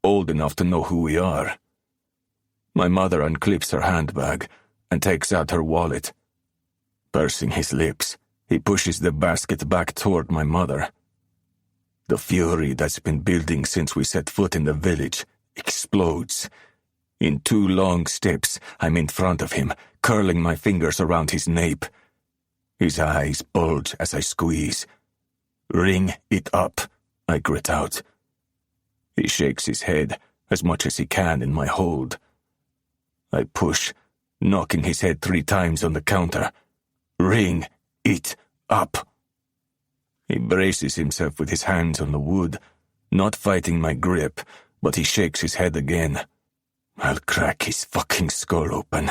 old enough to know who we are. My mother unclips her handbag and takes out her wallet. Pursing his lips, he pushes the basket back toward my mother. The fury that's been building since we set foot in the village explodes. In 2 long steps, I'm in front of him, curling my fingers around his nape. His eyes bulge as I squeeze. "Ring it up," I grit out. He shakes his head as much as he can in my hold. I push, knocking his head 3 times on the counter. "Ring it up." He braces himself with his hands on the wood, not fighting my grip, but he shakes his head again. I'll crack his fucking skull open.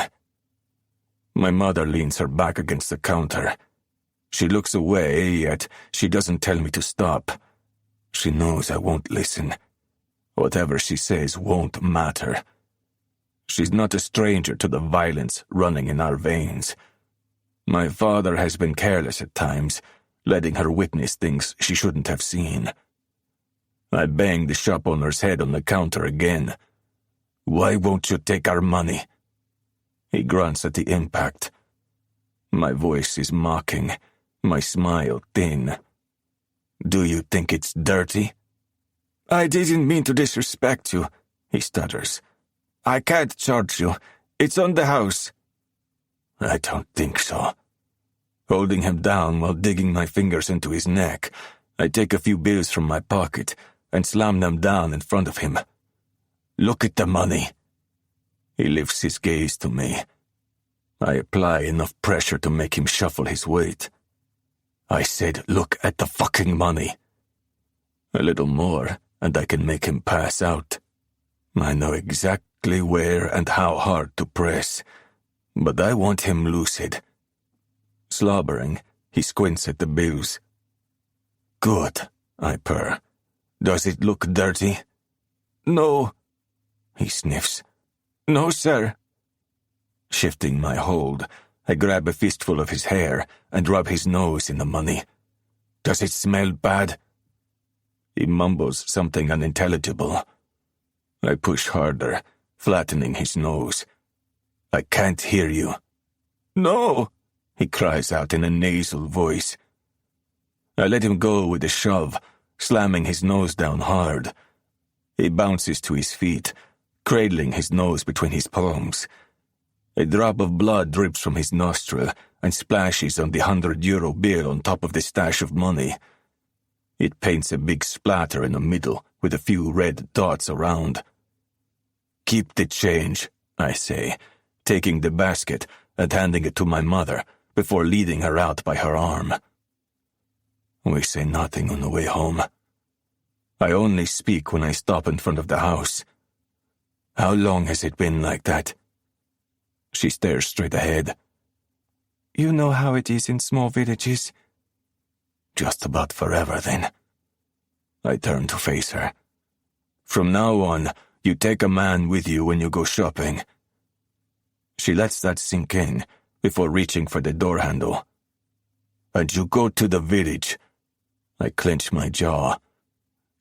My mother leans her back against the counter. She looks away, yet she doesn't tell me to stop. She knows I won't listen. Whatever she says won't matter. She's not a stranger to the violence running in our veins. My father has been careless at times, letting her witness things she shouldn't have seen. I banged the shop owner's head on the counter again. Why won't you take our money? He grunts at the impact. My voice is mocking, my smile thin. Do you think it's dirty? I didn't mean to disrespect you, he stutters. I can't charge you. It's on the house. I don't think so. Holding him down while digging my fingers into his neck, I take a few bills from my pocket and slam them down in front of him. Look at the money. He lifts his gaze to me. I apply enough pressure to make him shuffle his weight. I said, look at the fucking money. A little more, and I can make him pass out. I know exactly where and how hard to press, but I want him lucid. Slobbering, he squints at the bills. Good, I purr. Does it look dirty? No, he sniffs. No, sir. Shifting my hold, I grab a fistful of his hair and rub his nose in the money. Does it smell bad? He mumbles something unintelligible. I push harder, flattening his nose. I can't hear you. No, he cries out in a nasal voice. I let him go with a shove, slamming his nose down hard. He bounces to his feet, cradling his nose between his palms. A drop of blood drips from his nostril and splashes on the €100 bill on top of the stash of money. It paints a big splatter in the middle with a few red dots around. Keep the change, I say, taking the basket and handing it to my mother before leading her out by her arm. We say nothing on the way home. I only speak when I stop in front of the house. How long has it been like that? She stares straight ahead. You know how it is in small villages. Just about forever, then. I turn to face her. From now on, you take a man with you when you go shopping. She lets that sink in before reaching for the door handle. And you go to the village. I clench my jaw.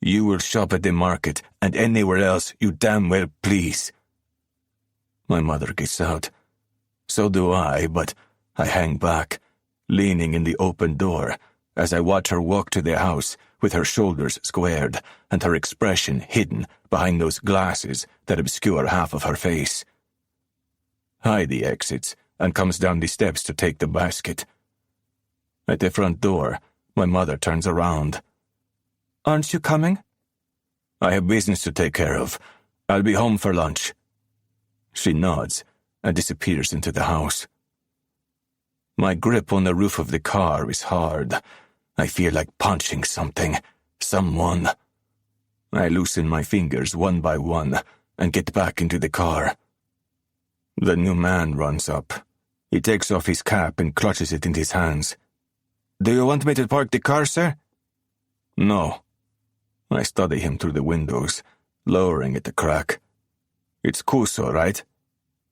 You will shop at the market and anywhere else you damn well please. My mother gets out. So do I, but I hang back, leaning in the open door as I watch her walk to the house with her shoulders squared and her expression hidden behind those glasses that obscure half of her face. Heidi exits and comes down the steps to take the basket. At the front door, my mother turns around. Aren't you coming? I have business to take care of. I'll be home for lunch. She nods and disappears into the house. My grip on the roof of the car is hard. I feel like punching something, someone. I loosen my fingers one by one and get back into the car. The new man runs up. He takes off his cap and clutches it in his hands. Do you want me to park the car, sir? No. I study him through the windows, lowering at the crack. It's Kuso, right?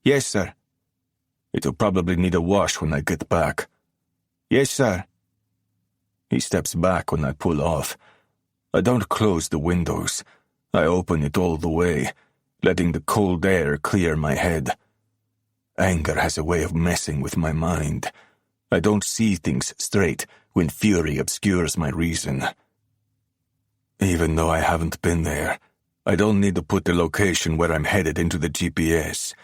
Yes, sir. It'll probably need a wash when I get back. Yes, sir. He steps back when I pull off. I don't close the windows. I open it all the way, letting the cold air clear my head. Anger has a way of messing with my mind. I don't see things straight when fury obscures my reason. Even though I haven't been there, I don't need to put the location where I'm headed into the GPS.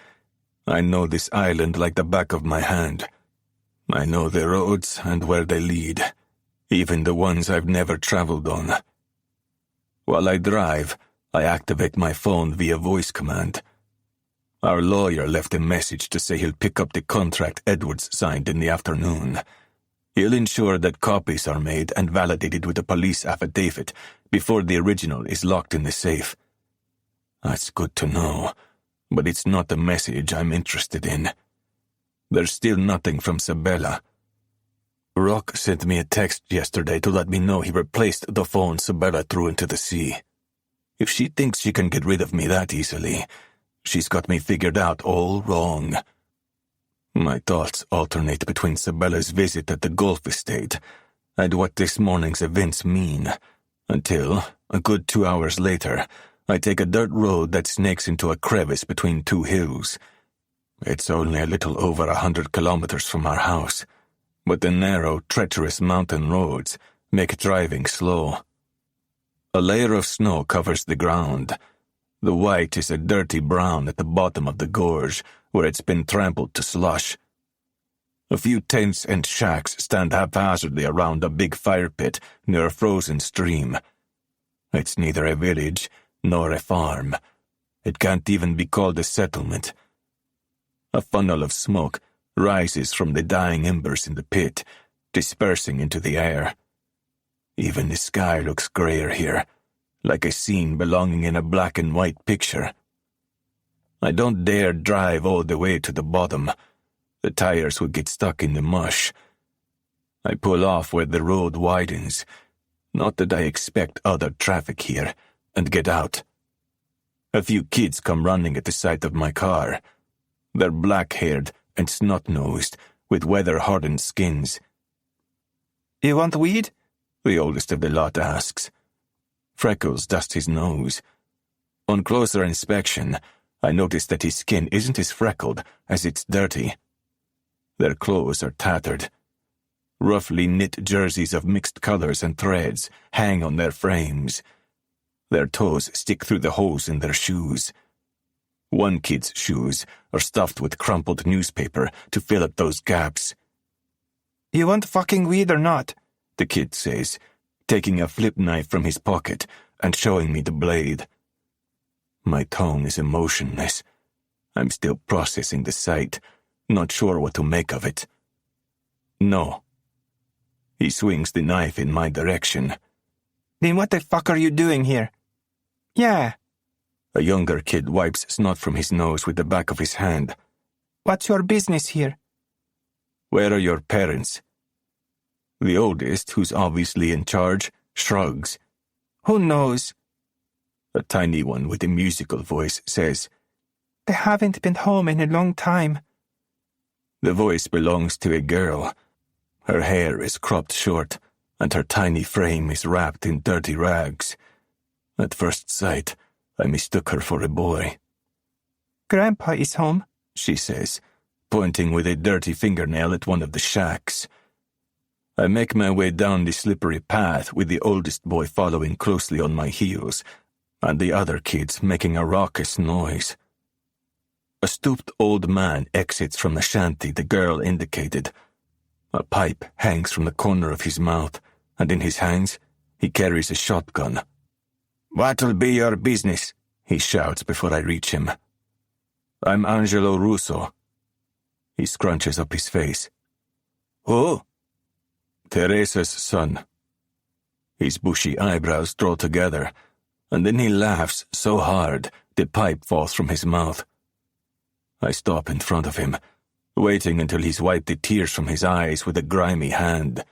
I know this island like the back of my hand. I know the roads and where they lead, even the ones I've never traveled on. While I drive, I activate my phone via voice command. Our lawyer left a message to say he'll pick up the contract Edwards signed in the afternoon. He'll ensure that copies are made and validated with a police affidavit before the original is locked in the safe. That's good to know, but it's not the message I'm interested in. There's still nothing from Sabella. Rock sent me a text yesterday to let me know he replaced the phone Sabella threw into the sea. If she thinks she can get rid of me that easily, She's got me figured out all wrong. My thoughts alternate between Sabella's visit at the golf estate and what this morning's events mean, until, a good 2 hours later, I take a dirt road that snakes into a crevice between two hills. It's only a little over 100 kilometers from our house, but the narrow, treacherous mountain roads make driving slow. A layer of snow covers the ground. The white is a dirty brown at the bottom of the gorge, where it's been trampled to slush. A few tents and shacks stand haphazardly around a big fire pit near a frozen stream. It's neither a village nor a farm. It can't even be called a settlement. A funnel of smoke rises from the dying embers in the pit, dispersing into the air. Even the sky looks grayer here, like a scene belonging in a black and white picture. I don't dare drive all the way to the bottom. The tires would get stuck in the mush. I pull off where the road widens, not that I expect other traffic here, and get out. A few kids come running at the sight of my car. They're black-haired and snot-nosed, with weather-hardened skins. You want weed? The oldest of the lot asks. Freckles dusts his nose. On closer inspection, I notice that his skin isn't as freckled as it's dirty. Their clothes are tattered. Roughly knit jerseys of mixed colors and threads hang on their frames. Their toes stick through the holes in their shoes. One kid's shoes are stuffed with crumpled newspaper to fill up those gaps. You want fucking weed or not? The kid says, taking a flip knife from his pocket and showing me the blade. My tongue is emotionless. I'm still processing the sight, not sure what to make of it. No. He swings the knife in my direction. Then what the fuck are you doing here? Yeah. A younger kid wipes snot from his nose with the back of his hand. What's your business here? Where are your parents? The oldest, who's obviously in charge, shrugs. Who knows? A tiny one with a musical voice says, They haven't been home in a long time. The voice belongs to a girl. Her hair is cropped short, and her tiny frame is wrapped in dirty rags. At first sight, I mistook her for a boy. Grandpa is home, she says, pointing with a dirty fingernail at one of the shacks. I make my way down the slippery path with the oldest boy following closely on my heels, and the other kids making a raucous noise. A stooped old man exits from the shanty the girl indicated. A pipe hangs from the corner of his mouth, and in his hands he carries a shotgun. "What'll be your business?" he shouts before I reach him. "I'm Angelo Russo." He scrunches up his face. "Who?" "Teresa's son." His bushy eyebrows draw together, and then he laughs so hard the pipe falls from his mouth. I stop in front of him, waiting until he's wiped the tears from his eyes with a grimy hand.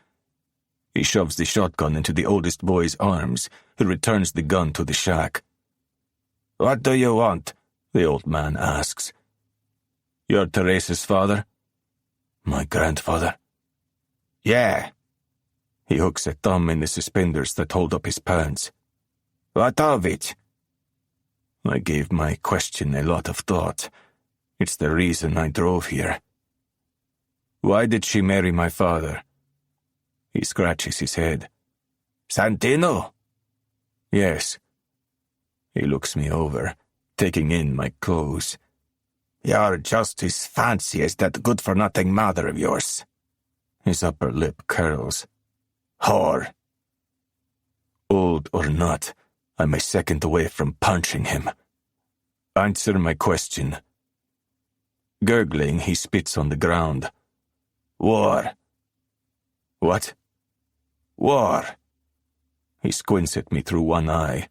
He shoves the shotgun into the oldest boy's arms, who returns the gun to the shack. "What do you want?" the old man asks. "You're Teresa's father?" "My grandfather." "Yeah." He hooks a thumb in the suspenders that hold up his pants. "What of it?" I gave my question a lot of thought. It's the reason I drove here. "Why did she marry my father?" He scratches his head. "Santino?" "Yes." He looks me over, taking in my clothes. "You're just as fancy as that good-for-nothing mother of yours." His upper lip curls. "Whore." Old or not, I'm a second away from punching him. "Answer my question." Gurgling, he spits on the ground. "War." "What?" "War." He squints at me through one eye.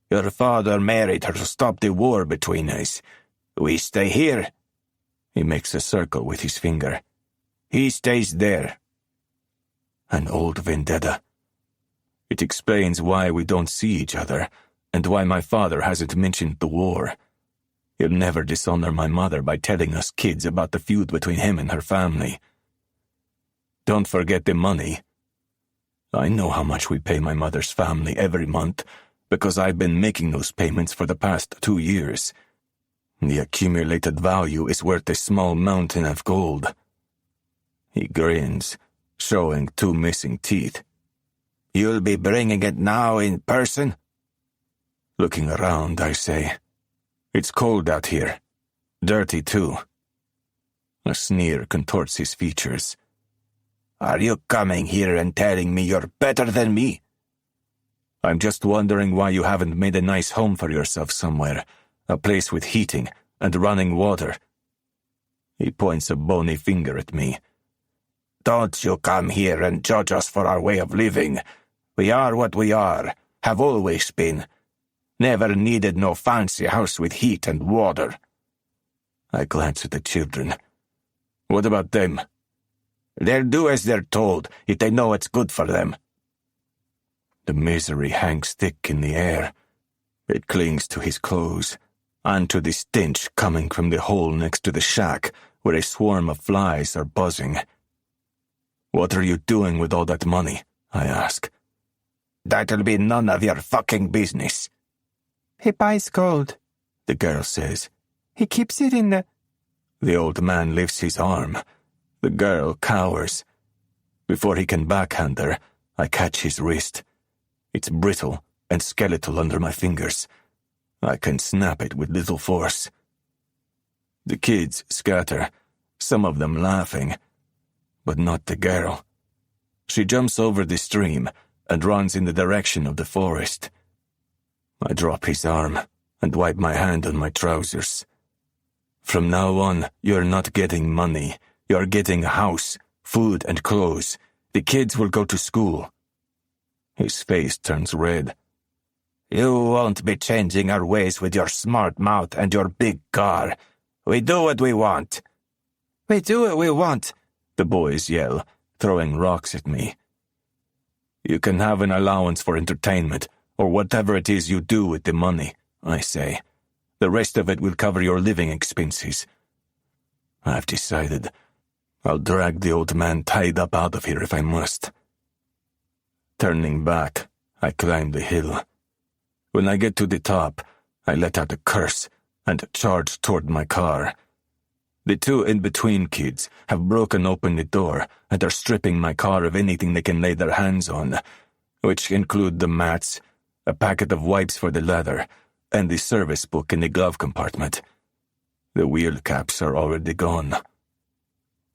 "Your father married her to stop the war between us. We stay here." He makes a circle with his finger. "He stays there." An old vendetta. It explains why we don't see each other, and why my father hasn't mentioned the war. He'll never dishonor my mother by telling us kids about the feud between him and her family. Don't forget the money. I know how much we pay my mother's family every month because I've been making those payments for the past 2 years. The accumulated value is worth a small mountain of gold. He grins, showing 2 missing teeth. You'll be bringing it now in person? Looking around, I say, it's cold out here. Dirty, too. A sneer contorts his features. Are you coming here and telling me you're better than me? I'm just wondering why you haven't made a nice home for yourself somewhere, a place with heating and running water. He points a bony finger at me. Don't you come here and judge us for our way of living. We are what we are, have always been. Never needed no fancy house with heat and water. I glance at the children. What about them? They'll do as they're told if they know it's good for them. The misery hangs thick in the air. It clings to his clothes, and to the stench coming from the hole next to the shack where a swarm of flies are buzzing. What are you doing with all that money? I ask. That'll be none of your fucking business. He buys gold, the girl says. He keeps it in the... The old man lifts his arm. The girl cowers. Before he can backhand her, I catch his wrist. It's brittle and skeletal under my fingers. I can snap it with little force. The kids scatter, some of them laughing, but not the girl. She jumps over the stream and runs in the direction of the forest. I drop his arm and wipe my hand on my trousers. From now on, you're not getting money. You're getting a house, food and clothes. The kids will go to school. His face turns red. You won't be changing our ways with your smart mouth and your big car. We do what we want. We do what we want, the boys yell, throwing rocks at me. You can have an allowance for entertainment, or whatever it is you do with the money, I say. The rest of it will cover your living expenses. I've decided. I'll drag the old man tied up out of here if I must. Turning back, I climb the hill. When I get to the top, I let out a curse and charge toward my car. The 2 in-between kids have broken open the door and are stripping my car of anything they can lay their hands on, which include the mats, a packet of wipes for the leather, and the service book in the glove compartment. The wheel caps are already gone.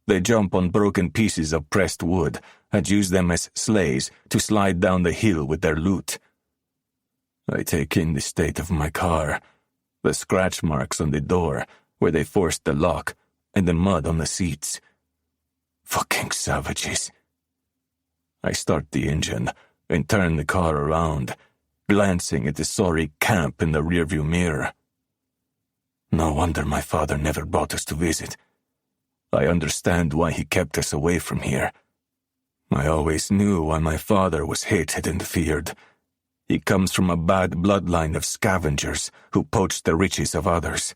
They jump on broken pieces of pressed wood and use them as sleighs to slide down the hill with their loot. I take in the state of my car, the scratch marks on the door where they forced the lock, and the mud on the seats. Fucking savages. I start the engine and turn the car around, glancing at the sorry camp in the rearview mirror. No wonder my father never brought us to visit. I understand why he kept us away from here. I always knew why my father was hated and feared. He comes from a bad bloodline of scavengers who poached the riches of others.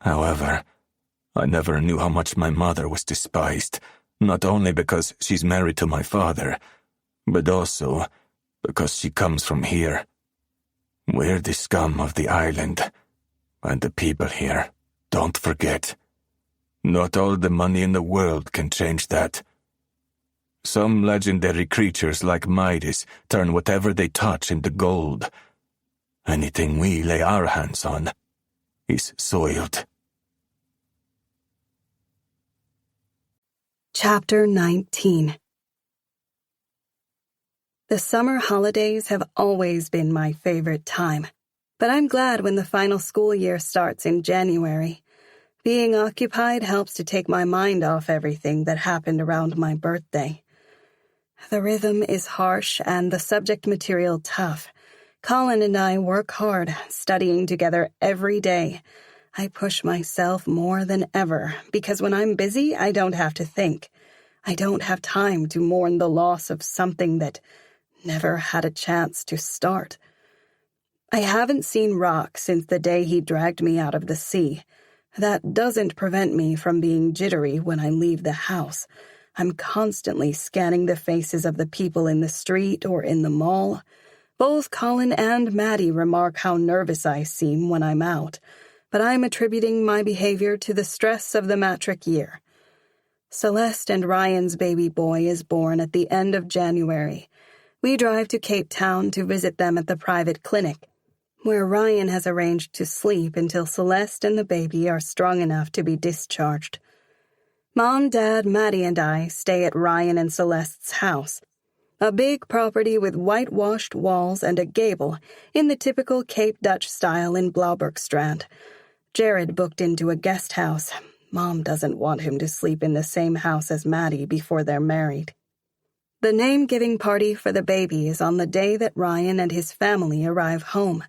However, I never knew how much my mother was despised, not only because she's married to my father, but also because she comes from here. We're the scum of the island, and the people here, don't forget. Not all the money in the world can change that. Some legendary creatures like Midas turn whatever they touch into gold. Anything we lay our hands on is soiled. Chapter 19. The summer holidays have always been my favorite time, but I'm glad when the final school year starts in January. Being occupied helps to take my mind off everything that happened around my birthday. The rhythm is harsh and the subject material tough. Colin and I work hard, studying together every day. I push myself more than ever, because when I'm busy, I don't have to think. I don't have time to mourn the loss of something that never had a chance to start. I haven't seen Rock since the day he dragged me out of the sea. That doesn't prevent me from being jittery when I leave the house. I'm constantly scanning the faces of the people in the street or in the mall. Both Colin and Maddie remark how nervous I seem when I'm out, but I'm attributing my behavior to the stress of the matric year. Celeste and Ryan's baby boy is born at the end of January. We drive to Cape Town to visit them at the private clinic, where Ryan has arranged to sleep until Celeste and the baby are strong enough to be discharged. Mom, Dad, Maddie, and I stay at Ryan and Celeste's house, a big property with whitewashed walls and a gable in the typical Cape Dutch style in Blaubergstrand. Jared booked into a guest house. Mom doesn't want him to sleep in the same house as Maddie before they're married. The name-giving party for the baby is on the day that Ryan and his family arrive home.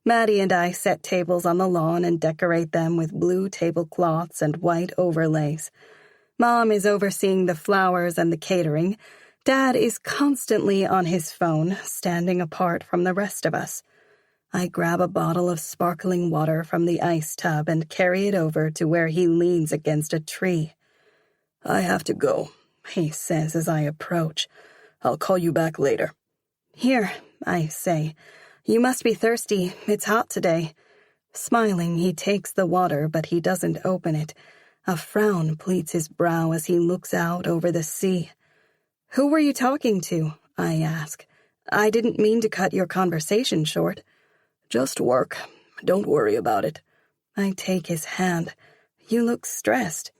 Maddie and I set tables on the lawn and decorate them with blue tablecloths and white overlays. Mom is overseeing the flowers and the catering. Dad is constantly on his phone, standing apart from the rest of us. I grab a bottle of sparkling water from the ice tub and carry it over to where he leans against a tree. "I have to go," he says as I approach. "I'll call you back later." "Here," I say. "You must be thirsty. It's hot today." Smiling, he takes the water, but he doesn't open it. A frown pleats his brow as he looks out over the sea. "Who were you talking to?" I ask. "I didn't mean to cut your conversation short." "Just work. Don't worry about it." I take his hand. "You look stressed."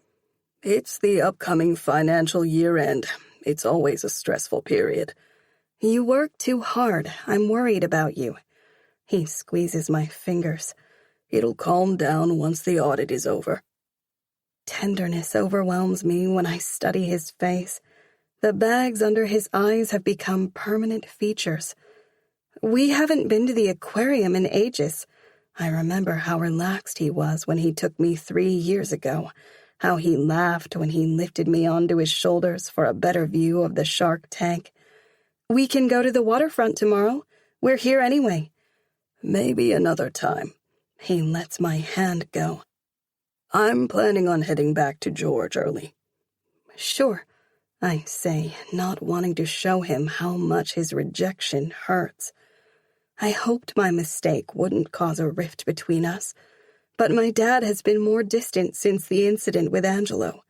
"It's the upcoming financial year-end. It's always a stressful period." "You work too hard. I'm worried about you." He squeezes my fingers. "It'll calm down once the audit is over." Tenderness overwhelms me when I study his face. The bags under his eyes have become permanent features. We haven't been to the aquarium in ages. I remember how relaxed he was when he took me 3 years ago, how he laughed when he lifted me onto his shoulders for a better view of the shark tank. "We can go to the waterfront tomorrow. We're here anyway." "Maybe another time." He lets my hand go. "I'm planning on heading back to George early." "Sure," I say, not wanting to show him how much his rejection hurts. I hoped my mistake wouldn't cause a rift between us, but my dad has been more distant since the incident with Angelo.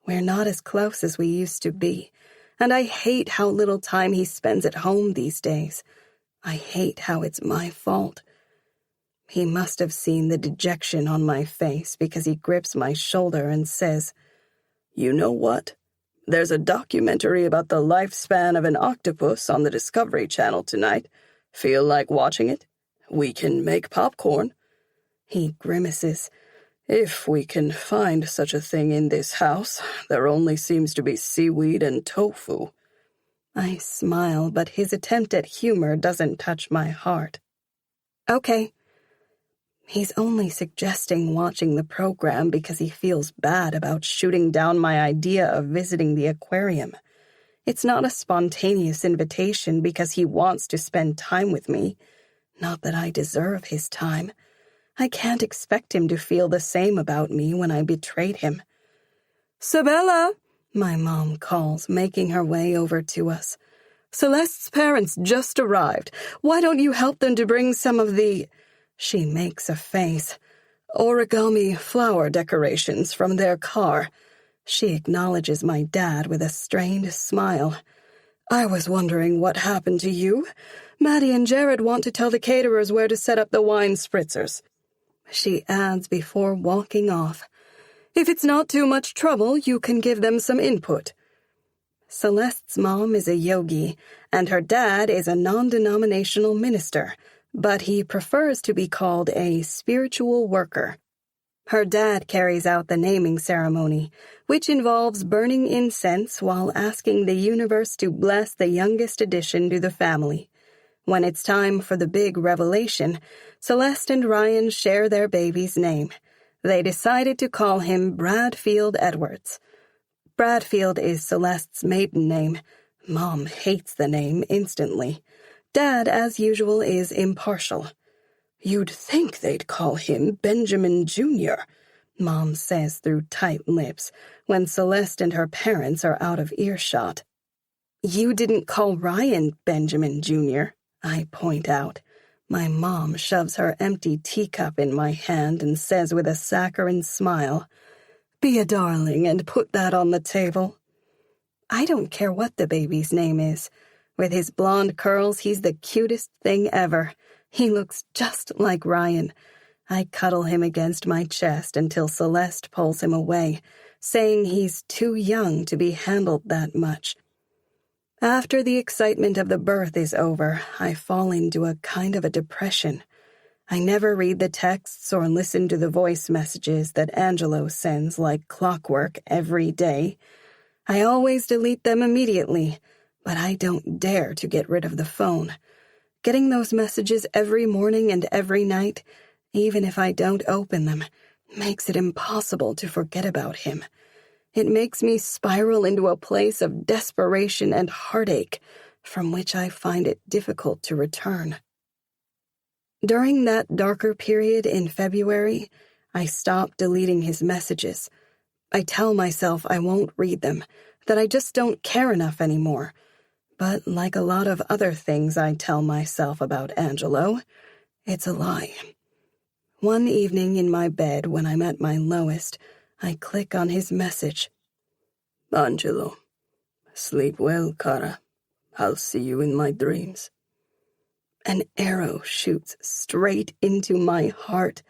We're not as close as we used to be, and I hate how little time he spends at home these days. I hate how it's my fault. He must have seen the dejection on my face because he grips my shoulder and says, "You know what? There's a documentary about the lifespan of an octopus on the Discovery Channel tonight. Feel like watching it? We can make popcorn." He grimaces. "If we can find such a thing in this house, there only seems to be seaweed and tofu." I smile, but his attempt at humor doesn't touch my heart. "Okay." He's only suggesting watching the program because he feels bad about shooting down my idea of visiting the aquarium. It's not a spontaneous invitation because he wants to spend time with me. Not that I deserve his time. I can't expect him to feel the same about me when I betrayed him. "Sabella," my mom calls, making her way over to us. "Celeste's parents just arrived. Why don't you help them to bring some of the—" She makes a face. "Origami flower decorations from their car." She acknowledges my dad with a strained smile. "I was wondering what happened to you. Maddie and Jared want to tell the caterers where to set up the wine spritzers." She adds before walking off, "If it's not too much trouble, you can give them some input." Celeste's mom is a yogi, and her dad is a non-denominational minister, but he prefers to be called a spiritual worker. Her dad carries out the naming ceremony, which involves burning incense while asking the universe to bless the youngest addition to the family. When it's time for the big revelation, Celeste and Ryan share their baby's name. They decided to call him Bradfield Edwards. Bradfield is Celeste's maiden name. Mom hates the name instantly. Dad, as usual, is impartial. You'd think they'd call him Benjamin Jr., Mom says through tight lips when Celeste and her parents are out of earshot. You didn't call Ryan Benjamin Jr., I point out. My mom shoves her empty teacup in my hand and says with a saccharine smile, Be a darling and put that on the table. I don't care what the baby's name is. With his blonde curls, he's the cutest thing ever. He looks just like Ryan. I cuddle him against my chest until Celeste pulls him away, saying he's too young to be handled that much. After the excitement of the birth is over, I fall into a kind of a depression. I never read the texts or listen to the voice messages that Angelo sends like clockwork every day. I always delete them immediately, but I don't dare to get rid of the phone. Getting those messages every morning and every night, even if I don't open them, makes it impossible to forget about him. It makes me spiral into a place of desperation and heartache, from which I find it difficult to return. During that darker period in February, I stopped deleting his messages. I tell myself I won't read them, that I just don't care enough anymore. But like a lot of other things I tell myself about Angelo, it's a lie. One evening in my bed when I'm at my lowest, I click on his message. Angelo, sleep well, Cara. I'll see you in my dreams. An arrow shoots straight into my heart.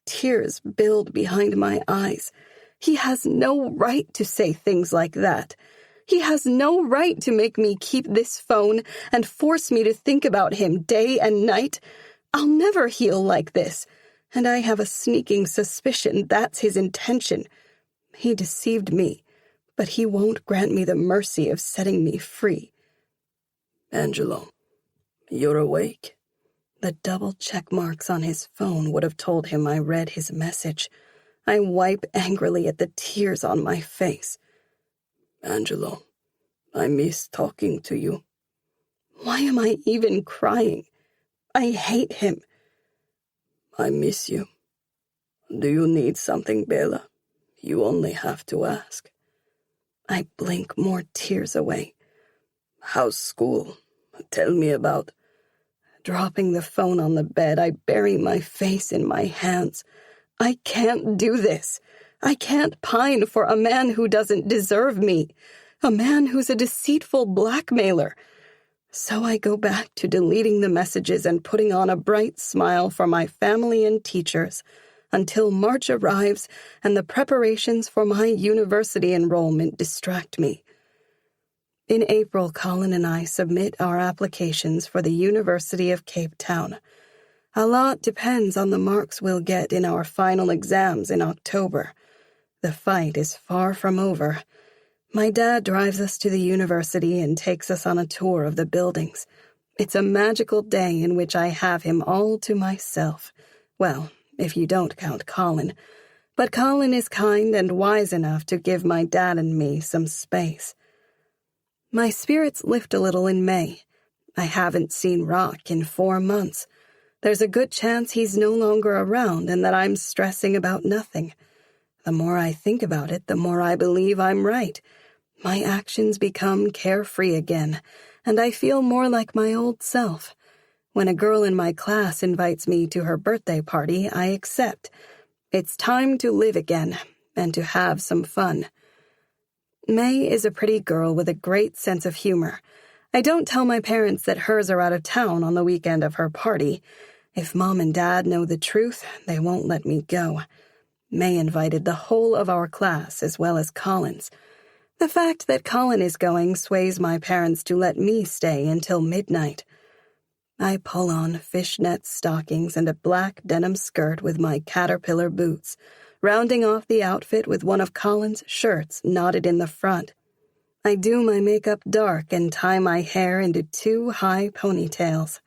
Tears build behind my eyes. He has no right to say things like that. He has no right to make me keep this phone and force me to think about him day and night. I'll never heal like this, and I have a sneaking suspicion that's his intention. He deceived me, but he won't grant me the mercy of setting me free. Angelo, you're awake? The double check marks on his phone would have told him I read his message. I wipe angrily at the tears on my face. Angelo, I miss talking to you. Why am I even crying? I hate him. I miss you. Do you need something, Bella? You only have to ask. I blink more tears away. How's school? Tell me about... Dropping the phone on the bed, I bury my face in my hands. I can't do this. I can't pine for a man who doesn't deserve me, a man who's a deceitful blackmailer. So I go back to deleting the messages and putting on a bright smile for my family and teachers until March arrives and the preparations for my university enrollment distract me. In April, Colin and I submit our applications for the University of Cape Town. A lot depends on the marks we'll get in our final exams in October. The fight is far from over. My dad drives us to the university and takes us on a tour of the buildings. It's a magical day in which I have him all to myself. Well, if you don't count Colin. But Colin is kind and wise enough to give my dad and me some space. My spirits lift a little in May. I haven't seen Rock in 4 months. There's a good chance he's no longer around and that I'm stressing about nothing. The more I think about it, the more I believe I'm right. My actions become carefree again, and I feel more like my old self. When a girl in my class invites me to her birthday party, I accept. It's time to live again and to have some fun. May is a pretty girl with a great sense of humor. I don't tell my parents that hers are out of town on the weekend of her party. If Mom and Dad know the truth, they won't let me go. May invited the whole of our class as well as Colin's. The fact that Colin is going sways my parents to let me stay until midnight. I pull on fishnet stockings and a black denim skirt with my caterpillar boots, rounding off the outfit with one of Colin's shirts knotted in the front. I do my makeup dark and tie my hair into 2 high ponytails.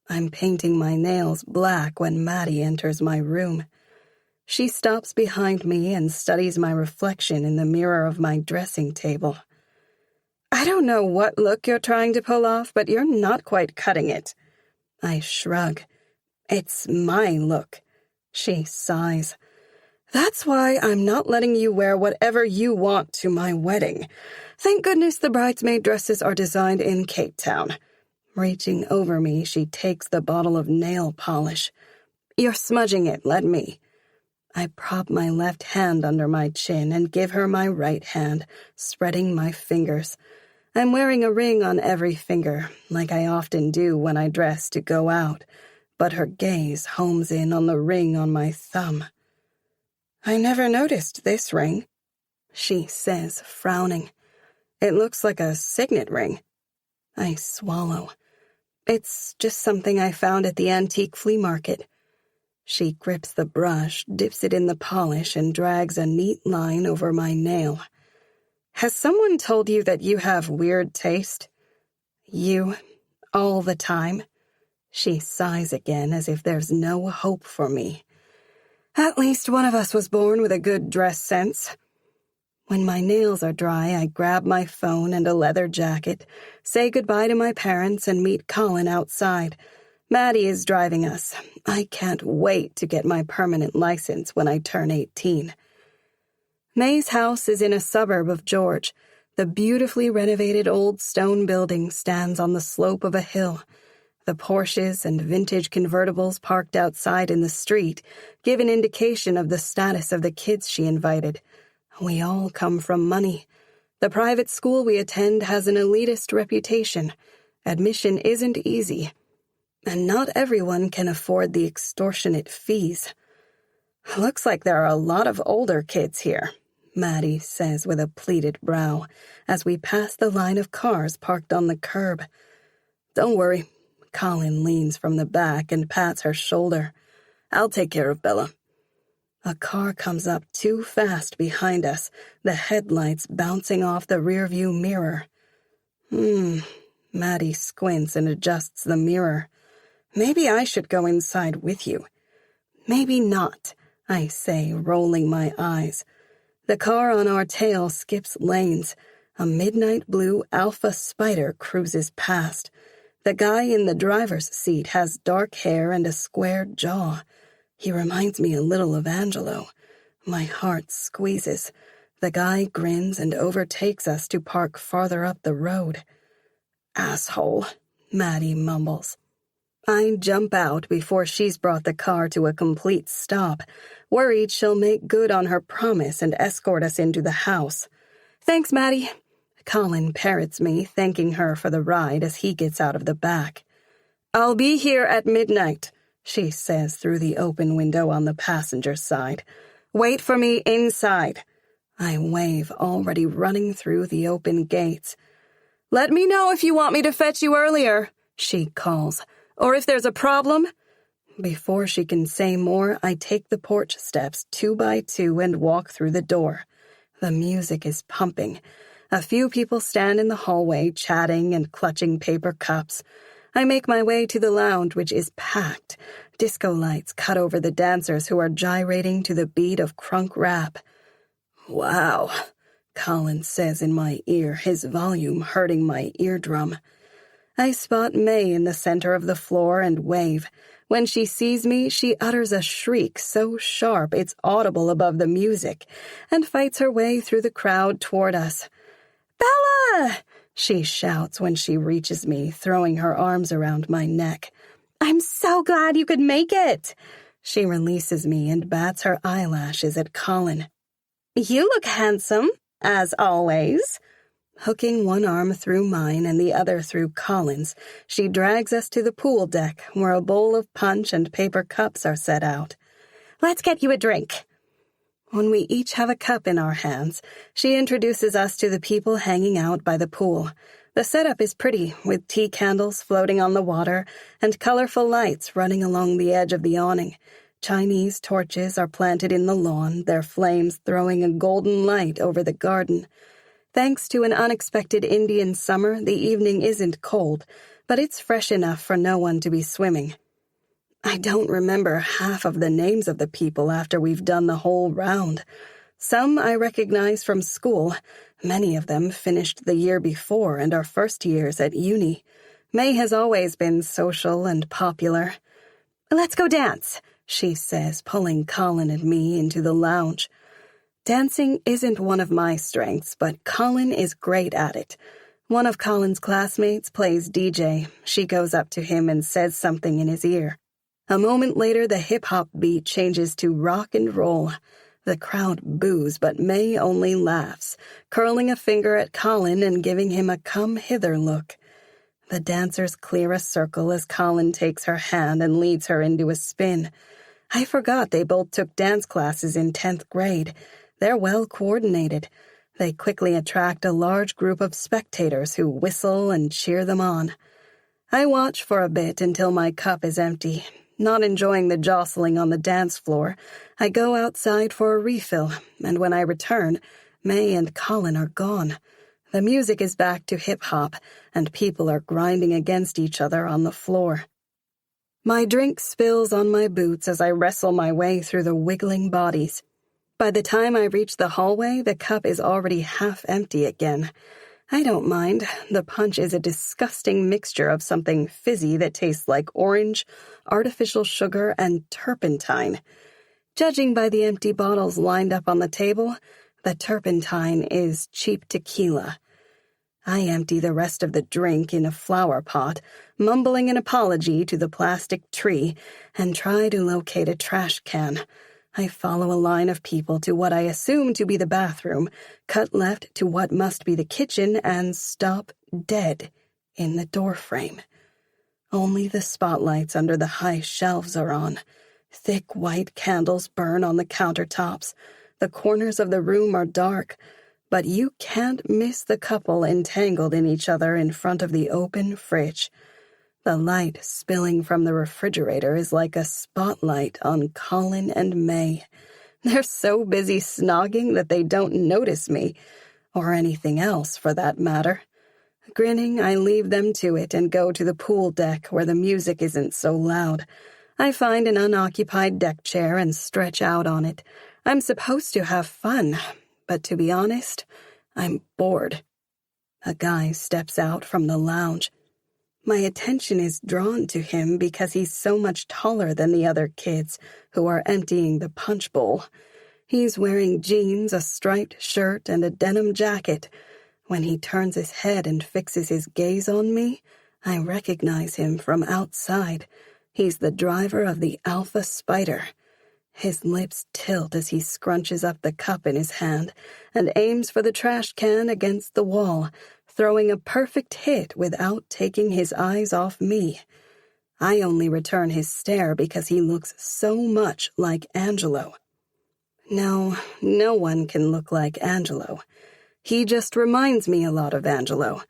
I'm painting my nails black when Maddie enters my room. She stops behind me and studies my reflection in the mirror of my dressing table. I don't know what look you're trying to pull off, but you're not quite cutting it. I shrug. It's my look. She sighs. That's why I'm not letting you wear whatever you want to my wedding. Thank goodness the bridesmaid dresses are designed in Cape Town. Reaching over me, she takes the bottle of nail polish. You're smudging it, let me. I prop my left hand under my chin and give her my right hand, spreading my fingers. I'm wearing a ring on every finger, like I often do when I dress to go out, but her gaze homes in on the ring on my thumb. I never noticed this ring, she says, frowning. It looks like a signet ring. I swallow. It's just something I found at the antique flea market. She grips the brush, dips it in the polish, and drags a neat line over my nail. Has someone told you that you have weird taste? You, all the time? She sighs again as if there's no hope for me. At least one of us was born with a good dress sense. When my nails are dry, I grab my phone and a leather jacket, say goodbye to my parents, and meet Colin outside. Maddie is driving us. I can't wait to get my permanent license when I turn 18. May's house is in a suburb of George. The beautifully renovated old stone building stands on the slope of a hill. The Porsches and vintage convertibles parked outside in the street give an indication of the status of the kids she invited. We all come from money. The private school we attend has an elitist reputation. Admission isn't easy, and not everyone can afford the extortionate fees. Looks like there are a lot of older kids here, Maddie says with a pleated brow as we pass the line of cars parked on the curb. Don't worry. Colin leans from the back and pats her shoulder. I'll take care of Bella. A car comes up too fast behind us, the headlights bouncing off the rearview mirror. Maddie squints and adjusts the mirror. Maybe I should go inside with you. Maybe not, I say, rolling my eyes. The car on our tail skips lanes. A midnight blue Alpha Spider cruises past. The guy in the driver's seat has dark hair and a square jaw. He reminds me a little of Angelo. My heart squeezes. The guy grins and overtakes us to park farther up the road. Asshole, Maddie mumbles. I jump out before she's brought the car to a complete stop, worried she'll make good on her promise and escort us into the house. Thanks, Maddie. Colin parrots me, thanking her for the ride as he gets out of the back. I'll be here at midnight, she says through the open window on the passenger side. Wait for me inside. I wave, already running through the open gates. Let me know if you want me to fetch you earlier, she calls, or if there's a problem. Before she can say more, I take the porch steps 2 by 2 and walk through the door. The music is pumping. A few people stand in the hallway, chatting and clutching paper cups. I make my way to the lounge, which is packed. Disco lights cut over the dancers who are gyrating to the beat of crunk rap. Wow, Colin says in my ear, his volume hurting my eardrum. I spot May in the center of the floor and wave. When she sees me, she utters a shriek so sharp it's audible above the music, and fights her way through the crowd toward us. Bella! She shouts when she reaches me, throwing her arms around my neck. I'm so glad you could make it! She releases me and bats her eyelashes at Colin. You look handsome, as always. Hooking one arm through mine and the other through Colin's, she drags us to the pool deck, where a bowl of punch and paper cups are set out. Let's get you a drink. When we each have a cup in our hands, she introduces us to the people hanging out by the pool. The setup is pretty, with tea candles floating on the water and colorful lights running along the edge of the awning. Chinese torches are planted in the lawn, their flames throwing a golden light over the garden. Thanks to an unexpected Indian summer, the evening isn't cold, but it's fresh enough for no one to be swimming. I don't remember half of the names of the people after we've done the whole round. Some I recognize from school. Many of them finished the year before and are first years at uni. May has always been social and popular. Let's go dance, she says, pulling Colin and me into the lounge. Dancing isn't one of my strengths, but Colin is great at it. One of Colin's classmates plays DJ. She goes up to him and says something in his ear. A moment later, the hip-hop beat changes to rock and roll. The crowd boos, but May only laughs, curling a finger at Colin and giving him a come-hither look. The dancers clear a circle as Colin takes her hand and leads her into a spin. I forgot they both took dance classes in 10th grade. They're well coordinated. They quickly attract a large group of spectators who whistle and cheer them on. I watch for a bit until my cup is empty. Not enjoying the jostling on the dance floor, I go outside for a refill, and when I return, May and Colin are gone. The music is back to hip-hop, and people are grinding against each other on the floor. My drink spills on my boots as I wrestle my way through the wiggling bodies. By the time I reach the hallway, the cup is already half empty again. I don't mind. The punch is a disgusting mixture of something fizzy that tastes like orange, artificial sugar, and turpentine. Judging by the empty bottles lined up on the table, the turpentine is cheap tequila. I empty the rest of the drink in a flower pot, mumbling an apology to the plastic tree, and try to locate a trash can. I follow a line of people to what I assume to be the bathroom, cut left to what must be the kitchen, and stop dead in the doorframe. Only the spotlights under the high shelves are on. Thick white candles burn on the countertops. The corners of the room are dark, but you can't miss the couple entangled in each other in front of the open fridge. The light spilling from the refrigerator is like a spotlight on Colin and May. They're so busy snogging that they don't notice me, or anything else for that matter. Grinning, I leave them to it and go to the pool deck where the music isn't so loud. I find an unoccupied deck chair and stretch out on it. I'm supposed to have fun, but to be honest, I'm bored. A guy steps out from the lounge. My attention is drawn to him because he's so much taller than the other kids who are emptying the punch bowl. He's wearing jeans, a striped shirt, and a denim jacket. When he turns his head and fixes his gaze on me, I recognize him from outside. He's the driver of the Alpha Spider. His lips tilt as he scrunches up the cup in his hand and aims for the trash can against the wall, throwing a perfect hit without taking his eyes off me. I only return his stare because he looks so much like Angelo. No one can look like Angelo. He just reminds me a lot of Angelo.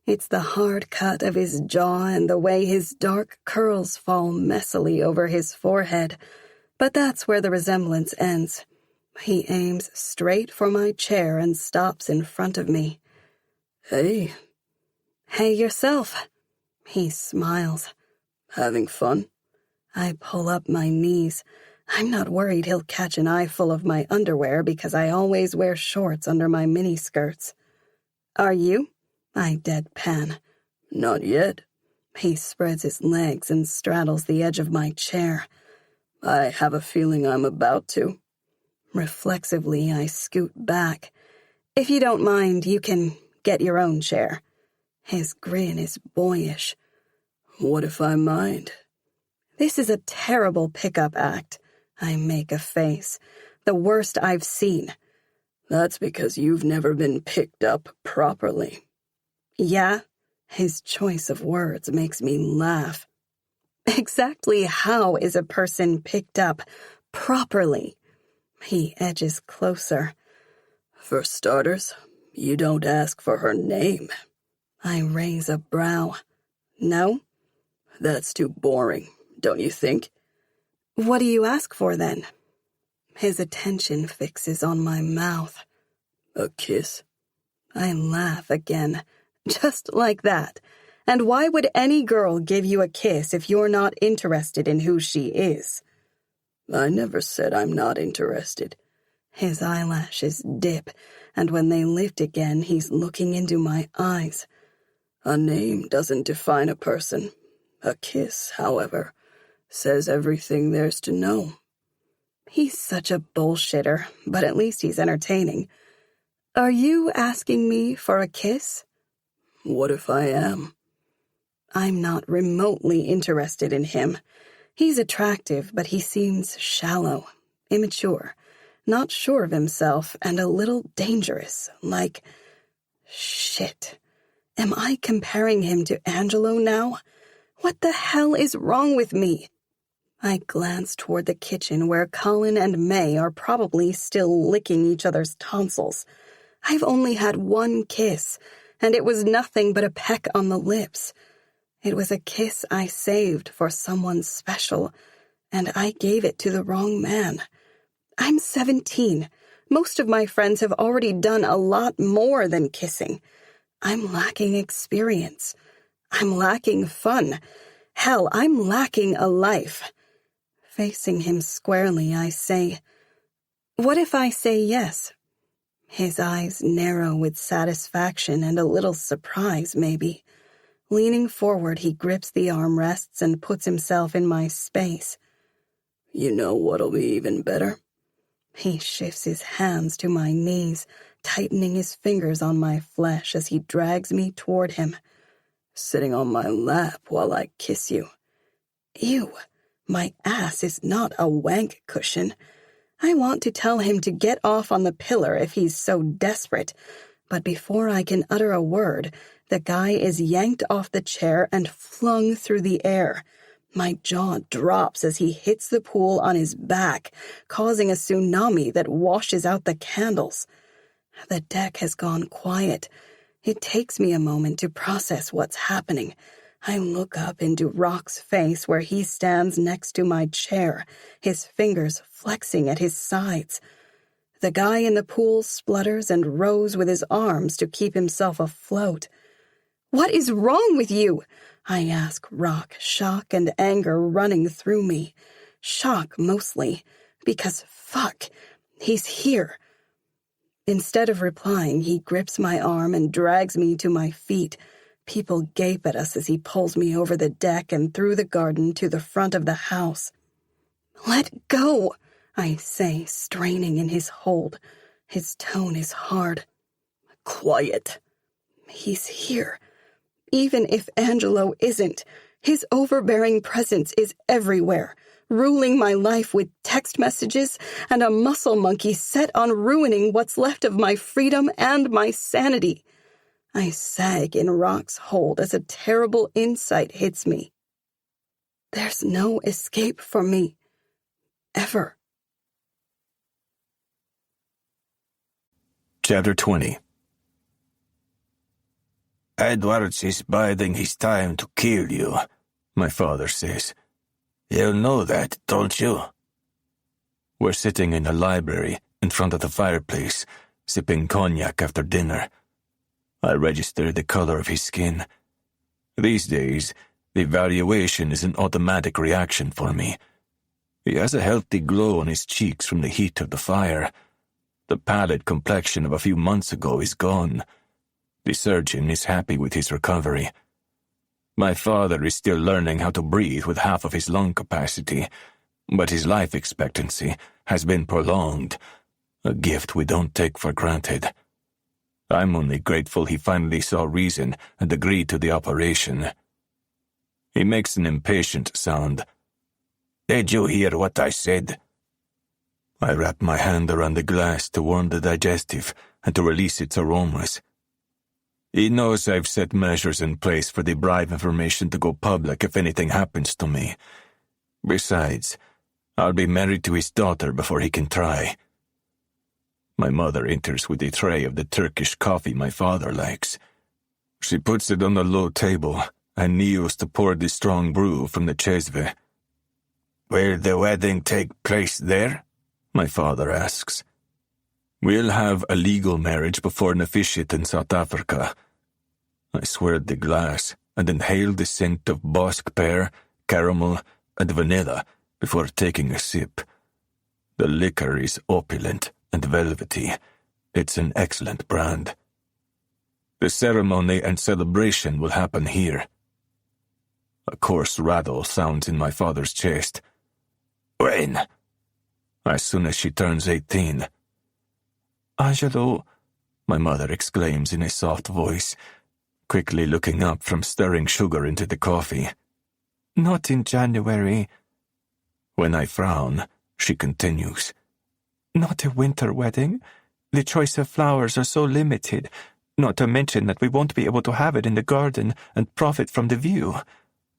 It's the hard cut of his jaw and the way his dark curls fall messily over his forehead. But that's where the resemblance ends. He aims straight for my chair and stops in front of me. Hey. Hey yourself. He smiles. Having fun? I pull up my knees. I'm not worried he'll catch an eyeful of my underwear because I always wear shorts under my miniskirts. Are you? I deadpan. Not yet. He spreads his legs and straddles the edge of my chair. I have a feeling I'm about to. Reflexively, I scoot back. If you don't mind, you can get your own chair. His grin is boyish. What if I mind? This is a terrible pickup act. I make a face. The worst I've seen. That's because you've never been picked up properly. Yeah? His choice of words makes me laugh. Exactly how is a person picked up properly? He edges closer. For starters, you don't ask for her name. I raise a brow. No? That's too boring, don't you think? What do you ask for, then? His attention fixes on my mouth. A kiss? I laugh again, just like that. And why would any girl give you a kiss if you're not interested in who she is? I never said I'm not interested. His eyelashes dip, and when they lift again, he's looking into my eyes. A name doesn't define a person. A kiss, however, Says everything there's to know. He's such a bullshitter, but at least he's entertaining. Are you asking me for a kiss? What if I am? I'm not remotely interested in him. He's attractive, but he seems shallow, immature, not sure of himself, and a little dangerous, like... Shit. Am I comparing him to Angelo now? What the hell is wrong with me? I glance toward the kitchen where Colin and May are probably still licking each other's tonsils. I've only had one kiss, and it was nothing but a peck on the lips. It was a kiss I saved for someone special, and I gave it to the wrong man. I'm 17. Most of my friends have already done a lot more than kissing. I'm lacking experience. I'm lacking fun. Hell, I'm lacking a life. Facing him squarely, I say, "What if I say yes?" His eyes narrow with satisfaction and a little surprise, maybe. Leaning forward, he grips the armrests and puts himself in my space. You know what'll be even better? He shifts his hands to my knees, tightening his fingers on my flesh as he drags me toward him. Sitting on my lap while I kiss you. Ew, my ass is not a wank cushion. I want to tell him to get off on the pillar if he's so desperate, but before I can utter a word, the guy is yanked off the chair and flung through the air. My jaw drops as he hits the pool on his back, causing a tsunami that washes out the candles. The deck has gone quiet. It takes me a moment to process what's happening. I look up into Rock's face where he stands next to my chair, his fingers flexing at his sides. The guy in the pool splutters and rows with his arms to keep himself afloat. "What is wrong with you?" I ask Rock, shock and anger running through me. Shock, mostly, because fuck, he's here. Instead of replying, he grips my arm and drags me to my feet. People gape at us as he pulls me over the deck and through the garden to the front of the house. "Let go," I say, straining in his hold. His tone is hard. "Quiet." He's here. Even if Angelo isn't, his overbearing presence is everywhere, ruling my life with text messages and a muscle monkey set on ruining what's left of my freedom and my sanity. I sag in Rock's hold as a terrible insight hits me. There's no escape for me. Ever. Chapter 20. Edwards is biding his time to kill you, My father says. You know that, don't you? We're sitting in the library in front of the fireplace, sipping cognac after dinner. I register the color of his skin. These days, the evaluation is an automatic reaction for me. He has a healthy glow on his cheeks from the heat of the fire. The pallid complexion of a few months ago is gone. The surgeon is happy with his recovery. My father is still learning how to breathe with half of his lung capacity, but his life expectancy has been prolonged, a gift we don't take for granted. I'm only grateful he finally saw reason and agreed to the operation. He makes an impatient sound. Did you hear what I said? I wrap my hand around the glass to warm the digestive and to release its aromas. He knows I've set measures in place for the bribe information to go public if anything happens to me. Besides, I'll be married to his daughter before he can try. My mother enters with a tray of the Turkish coffee my father likes. She puts it on the low table and kneels to pour the strong brew from the chesve. Will the wedding take place there? My father asks. We'll have a legal marriage before an officiate in South Africa. I swear at the glass and inhale the scent of bosque pear, caramel, and vanilla before taking a sip. The liquor is opulent and velvety. It's an excellent brand. The ceremony and celebration will happen here. A coarse rattle sounds in my father's chest. When? As soon as she turns 18. Angelo, My mother exclaims in a soft voice, quickly looking up from stirring sugar into the coffee. not in January. When I frown, she continues. Not a winter wedding. The choice of flowers are so limited, not to mention that we won't be able to have it in the garden and profit from the view.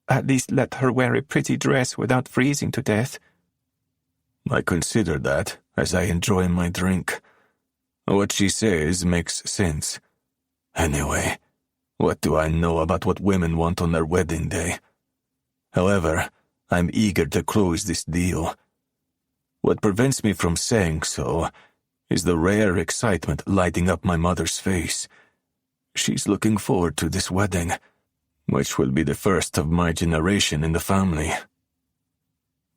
At least let her wear a pretty dress without freezing to death. I consider that as I enjoy my drink. What she says makes sense. Anyway, what do I know about what women want on their wedding day? However, I'm eager to close this deal. What prevents me from saying so is the rare excitement lighting up my mother's face. She's looking forward to this wedding, which will be the first of my generation in the family.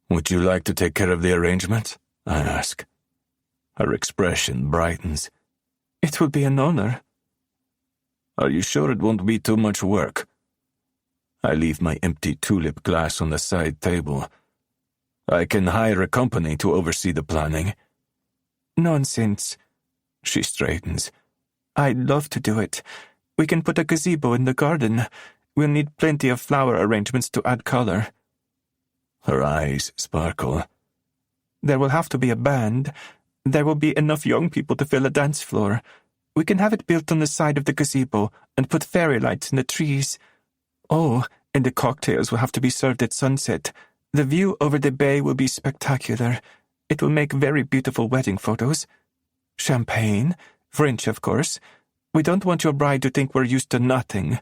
Would you like to take care of the arrangement? I ask. Her expression brightens. It will be an honor. Are you sure it won't be too much work? I leave my empty tulip glass on the side table. I can hire a company to oversee the planning. Nonsense. She straightens. I'd love to do it. We can put a gazebo in the garden. We'll need plenty of flower arrangements to add color. Her eyes sparkle. There will have to be a band. There will be enough young people to fill a dance floor. We can have it built on the side of the gazebo and put fairy lights in the trees. Oh, and the cocktails will have to be served at sunset. The view over the bay will be spectacular. It will make very beautiful wedding photos. Champagne, French, of course. We don't want your bride to think we're used to nothing.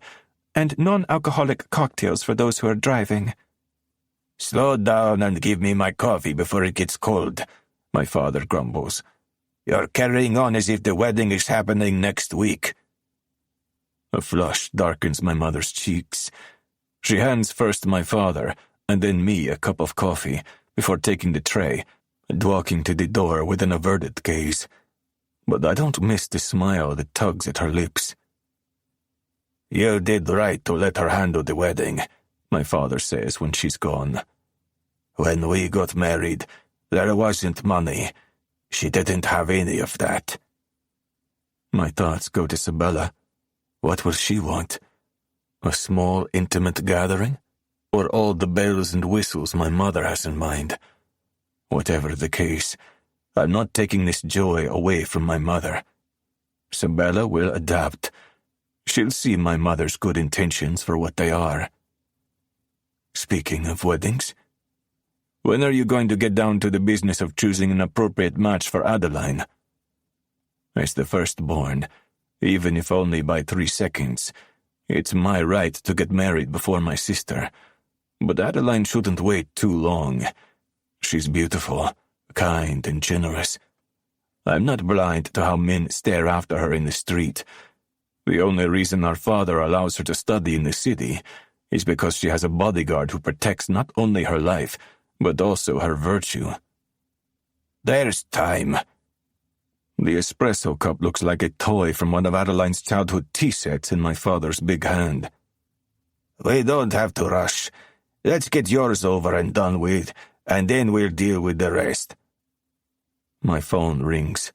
And non-alcoholic cocktails for those who are driving. Slow down and give me my coffee before it gets cold, my father grumbles. You're carrying on as if the wedding is happening next week. A flush darkens my mother's cheeks. She hands first my father and then me a cup of coffee before taking the tray and walking to the door with an averted gaze. But I don't miss the smile that tugs at her lips. You did right to let her handle the wedding, my father says when she's gone. When we got married, there wasn't money. She didn't have any of that. My thoughts go to Sabella. What will she want? A small, intimate gathering? Or all the bells and whistles my mother has in mind? Whatever the case, I'm not taking this joy away from my mother. Sabella will adapt. She'll see my mother's good intentions for what they are. Speaking of weddings, when are you going to get down to the business of choosing an appropriate match for Adeline? As the firstborn, even if only by 3 seconds, it's my right to get married before my sister. But Adeline shouldn't wait too long. She's beautiful, kind, and generous. I'm not blind to how men stare after her in the street. The only reason our father allows her to study in the city is because she has a bodyguard who protects not only her life, but also her virtue. There's time. The espresso cup looks like a toy from one of Adeline's childhood tea sets in my father's big hand. We don't have to rush. Let's get yours over and done with, and then we'll deal with the rest. My phone rings.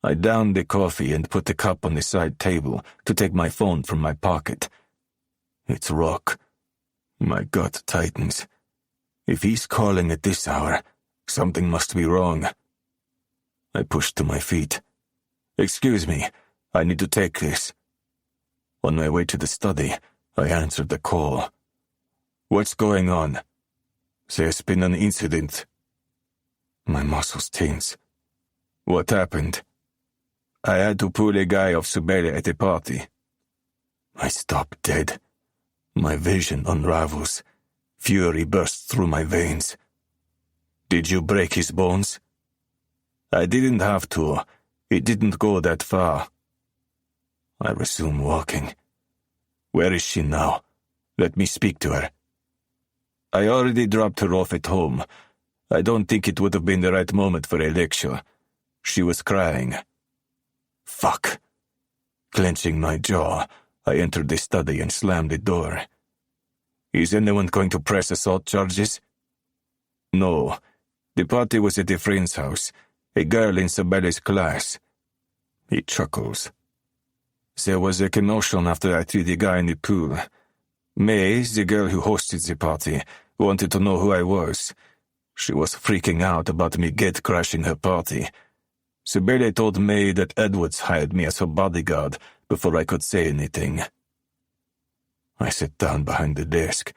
I down the coffee and put the cup on the side table to take my phone from my pocket. It's Rock. My gut tightens. If he's calling at this hour, something must be wrong. I push to my feet. Excuse me, I need to take this. On my way to the study, I answered the call. What's going on? There's been an incident. My muscles tense. What happened? I had to pull a guy off Subele at a party. I stop dead. My vision unravels. Fury bursts through my veins. Did you break his bones? I didn't have to. It didn't go that far. I resume walking. Where is she now? Let me speak to her. I already dropped her off at home. I don't think it would have been the right moment for a lecture. She was crying. Fuck. Clenching my jaw, I entered the study and slammed the door. Is anyone going to press assault charges? No. The party was at a friend's house, a girl in Sabella's class. He chuckles. There was a commotion after I threw the guy in the pool. May, the girl who hosted the party, wanted to know who I was. She was freaking out about me gate-crashing her party. Sabella told May that Edwards hired me as her bodyguard before I could say anything. I sat down behind the desk.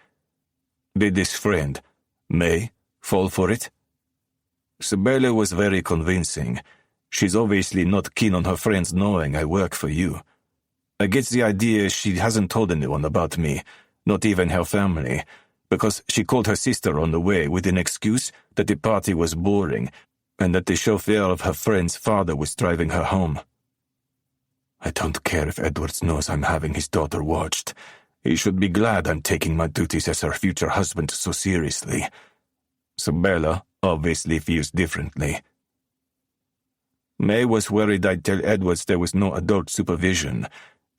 Did this friend, May, fall for it? Sabella was very convincing. She's obviously not keen on her friends knowing I work for you. I get the idea she hasn't told anyone about me, not even her family, because she called her sister on the way with an excuse that the party was boring and that the chauffeur of her friend's father was driving her home. I don't care if Edwards knows I'm having his daughter watched. He should be glad I'm taking my duties as her future husband so seriously. Sabella obviously feels differently. May was worried I'd tell Edwards there was no adult supervision.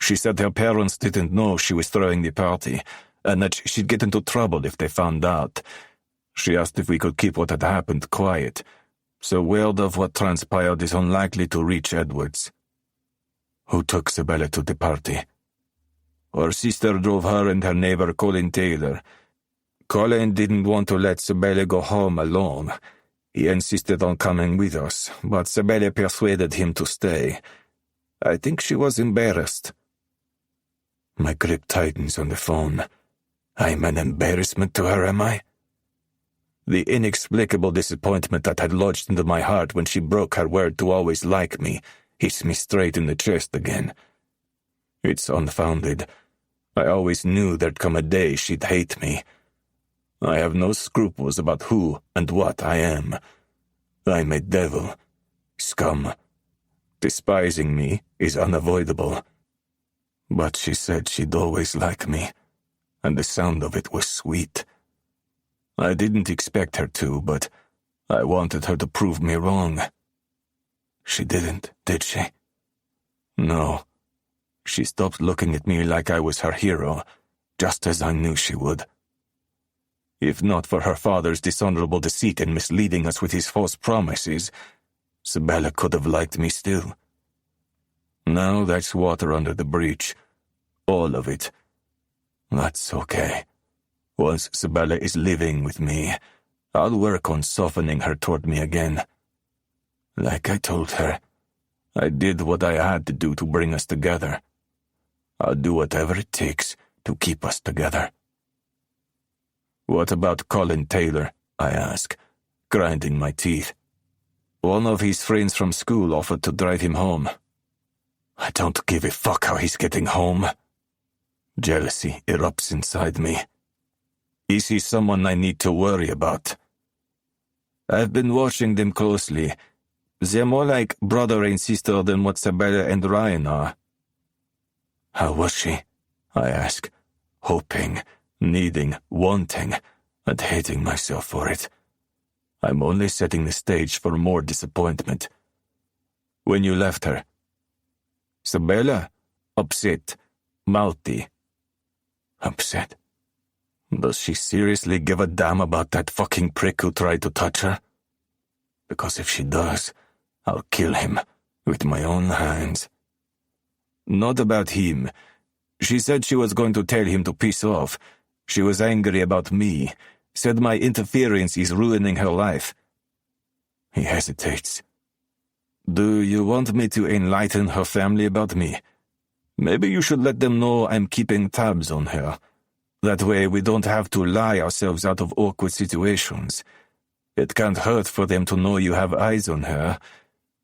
She said her parents didn't know she was throwing the party, and that she'd get into trouble if they found out. She asked if we could keep what had happened quiet, so word of what transpired is unlikely to reach Edwards. Who took Sabella to the party? Her sister drove her and her neighbor Colin Taylor. Colin didn't want to let Sabella go home alone. He insisted on coming with us, but Sabella persuaded him to stay. I think she was embarrassed. My grip tightens on the phone. I'm an embarrassment to her, am I? The inexplicable disappointment that had lodged into my heart when she broke her word to always like me hits me straight in the chest again. It's unfounded. I always knew there'd come a day she'd hate me. I have no scruples about who and what I am. I'm a devil. Scum. Despising me is unavoidable. But she said she'd always like me, and the sound of it was sweet. I didn't expect her to, but I wanted her to prove me wrong. She didn't, did she? No. She stopped looking at me like I was her hero, just as I knew she would. If not for her father's dishonorable deceit in misleading us with his false promises, Sabella could have liked me still. Now that's water under the bridge. All of it. That's okay. Once Sabella is living with me, I'll work on softening her toward me again. Like I told her, I did what I had to do to bring us together. I'll do whatever it takes to keep us together. What about Colin Taylor? I ask, grinding my teeth. One of his friends from school offered to drive him home. I don't give a fuck how he's getting home. Jealousy erupts inside me. Is he someone I need to worry about? I've been watching them closely. They're more like brother and sister than what Sabella and Ryan are. How was she? I ask, hoping, needing, wanting, and hating myself for it. I'm only setting the stage for more disappointment. When you left her? Sabella? Upset. Mouthy. Upset. Does she seriously give a damn about that fucking prick who tried to touch her? Because if she does, I'll kill him with my own hands. Not about him. She said she was going to tell him to piss off. She was angry about me, said my interference is ruining her life. He hesitates. Do you want me to enlighten her family about me? Maybe you should let them know I'm keeping tabs on her. That way we don't have to lie ourselves out of awkward situations. It can't hurt for them to know you have eyes on her.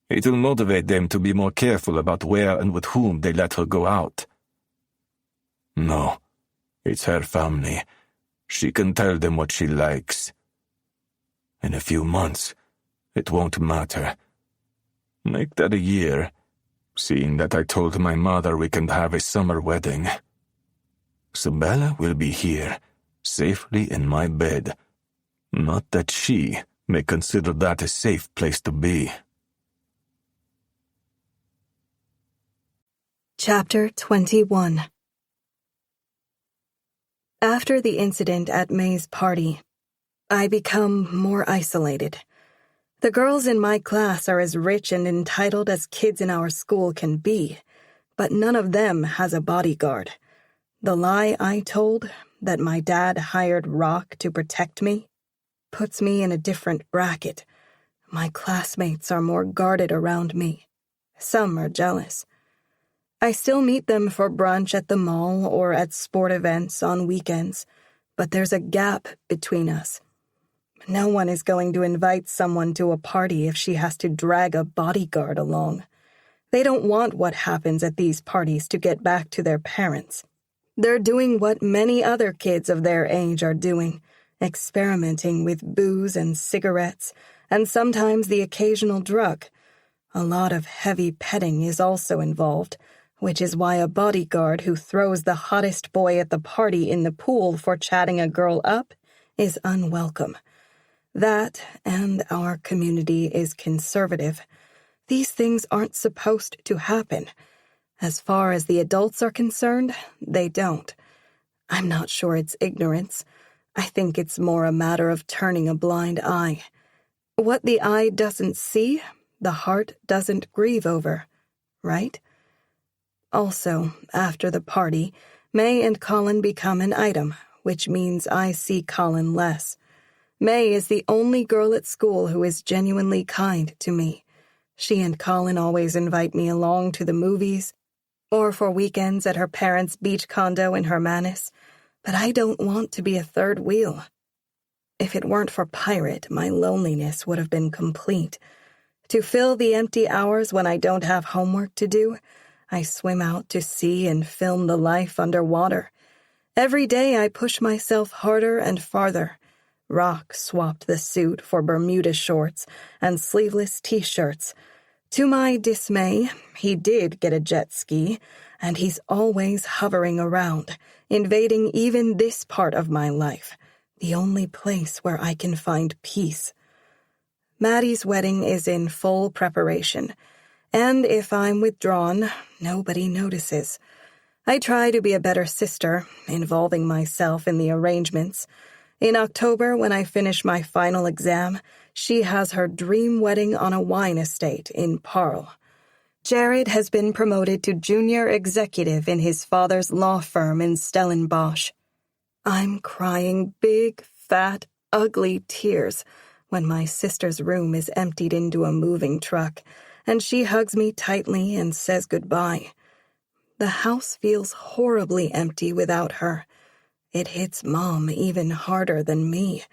It will motivate them to be more careful about where and with whom they let her go out. No, it's her family. She can tell them what she likes. In a few months, it won't matter. Make that a year, seeing that I told my mother we can have a summer wedding. Sabella will be here, safely in my bed. Not that she may consider that a safe place to be. Chapter 21. After the incident at May's party, I become more isolated. The girls in my class are as rich and entitled as kids in our school can be, but none of them has a bodyguard. The lie I told, that my dad hired Rock to protect me, puts me in a different bracket. My classmates are more guarded around me. Some are jealous. I still meet them for brunch at the mall or at sport events on weekends, but there's a gap between us. No one is going to invite someone to a party if she has to drag a bodyguard along. They don't want what happens at these parties to get back to their parents. They're doing what many other kids of their age are doing, experimenting with booze and cigarettes, and sometimes the occasional drug. A lot of heavy petting is also involved, which is why a bodyguard who throws the hottest boy at the party in the pool for chatting a girl up is unwelcome. That, and our community is conservative. These things aren't supposed to happen. As far as the adults are concerned, they don't. I'm not sure it's ignorance. I think it's more a matter of turning a blind eye. What the eye doesn't see, the heart doesn't grieve over, right? Also, after the party, May and Colin become an item, which means I see Colin less. May is the only girl at school who is genuinely kind to me. She and Colin always invite me along to the movies, or for weekends at her parents' beach condo in Hermanus, but I don't want to be a third wheel. If it weren't for Pirate, my loneliness would have been complete. To fill the empty hours when I don't have homework to do, I swim out to sea and film the life underwater. Every day I push myself harder and farther. Rock swapped the suit for Bermuda shorts and sleeveless t-shirts. To my dismay, he did get a jet ski, and he's always hovering around, invading even this part of my life, the only place where I can find peace. Maddie's wedding is in full preparation, and if I'm withdrawn, nobody notices. I try to be a better sister, involving myself in the arrangements. In October, when I finish my final exam, she has her dream wedding on a wine estate in Parle. Jared has been promoted to junior executive in his father's law firm in Stellenbosch. I'm crying big, fat, ugly tears when my sister's room is emptied into a moving truck, and she hugs me tightly and says goodbye. The house feels horribly empty without her. It hits Mom even harder than me.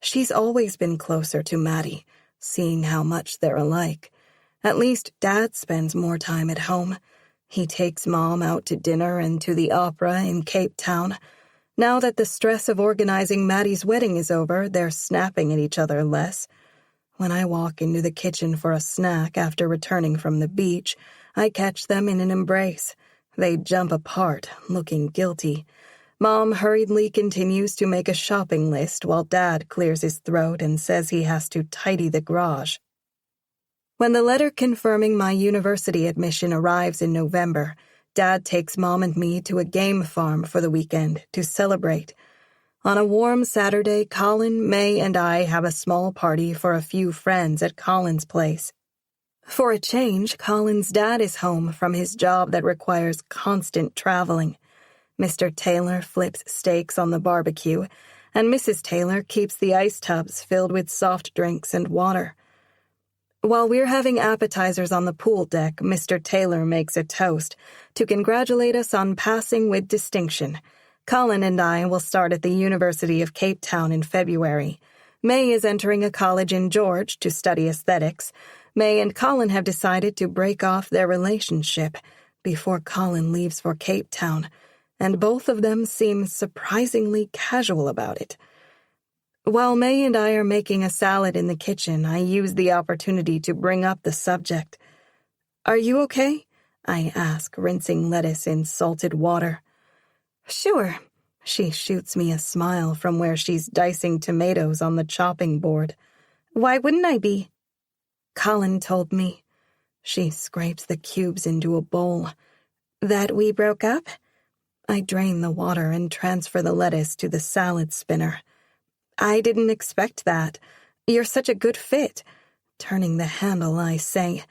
She's always been closer to Maddie, seeing how much they're alike. At least Dad spends more time at home. He takes Mom out to dinner and to the opera in Cape Town. Now that the stress of organizing Maddie's wedding is over, they're snapping at each other less. When I walk into the kitchen for a snack after returning from the beach, I catch them in an embrace. They jump apart, looking guilty. Mom hurriedly continues to make a shopping list while Dad clears his throat and says he has to tidy the garage. When the letter confirming my university admission arrives in November, Dad takes Mom and me to a game farm for the weekend to celebrate. On a warm Saturday, Colin, May, and I have a small party for a few friends at Colin's place. For a change, Colin's dad is home from his job that requires constant traveling. Mr. Taylor flips steaks on the barbecue, and Mrs. Taylor keeps the ice tubs filled with soft drinks and water. While we're having appetizers on the pool deck, Mr. Taylor makes a toast to congratulate us on passing with distinction. Colin and I will start at the University of Cape Town in February. May is entering a college in George to study aesthetics. May and Colin have decided to break off their relationship before Colin leaves for Cape Town, and both of them seem surprisingly casual about it. While May and I are making a salad in the kitchen, I use the opportunity to bring up the subject. "Are you okay?" I ask, rinsing lettuce in salted water. "Sure." She shoots me a smile from where she's dicing tomatoes on the chopping board. "Why wouldn't I be?" "Colin told me." She scrapes the cubes into a bowl. "That we broke up?" I drain the water and transfer the lettuce to the salad spinner. I didn't expect that. You're such a good fit. Turning the handle, I say,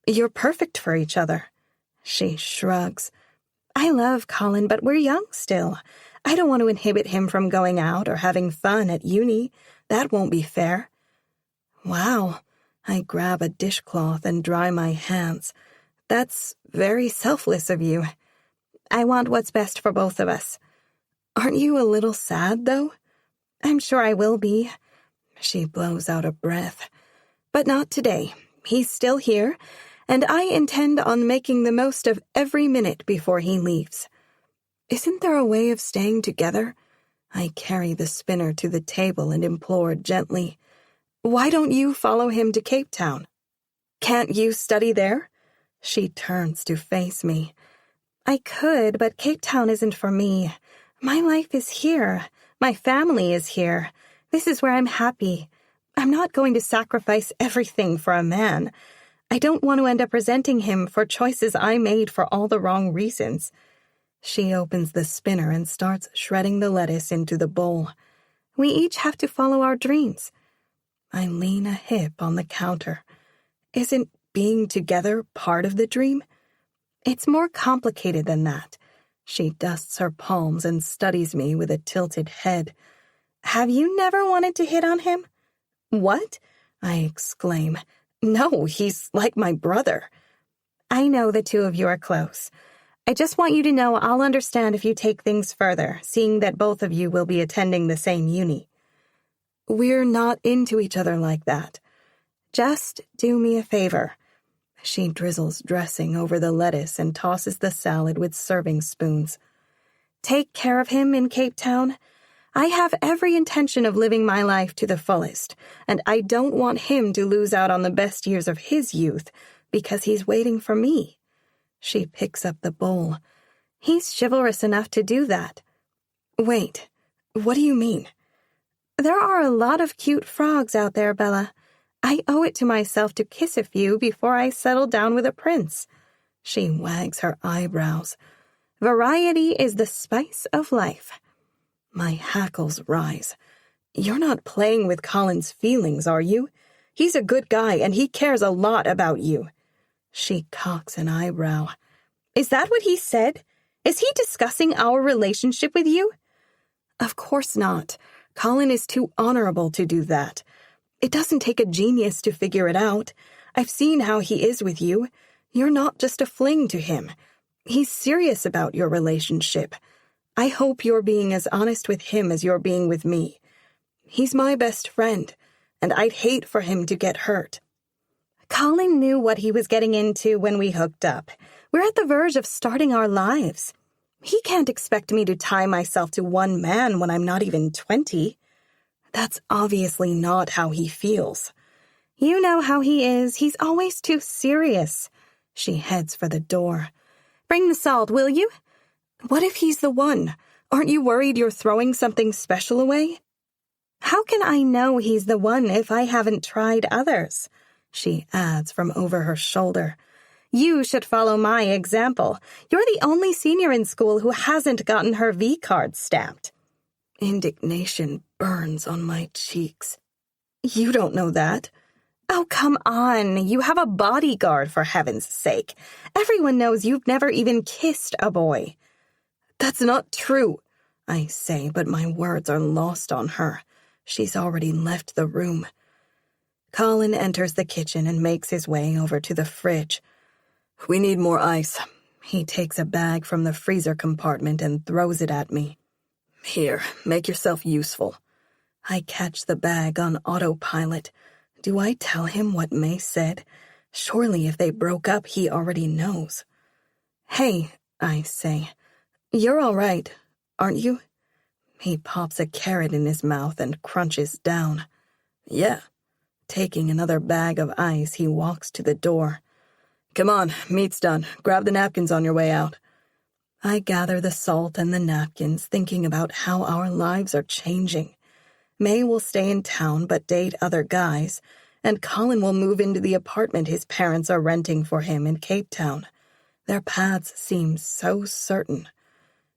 "You're perfect for each other." She shrugs. "I love Colin, but we're young still. I don't want to inhibit him from going out or having fun at uni. That won't be fair." Wow. I grab a dishcloth and dry my hands. That's very selfless of you. I want what's best for both of us. Aren't you a little sad, though? I'm sure I will be. She blows out a breath. But not today. He's still here, and I intend on making the most of every minute before he leaves. Isn't there a way of staying together? I carry the spinner to the table and implore gently, "Why don't you follow him to Cape Town? Can't you study there?" She turns to face me. I could, but Cape Town isn't for me. My life is here. My family is here. This is where I'm happy. I'm not going to sacrifice everything for a man. I don't want to end up resenting him for choices I made for all the wrong reasons. She opens the spinner and starts shredding the lettuce into the bowl. We each have to follow our dreams. I lean a hip on the counter. Isn't being together part of the dream? It's more complicated than that. She dusts her palms and studies me with a tilted head. Have you never wanted to hit on him? What? I exclaim. No, he's like my brother. I know the two of you are close. I just want you to know I'll understand if you take things further, seeing that both of you will be attending the same uni. We're not into each other like that. Just do me a favor. She drizzles dressing over the lettuce and tosses the salad with serving spoons. Take care of him in Cape Town. I have every intention of living my life to the fullest, and I don't want him to lose out on the best years of his youth because he's waiting for me. She picks up the bowl. He's chivalrous enough to do that. Wait, what do you mean? There are a lot of cute frogs out there, Bella. I owe it to myself to kiss a few before I settle down with a prince. She wags her eyebrows. Variety is the spice of life. My hackles rise. You're not playing with Colin's feelings, are you? He's a good guy, and he cares a lot about you. She cocks an eyebrow. Is that what he said? Is he discussing our relationship with you? Of course not. Colin is too honorable to do that. It doesn't take a genius to figure it out. I've seen how he is with you. You're not just a fling to him. He's serious about your relationship. I hope you're being as honest with him as you're being with me. He's my best friend, and I'd hate for him to get hurt. Colin knew what he was getting into when we hooked up. We're at the verge of starting our lives. He can't expect me to tie myself to one man when I'm not even 20. That's obviously not how he feels. You know how he is. He's always too serious. She heads for the door. Bring the salt, will you? What if he's the one? Aren't you worried you're throwing something special away? How can I know he's the one if I haven't tried others? She adds from over her shoulder. You should follow my example. You're the only senior in school who hasn't gotten her V card stamped. Indignation burns on my cheeks. You don't know that. Oh, come on. You have a bodyguard, for heaven's sake. Everyone knows you've never even kissed a boy. That's not true, I say, but my words are lost on her. She's already left the room. Colin enters the kitchen and makes his way over to the fridge. We need more ice. He takes a bag from the freezer compartment and throws it at me. Here, make yourself useful. I catch the bag on autopilot. Do I tell him what May said? Surely if they broke up, he already knows. Hey, I say, you're all right, aren't you? He pops a carrot in his mouth and crunches down. Yeah. Taking another bag of ice, he walks to the door. Come on, meat's done. Grab the napkins on your way out. I gather the salt and the napkins, thinking about how our lives are changing. May will stay in town but date other guys, and Colin will move into the apartment his parents are renting for him in Cape Town. Their paths seem so certain.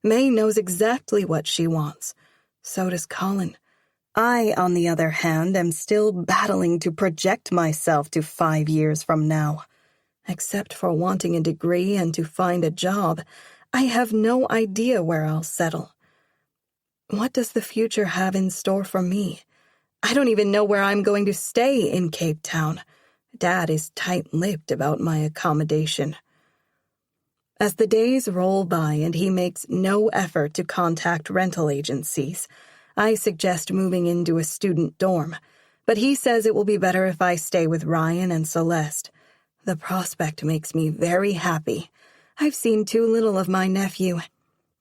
May knows exactly what she wants. So does Colin. I, on the other hand, am still battling to project myself to 5 years from now. Except for wanting a degree and to find a job, I have no idea where I'll settle. What does the future have in store for me? I don't even know where I'm going to stay in Cape Town. Dad is tight-lipped about my accommodation. As the days roll by and he makes no effort to contact rental agencies, I suggest moving into a student dorm, but he says it will be better if I stay with Ryan and Celeste. The prospect makes me very happy. I've seen too little of my nephew.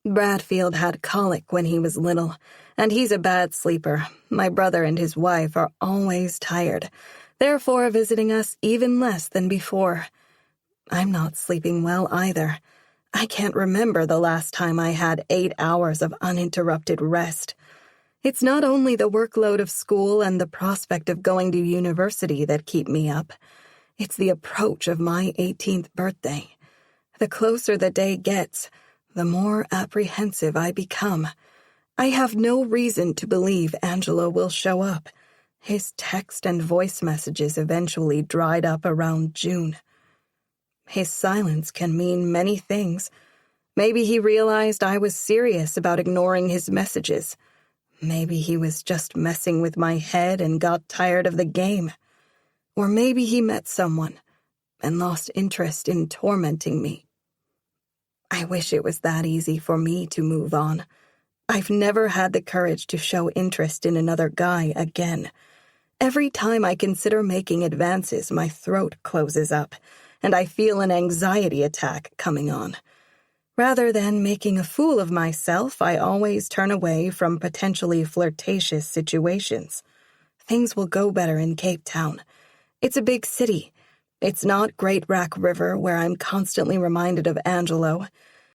Bradfield had colic when he was little, and he's a bad sleeper. My brother and his wife are always tired, therefore visiting us even less than before. I'm not sleeping well either. I can't remember the last time I had 8 hours of uninterrupted rest. It's not only the workload of school and the prospect of going to university that keep me up. It's the approach of my 18th birthday. The closer the day gets, the more apprehensive I become. I have no reason to believe Angelo will show up. His text and voice messages eventually dried up around June. His silence can mean many things. Maybe he realized I was serious about ignoring his messages. Maybe he was just messing with my head and got tired of the game. Or maybe he met someone and lost interest in tormenting me. I wish it was that easy for me to move on. I've never had the courage to show interest in another guy again. Every time I consider making advances, my throat closes up, and I feel an anxiety attack coming on. Rather than making a fool of myself, I always turn away from potentially flirtatious situations. Things will go better in Cape Town. It's a big city. It's not Great Rack River, where I'm constantly reminded of Angelo.